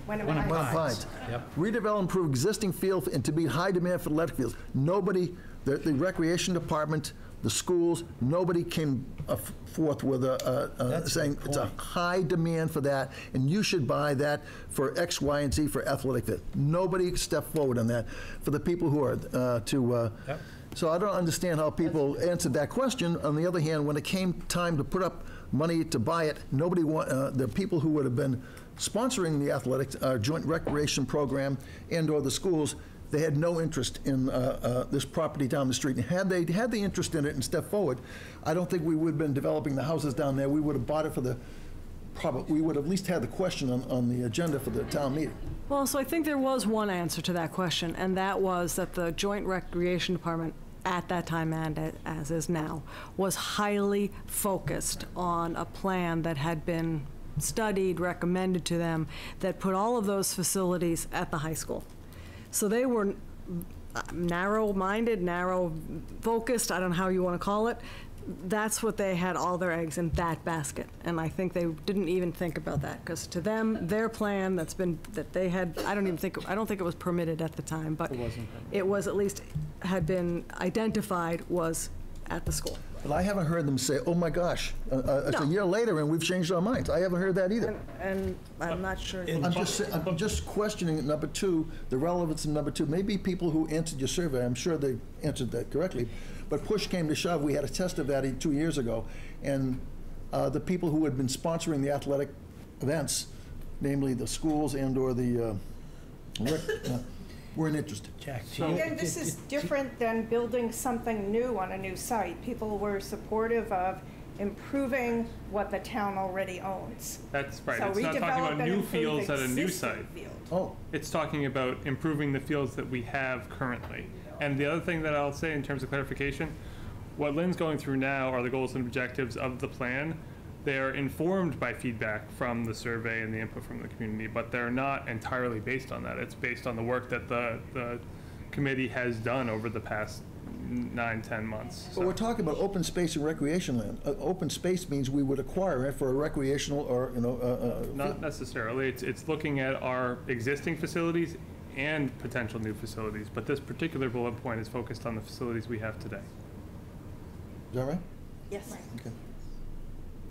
Pines. Yep. Redevelop, improve existing field and to meet high demand for athletic fields. Nobody, the recreation department, the schools, nobody came forth with saying it's a high demand for that, and you should buy that for X, Y, and Z for athletic field. Nobody stepped forward on that for the people who are Yep. So I don't understand how people answered that question. On the other hand, when it came time to put up money to buy it, nobody the people who would have been sponsoring the athletics, joint recreation program and/or the schools, they had no interest in this property down the street. And had they had the interest in it and stepped forward, I don't think we would have been developing the houses down there. We would have bought it for we would have at least had the question on the agenda for the town meeting. Well, so I think there was one answer to that question, and that was that the Joint Recreation Department at that time and as is now was highly focused on a plan that had been studied, recommended to them, that put all of those facilities at the high school. So they were narrow-minded, narrow-focused, I don't know how you want to call it. That's what they had all their eggs in that basket. And I think they didn't even think about that, because to them, their plan that they had, I don't think it was permitted at the time, but it was at least had been identified was at the school. But I haven't heard them say, oh my gosh, it's a year later and we've changed our minds. I haven't heard that either. And I'm not sure. I'm just questioning number two, the relevance of number two. Maybe people who answered your survey, I'm sure they answered that correctly, but push came to shove. We had a test of that 2 years ago, and the people who had been sponsoring the athletic events, namely the schools and/or the weren't interested. Jack, Again, this is different than building something new on a new site. People were supportive of improving what the town already owns. That's right. So It's not talking about redevelop and new improve fields at a new existing site. field. Oh, It's talking about improving the fields that we have currently. And the other thing that I'll say in terms of clarification, what Lynn's going through now are the goals and objectives of the plan. They are informed by feedback from the survey and the input from the community, but they're not entirely based on that. It's based on the work that the committee has done over the past 9-10 months. but we're talking about open space and recreation land. Open space means we would acquire it for a recreational or, Not necessarily. It's looking at our existing facilities and potential new facilities, but this particular bullet point is focused on the facilities we have today. Is that right? Yes. Okay.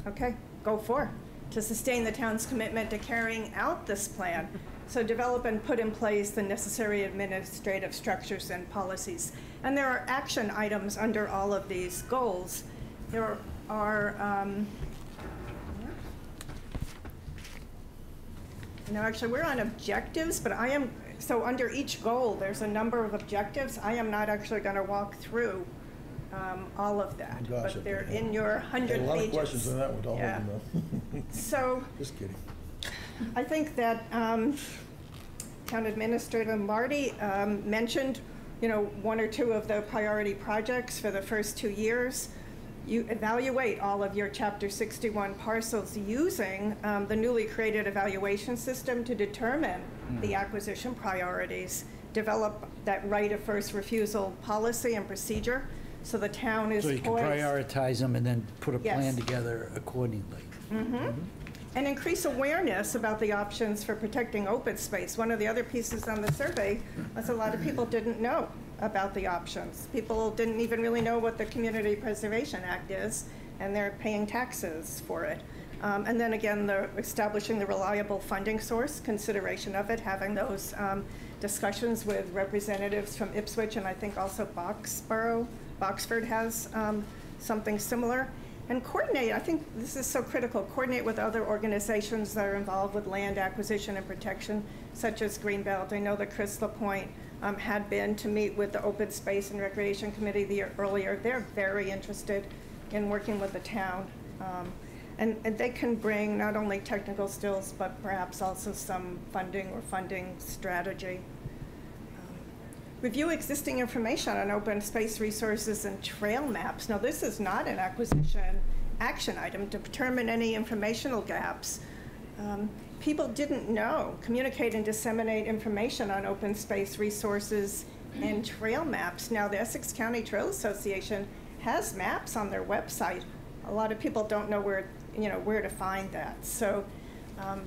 Okay, go for. To sustain the town's commitment to carrying out this plan. So develop and put in place the necessary administrative structures and policies. And there are action items under all of these goals. There are, actually, we're on objectives, but so under each goal, there's a number of objectives. I am not actually going to walk through all of that, Gosh, but they're in your 100 pages. A lot of questions on that one, I'll Yeah. hold them So Just kidding. I think that Town Administrator Marty mentioned, one or two of the priority projects for the first 2 years. You evaluate all of your Chapter 61 parcels using the newly created evaluation system to determine the acquisition priorities. Develop that right of first refusal policy and procedure, so the town is So you can poised. prioritize them and then put a plan Yes. together accordingly. And increase awareness about the options for protecting open space. One of the other pieces on the survey was a lot of people didn't know about the options. People didn't even really know what the Community Preservation Act is, and they're paying taxes for it. And then again, establishing the reliable funding source, consideration of it, having those discussions with representatives from Ipswich, and I think also Boxford has something similar. And coordinate, I think this is so critical, coordinate with other organizations that are involved with land acquisition and protection, such as Greenbelt. I know that Chris LaPointe had been to meet with the Open Space and Recreation Committee the year earlier. They're very interested in working with the town. And they can bring not only technical skills, but perhaps also some funding or funding strategy. Review existing information on open space resources and trail maps. Now, this is not an acquisition action item to determine any informational gaps. People didn't know. Communicate and disseminate information on open space resources and trail maps. Now, the Essex County Trail Association has maps on their website. A lot of people don't know where to find that. So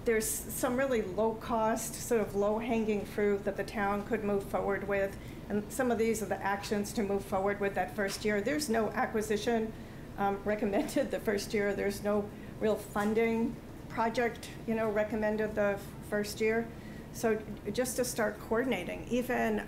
there's some really low-cost, sort of low-hanging fruit that the town could move forward with, and some of these are the actions to move forward with that first year. There's no acquisition recommended the first year. There's no real funding project, recommended the first year. So just to start coordinating, even,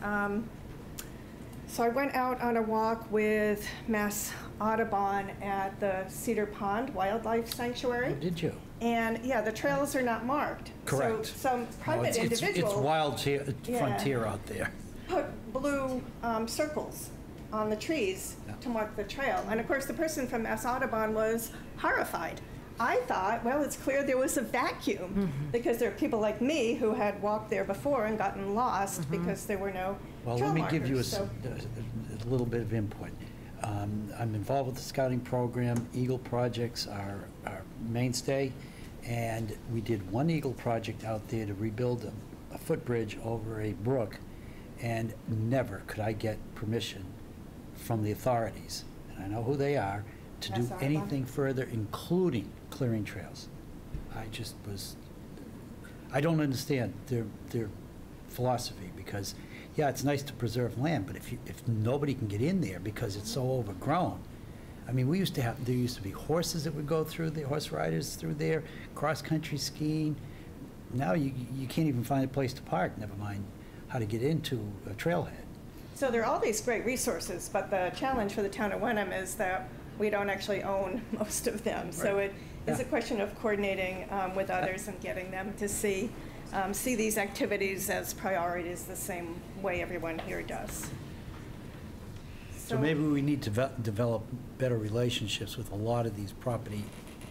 so I went out on a walk with Mass Audubon at the Cedar Pond Wildlife Sanctuary. Oh, did you? And yeah, the trails are not marked. Correct. So some private individuals. It's wild frontier out there. Put blue circles on the trees to mark the trail. And of course, the person from Mass Audubon was horrified. I thought, well, it's clear there was a vacuum because there are people like me who had walked there before and gotten lost because there were no Well, trail let me markers. give you So- a little bit of input. I'm involved with the scouting program. Eagle projects are our mainstay, and we did one Eagle project out there to rebuild a footbridge over a brook, and never could I get permission from the authorities, and I know who they are, to do Mass Audubon? anything further, including clearing trails. I don't understand their philosophy, because, yeah, it's nice to preserve land, but if nobody can get in there because it's so overgrown, I mean, there used to be horses that would go through there, horse riders through there, cross-country skiing. Now you can't even find a place to park, never mind how to get into a trailhead. So there are all these great resources, but the challenge for the town of Wenham is that we don't actually own most of them. So it is a question of coordinating with others and getting them to see these activities as priorities the same way everyone here does. So maybe we need to develop better relationships with a lot of these property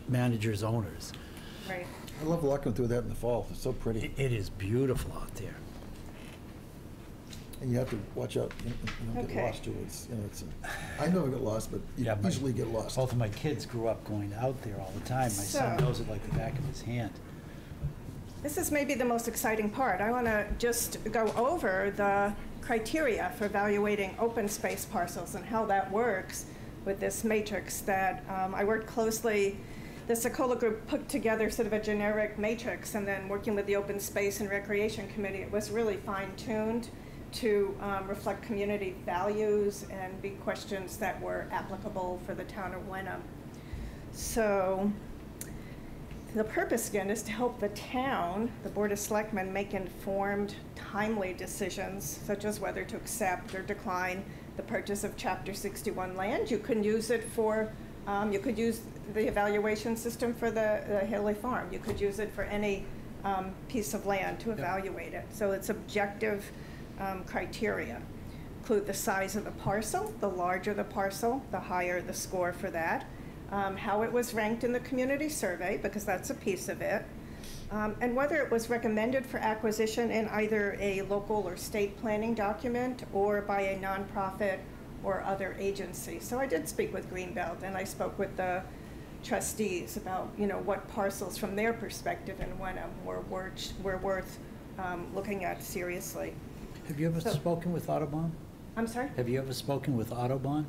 managers, owners. Right. I love walking through that in the fall. It's so pretty. It is beautiful out there. And you have to watch out, you don't get Okay. lost too. I never get lost, but you Yeah, easily get lost. Both of my kids grew up going out there all the time. My son So- knows it like the back of his hand. This is maybe the most exciting part. I want to just go over the criteria for evaluating open space parcels and how that works with this matrix that I worked closely. The Sokola group put together sort of a generic matrix, and then working with the Open Space and Recreation Committee, it was really fine-tuned to reflect community values and be questions that were applicable for the town of Wenham. So the purpose, again, is to help the town, the Board of Selectmen, make informed, timely decisions, such as whether to accept or decline the purchase of Chapter 61 land. You can use it for, you could use the evaluation system for the Haley Farm. You could use it for any piece of land to evaluate it. So it's objective criteria. Include the size of the parcel. The larger the parcel, the higher the score for that. How it was ranked in the community survey, because that's a piece of it, and whether it was recommended for acquisition in either a local or state planning document or by a nonprofit or other agency. So I did speak with Greenbelt, and I spoke with the trustees about, what parcels from their perspective in Wenham were worth looking at seriously. Have you ever So- spoken with Audubon? I'm sorry? Have you ever spoken with Audubon?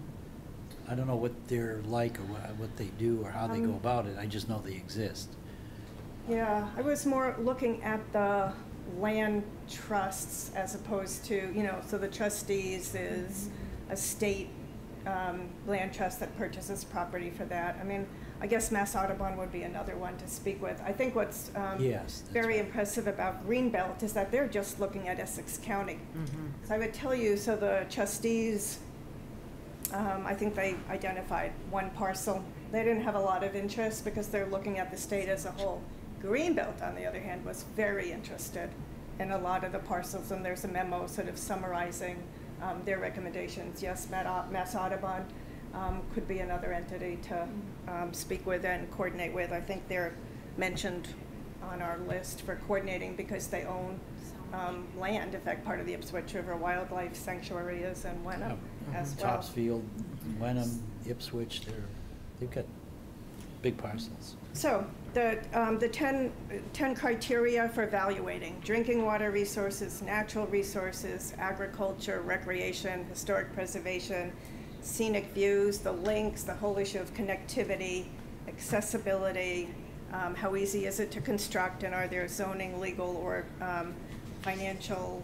I don't know what they're like or what they do or how they go about it. I just know they exist. Yeah, I was more looking at the land trusts as opposed to, so the trustees is a state land trust that purchases property for that. I mean, I guess Mass Audubon would be another one to speak with. I think what's Yes, that's very right. impressive about Greenbelt is that they're just looking at Essex County. So I would tell you, so the trustees, I think they identified one parcel. They didn't have a lot of interest because they're looking at the state as a whole. Greenbelt, on the other hand, was very interested in a lot of the parcels, and there's a memo sort of summarizing their recommendations. Yes, Mass Audubon could be another entity to speak with and coordinate with. I think they're mentioned on our list for coordinating because they own land. In fact, part of the Ipswich River Wildlife Sanctuary is in Wenham as well. Topsfield, Wenham, Ipswich, they've got big parcels. So the 10 criteria for evaluating: drinking water resources, natural resources, agriculture, recreation, historic preservation, scenic views, the links, the whole issue of connectivity, accessibility, how easy is it to construct, and are there zoning, legal, or financial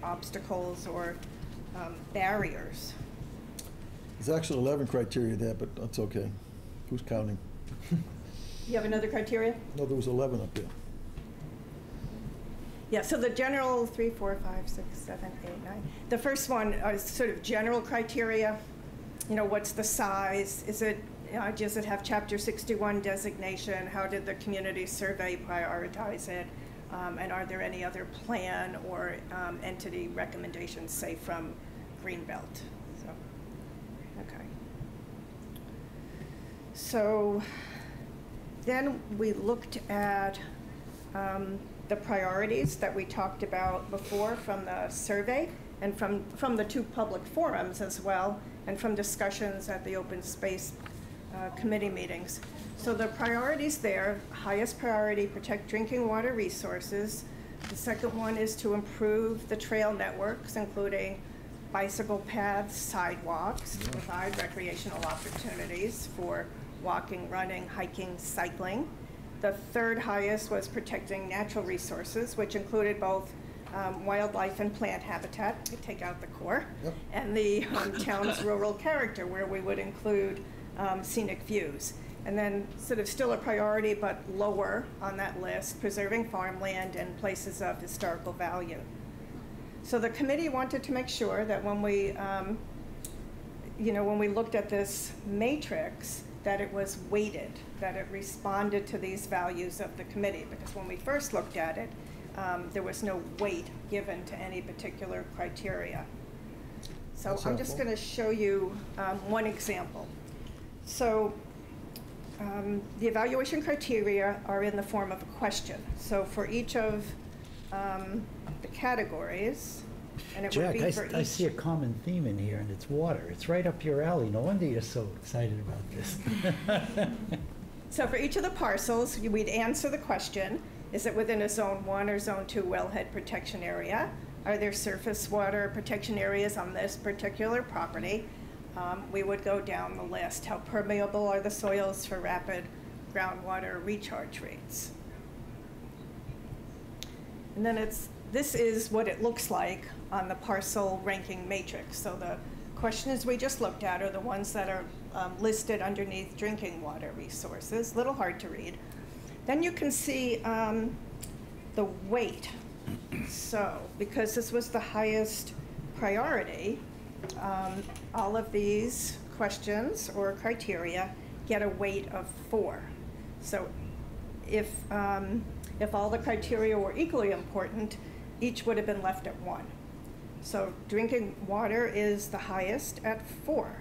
obstacles or barriers? There's actually 11 criteria there, but that's okay. Who's counting? You have another criteria? No, there was 11 up there. Yeah, so the general 3, 4, 5, 6, 7, 8, 9. The first one is sort of general criteria. You know, what's the size? Does it have Chapter 61 designation? How did the community survey prioritize it? And are there any other plan or entity recommendations, say, from Greenbelt? So, okay. So then we looked at the priorities that we talked about before from the survey and from the 2 public forums as well, and from discussions at the open space committee meetings. So the priorities there: highest priority, protect drinking water resources. The second one is to improve the trail networks, including bicycle paths, sidewalks, to provide recreational opportunities for walking, running, hiking, cycling. The third highest was protecting natural resources, which included both wildlife and plant habitat, we take out the core, Yep. and the town's rural character, where we would include scenic views. And then sort of still a priority, but lower on that list, preserving farmland and places of historical value. So the committee wanted to make sure that when we, when we looked at this matrix, that it was weighted, that it responded to these values of the committee. Because when we first looked at it, there was no weight given to any particular criteria. So That's I'm just helpful. going to show you one example. So the evaluation criteria are in the form of a question. So for each of the categories, and it would Jack, be for each. I see a common theme in here, and it's water. It's right up your alley. No wonder you're so excited about this. So for each of the parcels, we'd answer the question: is it within a Zone 1 or Zone 2 wellhead protection area? Are there surface water protection areas on this particular property? We would go down the list. How permeable are the soils for rapid groundwater recharge rates? And then this is what it looks like on the parcel ranking matrix. So the questions we just looked at are the ones that are listed underneath drinking water resources. A little hard to read. Then you can see the weight. So because this was the highest priority, all of these questions or criteria get a weight of 4. So if all the criteria were equally important, each would have been left at 1. So drinking water is the highest at 4.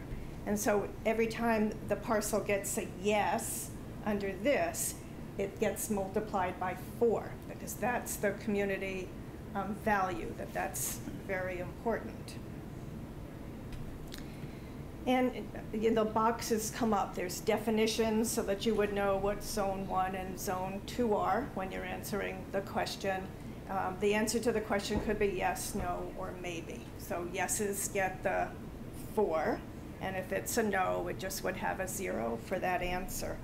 And so every time the parcel gets a yes under this, it gets multiplied by 4, because that's the community value, that's very important. And the boxes come up. There's definitions so that you would know what Zone 1 and Zone 2 are when you're answering the question. The answer to the question could be yes, no, or maybe. So yeses get the 4, and if it's a no, it just would have a 0 for that answer.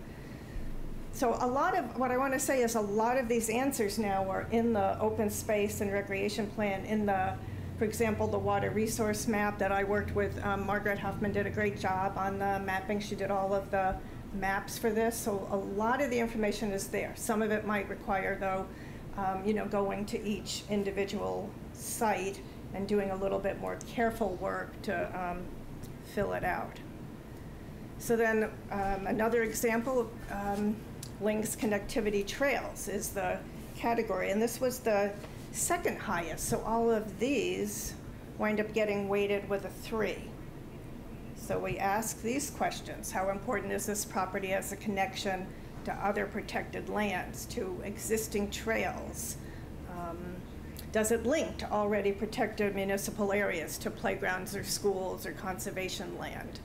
So a lot of what I want to say is a lot of these answers now are in the open space and recreation plan, in the, for example, the water resource map that I worked with. Margaret Huffman did a great job on the mapping. She did all of the maps for this. So a lot of the information is there. Some of it might require, though, going to each individual site and doing a little bit more careful work to fill it out. So then another example of links, connectivity, trails is the category. And this was the second highest. So all of these wind up getting weighted with a 3. So we ask these questions: how important is this property as a connection to other protected lands, to existing trails? Does it link to already protected municipal areas, to playgrounds or schools or conservation land?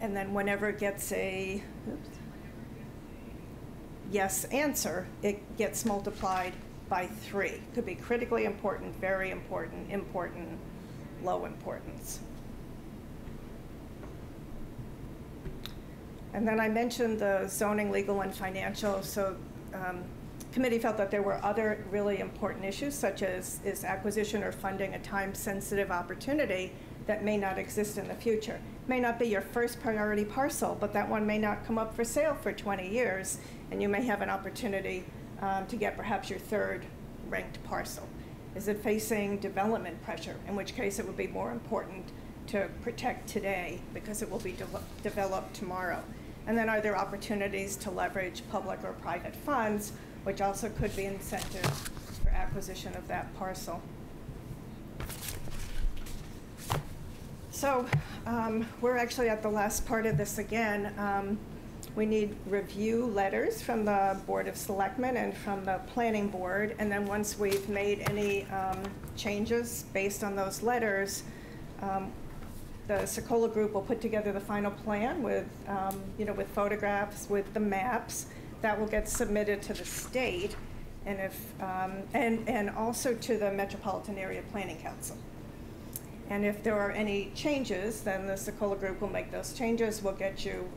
And then whenever it gets a yes answer, it gets multiplied by 3. Could be critically important, very important, important, low importance. And then I mentioned the zoning, legal, and financial. So committee felt that there were other really important issues, such as is acquisition or funding a time-sensitive opportunity that may not exist in the future. May not be your first priority parcel, but that one may not come up for sale for 20 years, and you may have an opportunity to get perhaps your 3rd ranked parcel. Is it facing development pressure, in which case it would be more important to protect today because it will be developed tomorrow? And then are there opportunities to leverage public or private funds, which also could be incentive for acquisition of that parcel? So we're actually at the last part of this again. We need review letters from the Board of Selectmen and from the Planning Board, and then once we've made any changes based on those letters, the Sokola group will put together the final plan with, with photographs, with the maps. That will get submitted to the state, and and also to the Metropolitan Area Planning Council. And if there are any changes, then the Sokola group will make those changes. We'll get you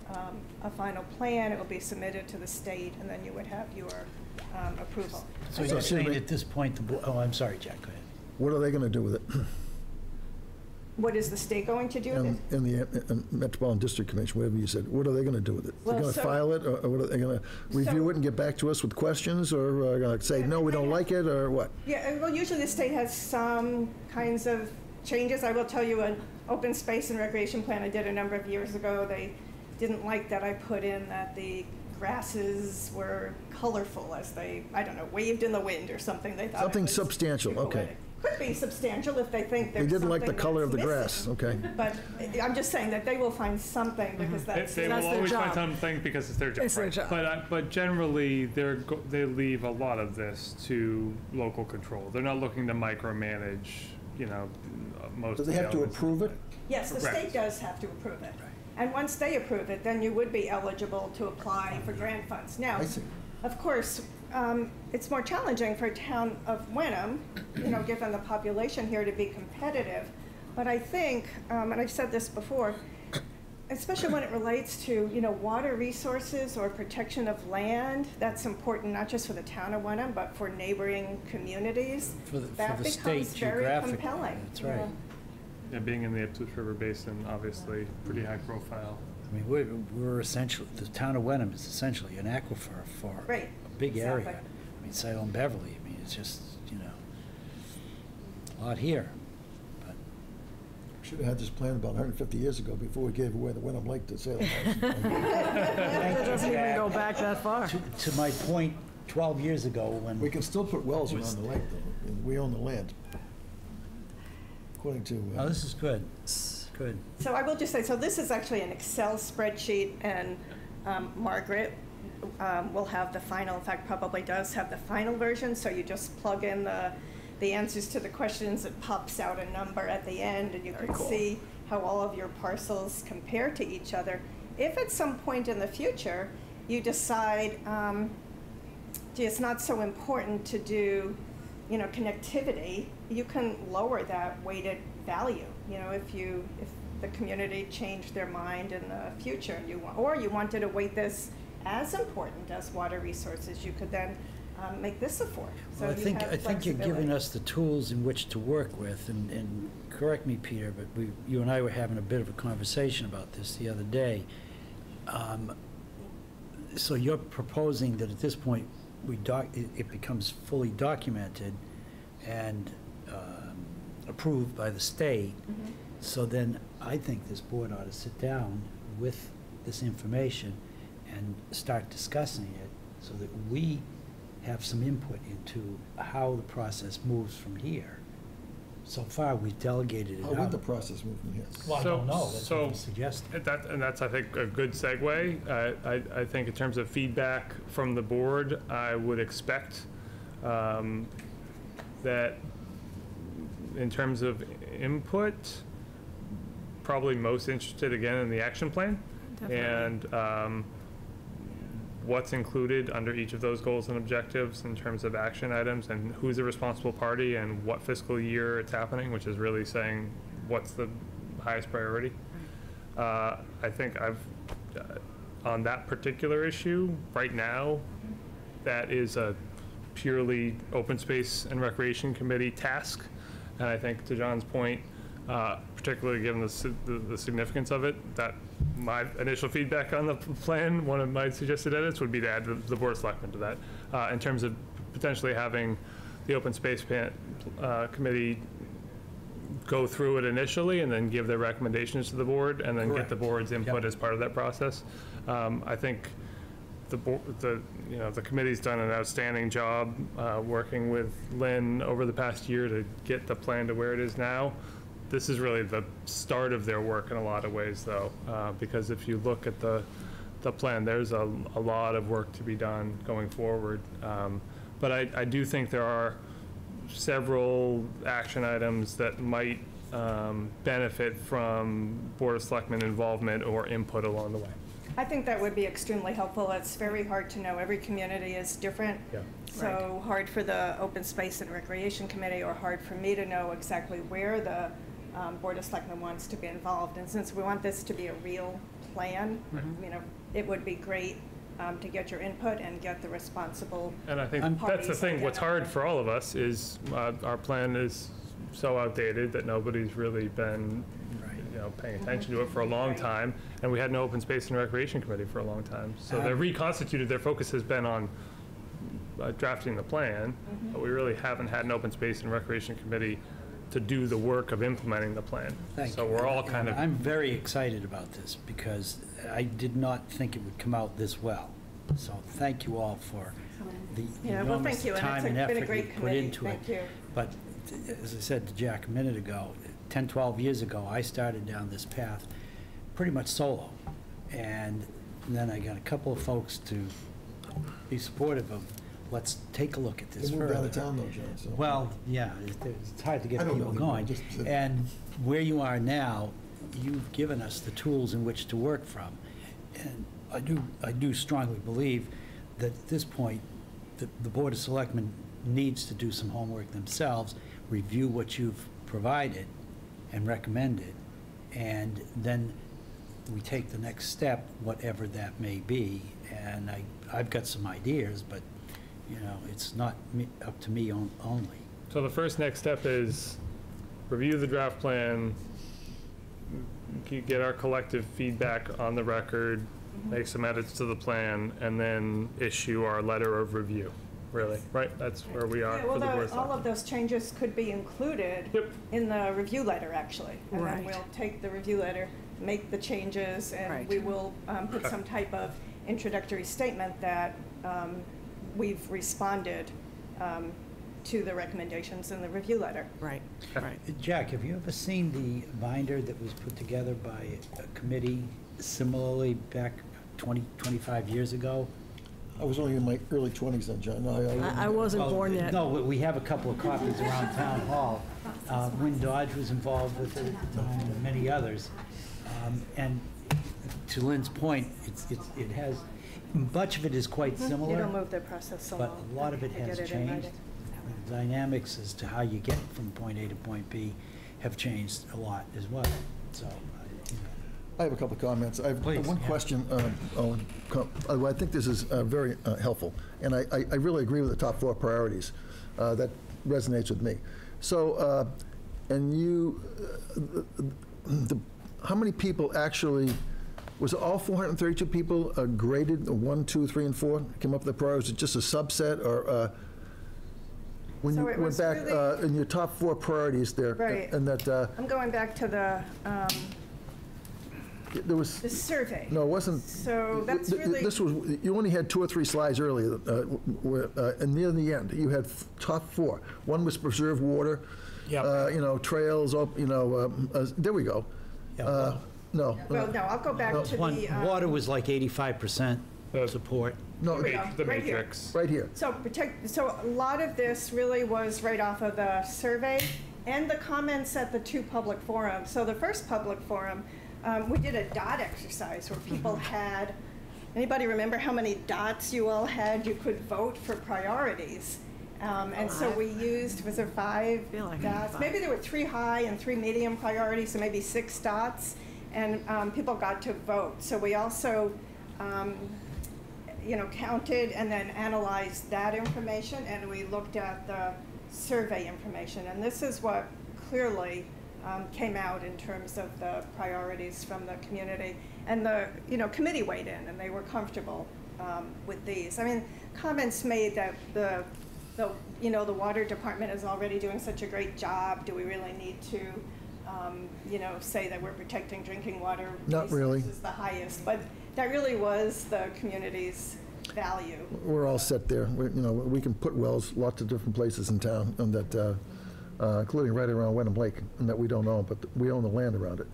a final plan. It will be submitted to the state, and then you would have your approval. So you're saying at this point, oh, I'm sorry, Jack, go ahead. What are they going to do with it? What is the state going to do with it? In the Metropolitan District Commission, whatever you said, what are they going to do with it? Well, They're going to file it, or what are they going to review it and get back to us with questions, or going to say, no, we don't like it, or what? Yeah, well, usually the state has some kinds of changes. I will tell you, an open space and recreation plan I did a number of years ago, they didn't like that I put in that the grasses were colorful as they, I don't know, waved in the wind or something. They thought Something substantial, okay. Could be substantial if they think there's They didn't like the something color of the that's grass, missing. okay. But I'm just saying that they will find something because that's They will their always job. find something because it's their job. It's their right. job. But generally, they leave a lot of this to local control. They're not looking to micromanage, most. Do they have to elements. approve it? Yes, the Correct. state does have to approve it. And once they approve it, then you would be eligible to apply for grant funds. Now, I see. of course, it's more challenging for a town of Wenham, given the population here, to be competitive. But I think, and I've said this before, especially when it relates to, water resources or protection of land, that's important not just for the town of Wenham, but for neighboring communities. For the That state becomes very geographically, compelling. that's right. Yeah, being in the Ipswich River Basin, obviously, pretty high profile. I mean, we're essentially, the town of Wenham is essentially an aquifer for Right, a big area. exactly. I mean, Salem, Beverly, I mean, it's just, a lot here. But Should have had this plan about 150 years ago before we gave away the Wenham Lake to Salem House. It doesn't even go back that far. to my point, 12 years ago, when We can still put wells around the lake, though, and we own the land. According to, oh, this is good. Good. So I will just say, so this is actually an Excel spreadsheet, and Margaret will have the final, in fact, probably does have the final version, so you just plug in the answers to the questions, it pops out a number at the end, and you can see how all of your parcels compare to each other. If at some point in the future, you decide, gee, it's not so important to do, connectivity, you can lower that weighted value. If the community changed their mind in the future, or you wanted to weight this as important as water resources, you could then make this a 4. So Well, I you think have you're giving flexibility. us the tools in which to work with, and correct me, Peter, but you and I were having a bit of a conversation about this the other day. So you're proposing that at this point, it becomes fully documented and approved by the state. Mhm. So then I think this board ought to sit down with this information and start discussing it so that we have some input into how the process moves from here. So far, we've delegated it how out. would the process move from here? Well, I don't know, that's what So- I'm suggesting. And that's, I think, a good segue. I think in terms of feedback from the board, I would expect that in terms of input, probably most interested again in the action plan. Definitely. And what's included under each of those goals and objectives in terms of action items, and who's the responsible party and what fiscal year it's happening, which is really saying what's the highest priority. I think on that particular issue, right now, that is a purely Open Space and Recreation Committee task. And I think, to John's point, particularly given the significance of it, that my initial feedback on the plan, one of my suggested edits would be to add the Board of Selectmen to that, in terms of potentially having the Open Space Committee go through it initially and then give their recommendations to the board and then get the board's input as part of that process. I think the committee's done an outstanding job working with Lynn over the past year to get the plan to where it is now. This is really the start of their work in a lot of ways, though, because if you look at the plan, there's a lot of work to be done going forward. But I do think there are several action items that might benefit from Board of Selectmen involvement or input along the way. I think that would be extremely helpful. It's very hard to know. Every community is different. Yeah. So hard for the Open Space and Recreation Committee, or hard for me to know exactly where the Board of Selectmen wants to be involved. And since we want this to be a real plan, it would be great to get your input and get the responsible And I think that's the thing. What's hard for all of us is our plan is so outdated that nobody's really been paying attention to it for a long time, and we had an Open Space and Recreation Committee for a long time. So they're reconstituted. Their focus has been on drafting the plan, but we really haven't had an Open Space and Recreation Committee to do the work of implementing the plan. So we're all kind of... I'm very excited about this because I did not think it would come out this well. So thank you all for the enormous time and effort you put into it. But as I said to Jack a minute ago, 10, 12 years ago, I started down this path pretty much solo. And then I got a couple of folks to be supportive of, let's take a look at this You further. moved out of town though, John, so. Well, yeah, it's hard to get I don't people know, going. just- And where you are now, you've given us the tools in which to work from. And I do strongly believe that at this point, the Board of Selectmen needs to do some homework themselves, review what you've provided and recommended, and then we take the next step, whatever that may be. And I've got some ideas, but, it's not up to me only. So the first next step is review the draft plan, get our collective feedback on the record, make some edits to the plan, and then issue our letter of review, really, right? That's where we are Yeah, for the Board of all Selectmen. of those changes could be included Yep. in the review letter, actually. And then Right. we'll take the review letter, make the changes, and Right. we will put some type of introductory statement that we've responded to the recommendations in the review letter. Right, right. Jack, have you ever seen the binder that was put together by a committee similarly back 20, 25 years ago? I was only in my early 20s then, John. No, I wasn't born yet. No, we have a couple of copies around Town Hall. Wynn Dodge was involved with it, and many others. And to Lynn's point, it has, much of it is quite similar. It'll move the process But along. a lot of it to get has in changed. writing. The dynamics as to how you get from point A to point B have changed a lot as well. So, I have a couple of comments. I have Please, one yeah. question, Owen. I think this is very helpful, and I really agree with the top 4 priorities. That resonates with me. So, and you, how many people actually, was it all 432 people graded 1, 2, 3, and 4? Came up with the priorities? Was it just a subset, or when So you it went was back really- in your top 4 priorities there, Right. and that I'm going back to the there was. survey. No, it wasn't. So that's really. This was, you only had 2 or 3 slides earlier, and near the end, you had top 4. One was preserve water, trails, there we go. Yeah. No. Well, no, I'll go back to One, the. water was like 85%. Support. No, Here we go, The right here. matrix. right here. So a lot of this really was right off of the survey and the comments at the 2 public forums. So the first public forum, we did a dot exercise where people had, anybody remember how many dots you all had? You could vote for priorities. And so we used, was there 5 feel like dots? 5. Maybe there were 3 high and 3 medium priorities, so maybe 6 dots. And people got to vote. So we also, counted and then analyzed that information, and we looked at the survey information. And this is what clearly came out in terms of the priorities from the community. And the committee weighed in, and they were comfortable with these. I mean, comments made that the water department is already doing such a great job. Do we really need to, say that we're protecting drinking water? Not really. This is the highest, but that really was the community's value. We're all set there. We can put wells lots of different places in town, and that, including right around Wenham Lake, and that we don't own, but we own the land around it.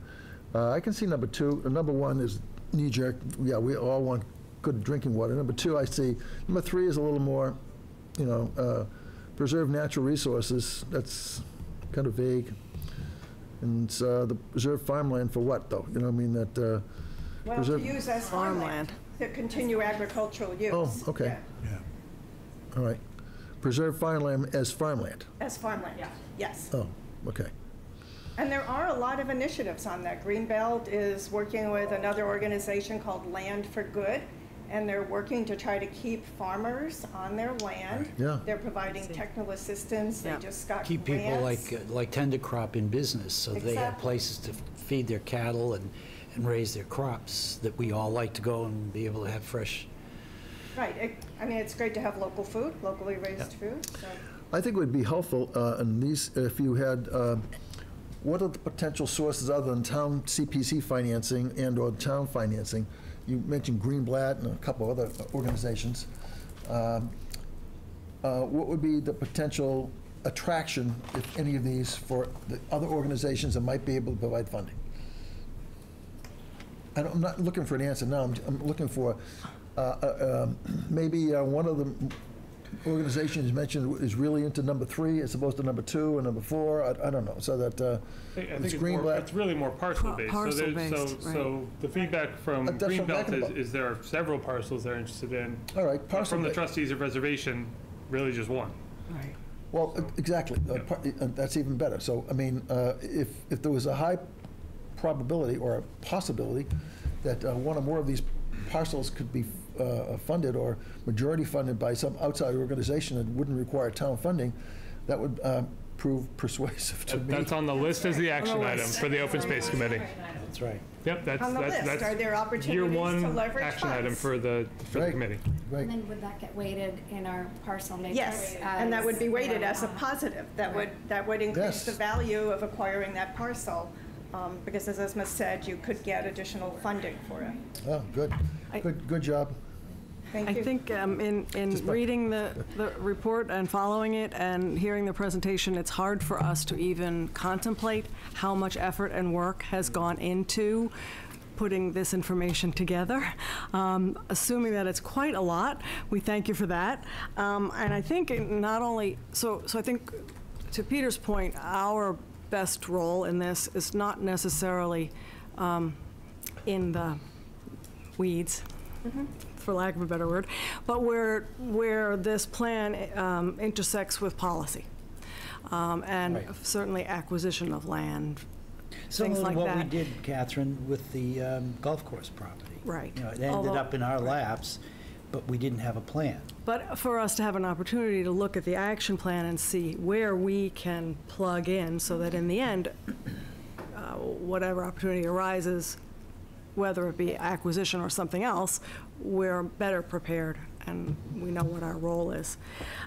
I can see number 2. Number 1 is knee-jerk. Yeah, we all want good drinking water. Number 2, I see. Number 3 is a little more, preserve natural resources. That's kind of vague. And it's the preserve farmland for what, though? That Well, preserve. to use as farmland, to continue agricultural use. Oh, okay. Yeah, All right. Preserve farmland as farmland. as farmland, yes. Oh, okay. And there are a lot of initiatives on that. Greenbelt is working with another organization called Land for Good, and they're working to try to keep farmers on their land. Yeah. They're providing technical assistance. They Yeah. just got Keep people grants. like tender crop in business, so they have Exactly. places to feed their cattle and raise their crops, that we all like to go and be able to have fresh. Right. It's great to have local food, locally raised food, so. I think it would be helpful in these, if you had, what are the potential sources other than town CPC financing and/or town financing? You mentioned Greenblatt and a couple of other organizations. What would be the potential attraction, if any of these, for the other organizations that might be able to provide funding? I'm not looking for an answer now. I'm looking for maybe one of the organizations mentioned is really into number 3 as opposed to number 2 and number 4. I don't know. So that I think it's Greenblatt. really more parcel-based. Parcel-based, So the feedback from That's what I'm talking Greenbelt about. is there are several parcels they're interested in. All right, But parcel. From the trustees of reservation, really just one. Right. Well, exactly. That's even better. So, if there was a high probability or a possibility that one or more of these parcels could be funded or majority funded by some outside organization that wouldn't require town funding, that would prove persuasive to me. That's on the list as the action item for the Open Space Committee. That's right. Yep, that's On the list, are there year opportunities one to leverage action item funds? for the Right. committee. Right. And then would that get weighted in our parcel matrix? Yes, and that would be weighted as a positive. That would increase Yes. the value of acquiring that parcel, because as Esma said, you could get additional funding for it. Oh, good. Good job. Thank I you. think in reading the report and following it and hearing the presentation, it's hard for us to even contemplate how much effort and work has gone into putting this information together. Assuming that it's quite a lot, we thank you for that. And I think not only, so I think to Peter's point, our best role in this is not necessarily in the weeds, for lack of a better word, but where this plan intersects with policy, and Right. certainly acquisition of land, things Similar like to what we that. did, Catherine, with the golf course property. Right. It ended Although- up in our laps, but we didn't have a plan. But for us to have an opportunity to look at the action plan and see where we can plug in so that in the end, whatever opportunity arises, whether it be acquisition or something else, we're better prepared and we know what our role is.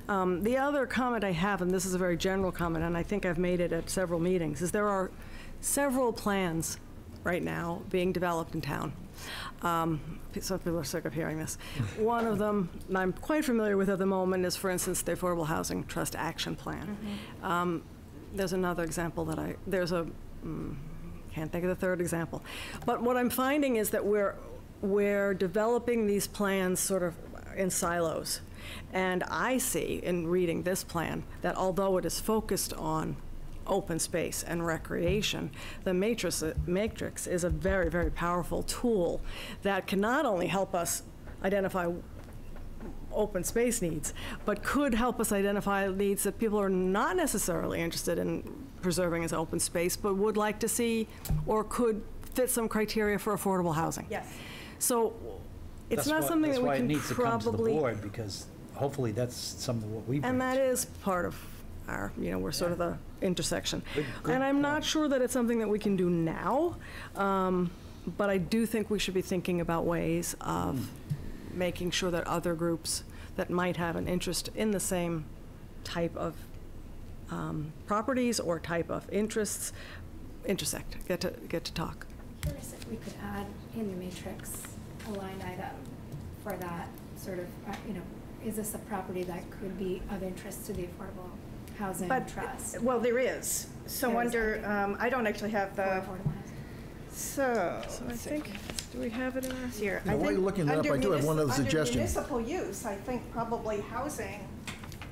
The other comment I have, and this is a very general comment, and I think I've made it at several meetings, is there are several plans right now being developed in town. Some people are sick of hearing this. One of them, and I'm quite familiar with at the moment, is, for instance, the Affordable Housing Trust Action Plan. There's another example that can't think of the third example. But what I'm finding is that we're developing these plans sort of in silos. And I see in reading this plan that although it is focused on open space and recreation, the matrix is a very, very powerful tool that can not only help us identify open space needs, but could help us identify needs that people are not necessarily interested in preserving as open space, but would like to see or could fit some criteria for affordable housing. Yes. So it's not something that we can That's why it needs to come to the probably, board, because hopefully that's some of what we bring. and that is part of our, we're sort of the intersection. Good And I'm not sure that it's something that we can do now, but I do think we should be thinking about ways of making sure that other groups that might have an interest in the same type of properties or type of interests intersect, get to talk. Curious if we could add in the matrix a line item for that sort of, is this a property that could be of interest to the Affordable Housing Trust? Well, there is. So There is, under, okay. I don't actually have For the, affordable housing. so, So I think, do we have it in our? here. Now, while you're looking that up, I do have one other suggestion. Under municipal use, I think probably housing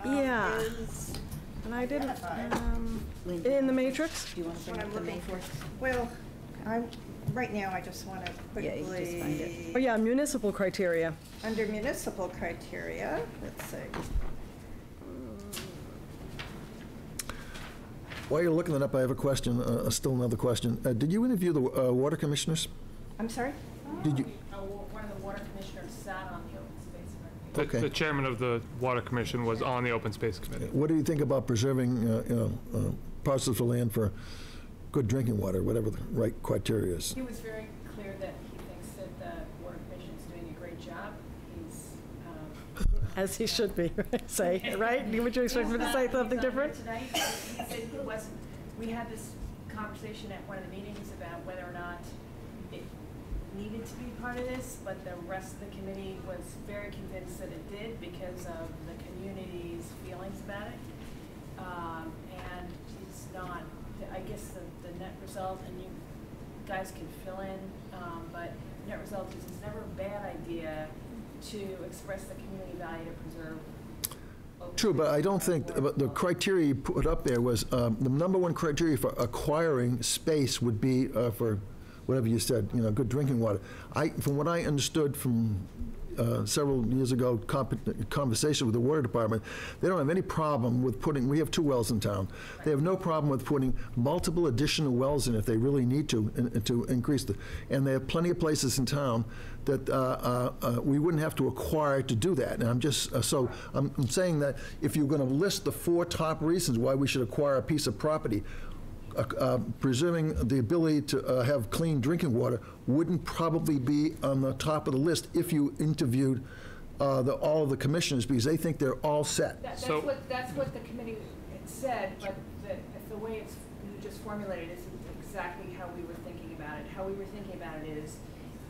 Yeah. is And I didn't, identified. in the matrix? What I'm looking for. Well, right now, I just want to quickly. Oh, yeah, municipal criteria. Under municipal criteria, let's see. While you're looking that up, I have a question, still another question. Did you interview the water commissioners? I'm sorry? Did you? One of the water commissioners sat on the open space committee. Okay. The chairman of the Water Commission was on the Open Space Committee. What do you think about preserving, parcels of land for good drinking water, whatever the right criteria is? He was very clear that he thinks that the water commission's doing a great job. He's, As he should be, say, right? Would you expect me to say something different? Tonight, he said he wasn't, we had this conversation at one of the meetings about whether or not it needed to be part of this, but the rest of the committee was very convinced that it did because of the community's feelings about it. And it's not, I guess the net result, and you guys can fill in, but net result is it's never a bad idea to express the community value to preserve. True, but I don't think the criteria you put up there was, the number one criteria for acquiring space would be for whatever you said, good drinking water. From what I understood from several years ago, conversation with the water department, they don't have any problem with putting, we have 2 wells in town. They have no problem with putting multiple additional wells in if they really need to increase and they have plenty of places in town that we wouldn't have to acquire to do that. And I'm just, I'm saying that if you're going to list the 4 top reasons why we should acquire a piece of property, preserving the ability to have clean drinking water wouldn't probably be on the top of the list if you interviewed all of the commissioners, because they think they're all set. That's what the committee had said, but the way you just formulated isn't exactly how we were thinking about it. How we were thinking about it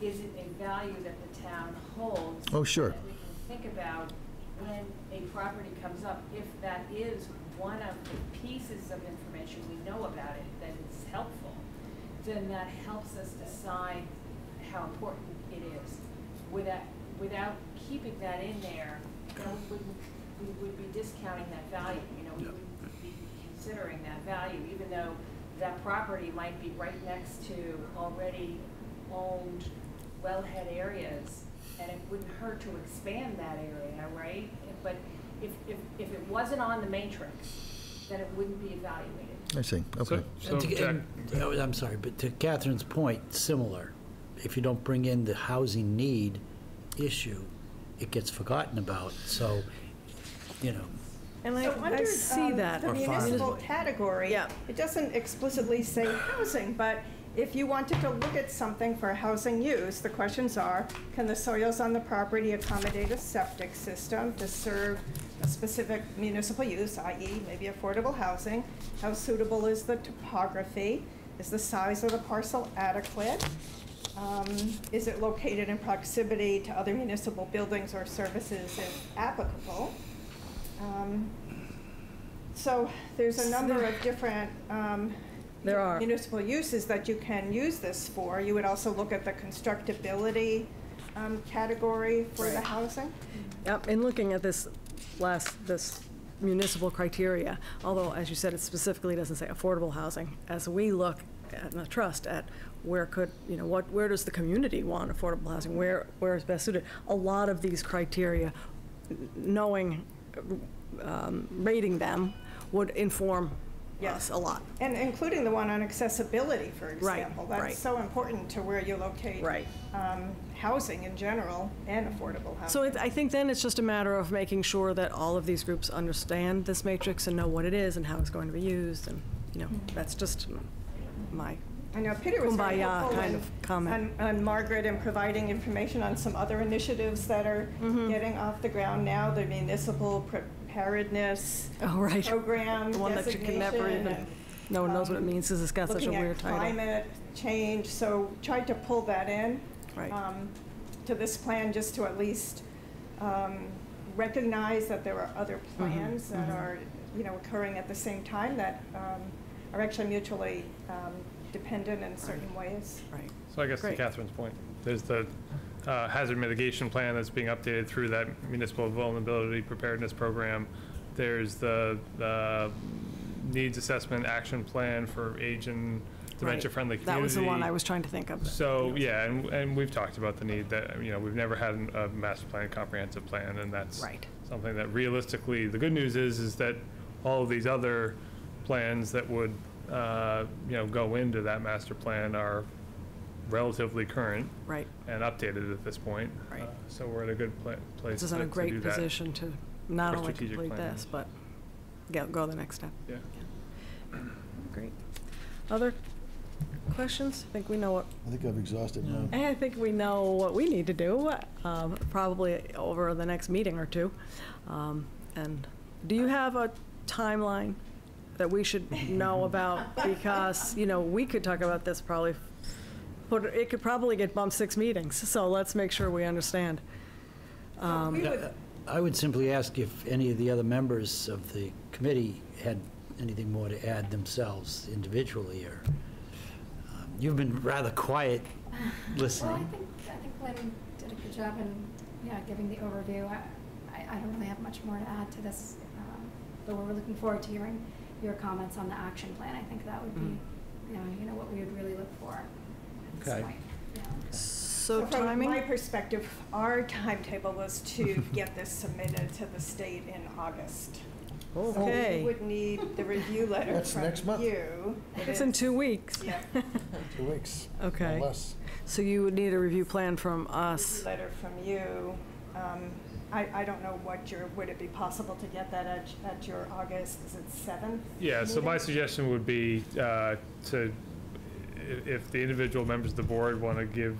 is it a value that the town holds? Oh, sure. That we can think about when a property comes up, if that is one of the pieces of information we know about it that is helpful, then that helps us decide how important it is. Without keeping that in there, we would be discounting that value. We wouldn't be considering that value, even though that property might be right next to already owned wellhead areas, and it wouldn't hurt to expand that area, right? But if it wasn't on the matrix, then it wouldn't be evaluated. I see, okay. So Jack, I'm sorry, but to Catherine's point, similar. If you don't bring in the housing need issue, it gets forgotten about. So, And So I under see that. the municipal category, Yeah. it doesn't explicitly say housing, but if you wanted to look at something for housing use, the questions are, can the soils on the property accommodate a septic system to serve a specific municipal use, i.e. maybe affordable housing? How suitable is the topography? Is the size of the parcel adequate? Is it located in proximity to other municipal buildings or services if applicable? So there's a number of different There are. municipal uses that you can use this for. You would also look at the constructability category for the Right. housing. Yep, in looking at this municipal criteria, although, as you said, it specifically doesn't say affordable housing, as we look at the trust at where could, where does the community want affordable housing, where is best suited? A lot of these criteria, knowing, rating them, would inform us a lot. And including the one on accessibility, for Right, example. right. That's so important to where you locate Right. housing in general and affordable housing. So I think then it's just a matter of making sure that all of these groups understand this matrix and know what it is and how it's going to be used, and, that's just my I know Peter was very kumbaya helpful kind of comment. on Margaret and providing information on some other initiatives that are Mm-hmm. getting off the ground now, the municipal preparedness Oh, right. program The one that you can never designation, even, and, no one knows what it means, because it's got such a looking weird at title. climate change, so tried to pull that in Right. to this plan, just to at least recognize that there are other plans that are, occurring at the same time that are actually mutually dependent in certain ways. Right. So I guess to Great. Catherine's point, there's the hazard mitigation plan that's being updated through that municipal vulnerability preparedness program. There's the needs assessment action plan for age and dementia-friendly community. That was the one I was trying to think of. So, yeah, and we've talked about the need that, we've never had a master plan, comprehensive plan, and that's Right. something that realistically, the good news is that all of these other plans that would, go into that master plan are relatively current Right. and updated at this point. Right. So we're in a good place This is to in a do great that. position to not for only strategic complete planning. this, but go the next step. Yeah. Great. Other questions? I think we know what, I think I've exhausted mine. I think we know what we need to do, probably over the next meeting or two. And do you have a timeline that we should know about? Because, we could talk about this probably, but it could probably get bumped 6 meetings, so let's make sure we understand. We would I would simply ask if any of the other members of the committee had anything more to add themselves individually, or you've been rather quiet Well, listening. I think Lynn did a good job in, giving the overview. I don't really have much more to add to this, but we're looking forward to hearing your comments on the action plan. I think that would be, what we would really look for at this Okay. point. So From my timing? perspective, our timetable was to get this submitted to the state in August. So Okay. we would need the review letter That's from next month. you. It It's in is- 2 weeks. Yeah, 2 weeks. Okay. Or less. So you would need a review plan from us. letter from you. I don't know would it be possible to get that at your August, is it 7th? Yeah, so my meeting? suggestion would be if the individual members of the board want to give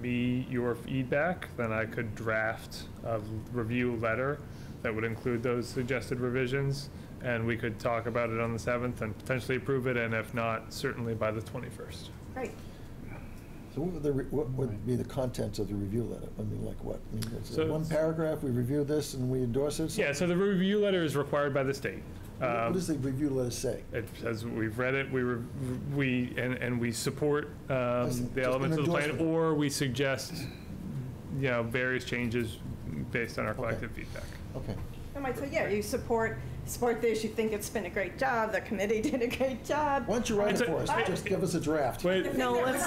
me your feedback, then I could draft a review letter that would include those suggested revisions, and we could talk about it on the 7th and potentially approve it, and if not, certainly by the 21st. Great. So what would be the contents of the review letter? I mean, like what? I mean, it's So- one paragraph, we review this and we endorse it? Yeah, so the review letter is required by the state. What does the review letter say? It says we've read it, we support Just the an elements of the plan, endorsement. or we suggest, various changes based on our collective feedback. Okay. I might say, yeah, you support this, you think it's been a great job, the committee did a great job. Why don't you write It's it a- for us? Just give us a draft. Wait, No, The let's,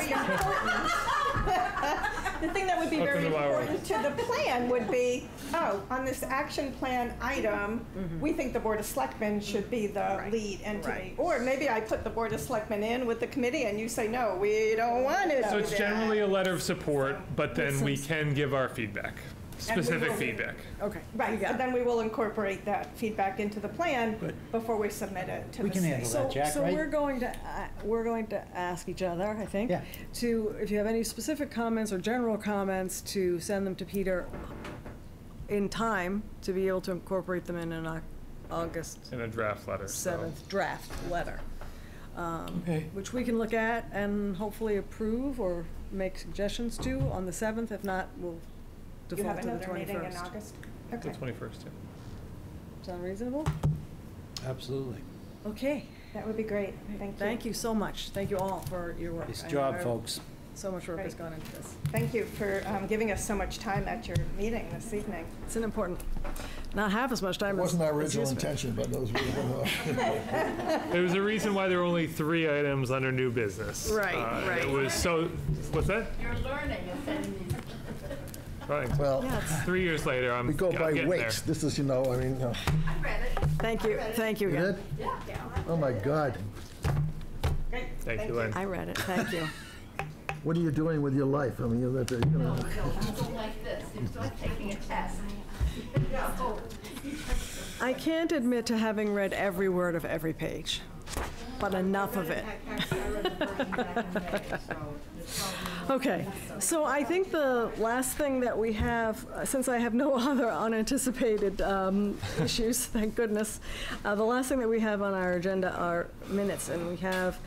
thing that would be very Welcome to my world. important to the plan would be, on this action plan item, we think the Board of Selectmen should be the lead entity. Or maybe I put the Board of Selectmen in with the committee and you say, no, we don't want to do so it's that. generally a letter of support, but then we can give our feedback, specific will- feedback. okay. Right, you got and it. then we will incorporate that feedback into the plan before we submit it to We the can state. handle that, Jack, So right? we're going to ask each other, I think, Yeah. to, if you have any specific comments or general comments, to send them to Peter in time to be able to incorporate them in an August In a draft letter. so- 7th draft letter. Okay. Which we can look at and hopefully approve or make suggestions to on the 7th. If not, we'll You have default to the another meeting in 21st. August? The Okay, 21st, yeah. Sound reasonable? Absolutely. Okay. that would be great, thank you. Thank you so much. Thank you all for your work. Nice I know job, every- folks. So much work has Great. gone into this. Thank you for giving us so much time at your meeting this evening. It's an important, not half as much It time as. wasn't our as original used to be. intention, but those were, There was a reason why there were only 3 items under new business. Right, right. It was so, what's that? You're learning. Right. well, Yeah, it's- 3 years later, I'm we go by getting there. weights. This is, you know, I mean, I read it. Thank you you again. did? Oh, my God. Thank you, Lynn. I read it, thank you. What are you doing with your life? I mean, you're, you know, No, you go like this. It's like taking a test. I can't admit to having read every word of every page, but enough of it. Okay, so I think the last thing that we have, since I have no other unanticipated issues, thank goodness, the last thing that we have on our agenda are minutes, and we have,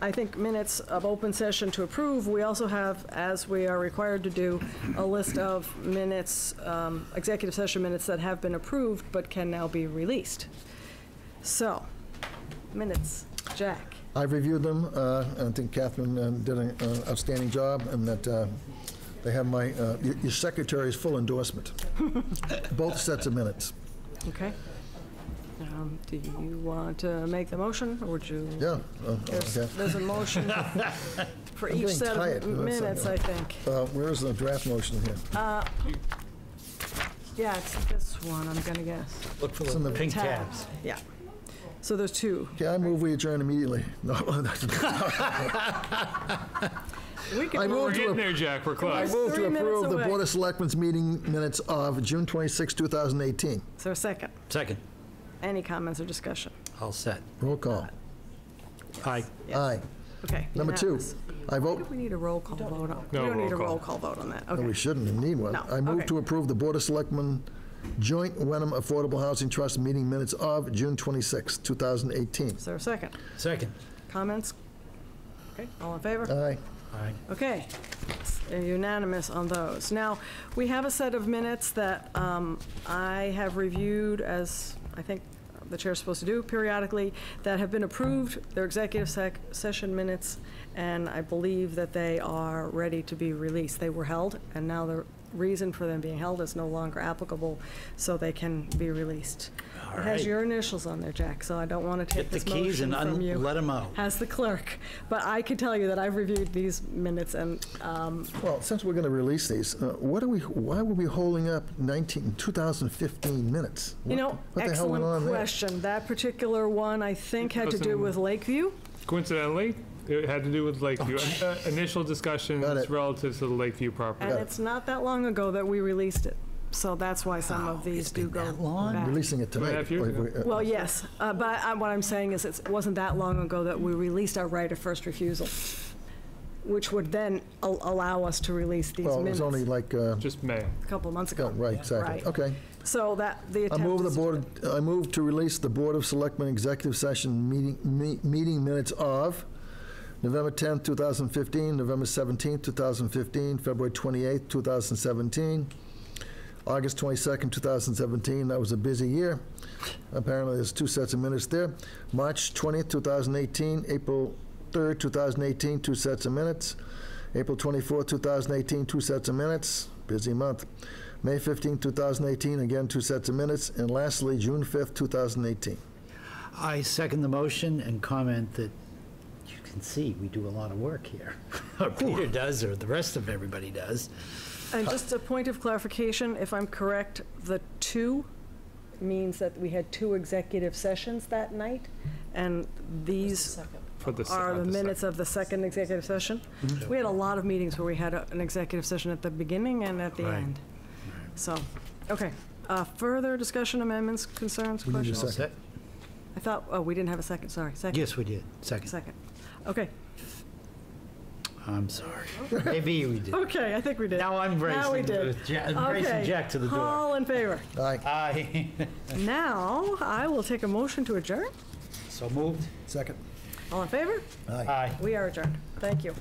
I think, minutes of open session to approve. We also have, as we are required to do, a list of minutes, executive session minutes that have been approved but can now be released. So, minutes, Jack. I've reviewed them. I think Catherine did an outstanding job, and that they have my, your secretary's full endorsement. Both sets of minutes. Okay. Do you want to make the motion, or would you? Yeah, There's okay. there's a motion for I'm each getting set tired. of minutes, I think. Where is the draft motion here? Yeah, it's this one, I'm gonna guess. Look for It's in the the pink Tab. tabs. Yeah. So there's 2. Okay, I move we adjourn immediately. No, We can I move- We're move to getting there, Jack. We're I close. move to 3 minutes approve the away. Board of Selectmen's meeting minutes of June 26, 2018. Is there a second? Second, Any comments or discussion? all set. Roll call. Aye. Yes. Aye. Okay. Number 2, unanimous. I Why do vote, we need a roll call vote on? No We don't need a roll call. roll call vote on that, no, we okay. shouldn't need one. No, I move okay. to approve the Board of Selectmen joint Wenham Affordable Housing Trust meeting minutes of June 26, 2018. Is there a second? Second. Comments? Okay, all in favor? Aye. Aye. Okay, unanimous on those. Now, we have a set of minutes that I have reviewed, as I think the chair's supposed to do periodically, that have been approved. They're executive session minutes, and I believe that they are ready to be released. They were held, and now the reason for them being held is no longer applicable, so they can be released. All It has right. your initials on there, Jack, so I don't want to take Get the this keys motion and from you. let them out. As the clerk, but I can tell you that I've reviewed these minutes, and Well, since we're going to release these, why were we holding up 2015 minutes? you know, What the hell went on excellent there? question. That particular one, I think, had to do with Lakeview. Coincidentally, it had to do with Lakeview. Initial discussions Got it. relative to the Lakeview property. And it's not that long ago that we released it. So that's why some of these it's do been go that long? back. Releasing it tonight. 2.5 years ago. Well, yes, but what I'm saying is it wasn't that long ago that we released our right of first refusal, which would then allow us to release these Well, it minutes was only like, Just May. a couple of months ago. right, exactly. Right. Okay. So that, the I attempt move is to- I move to release the Board of Selectmen executive session meeting minutes of November 10th, 2015, November 17th, 2015, February 28th, 2017, August 22nd, 2017. That was a busy year. Apparently, there's 2 sets of minutes there. March 20th, 2018, April 3rd, 2018, 2 sets of minutes. April 24th, 2018, 2 sets of minutes. Busy month. May 15th, 2018, again, 2 sets of minutes. And lastly, June 5th, 2018. I second the motion and comment that you can see we do a lot of work here. Or Peter does, or the rest of everybody does. And just a point of clarification, if I'm correct, the 2 means that we had 2 executive sessions that night, and these For the are the the minutes of the second executive session. We had a lot of meetings where we had an executive session at the beginning and at the Right. end. So, okay. Further discussion, amendments, concerns, We need a questions? All set? I thought, oh, we didn't have a second, sorry, second. Yes, we did. Second. Second. Okay, I'm sorry. Maybe we did. okay, I think we did. Now I'm Now we racing, did. racing Okay. Jack to the door. All in favor? Aye. Aye. Now, I will take a motion to adjourn. So moved? Second. All in favor? Aye. Aye. We are adjourned. Thank you.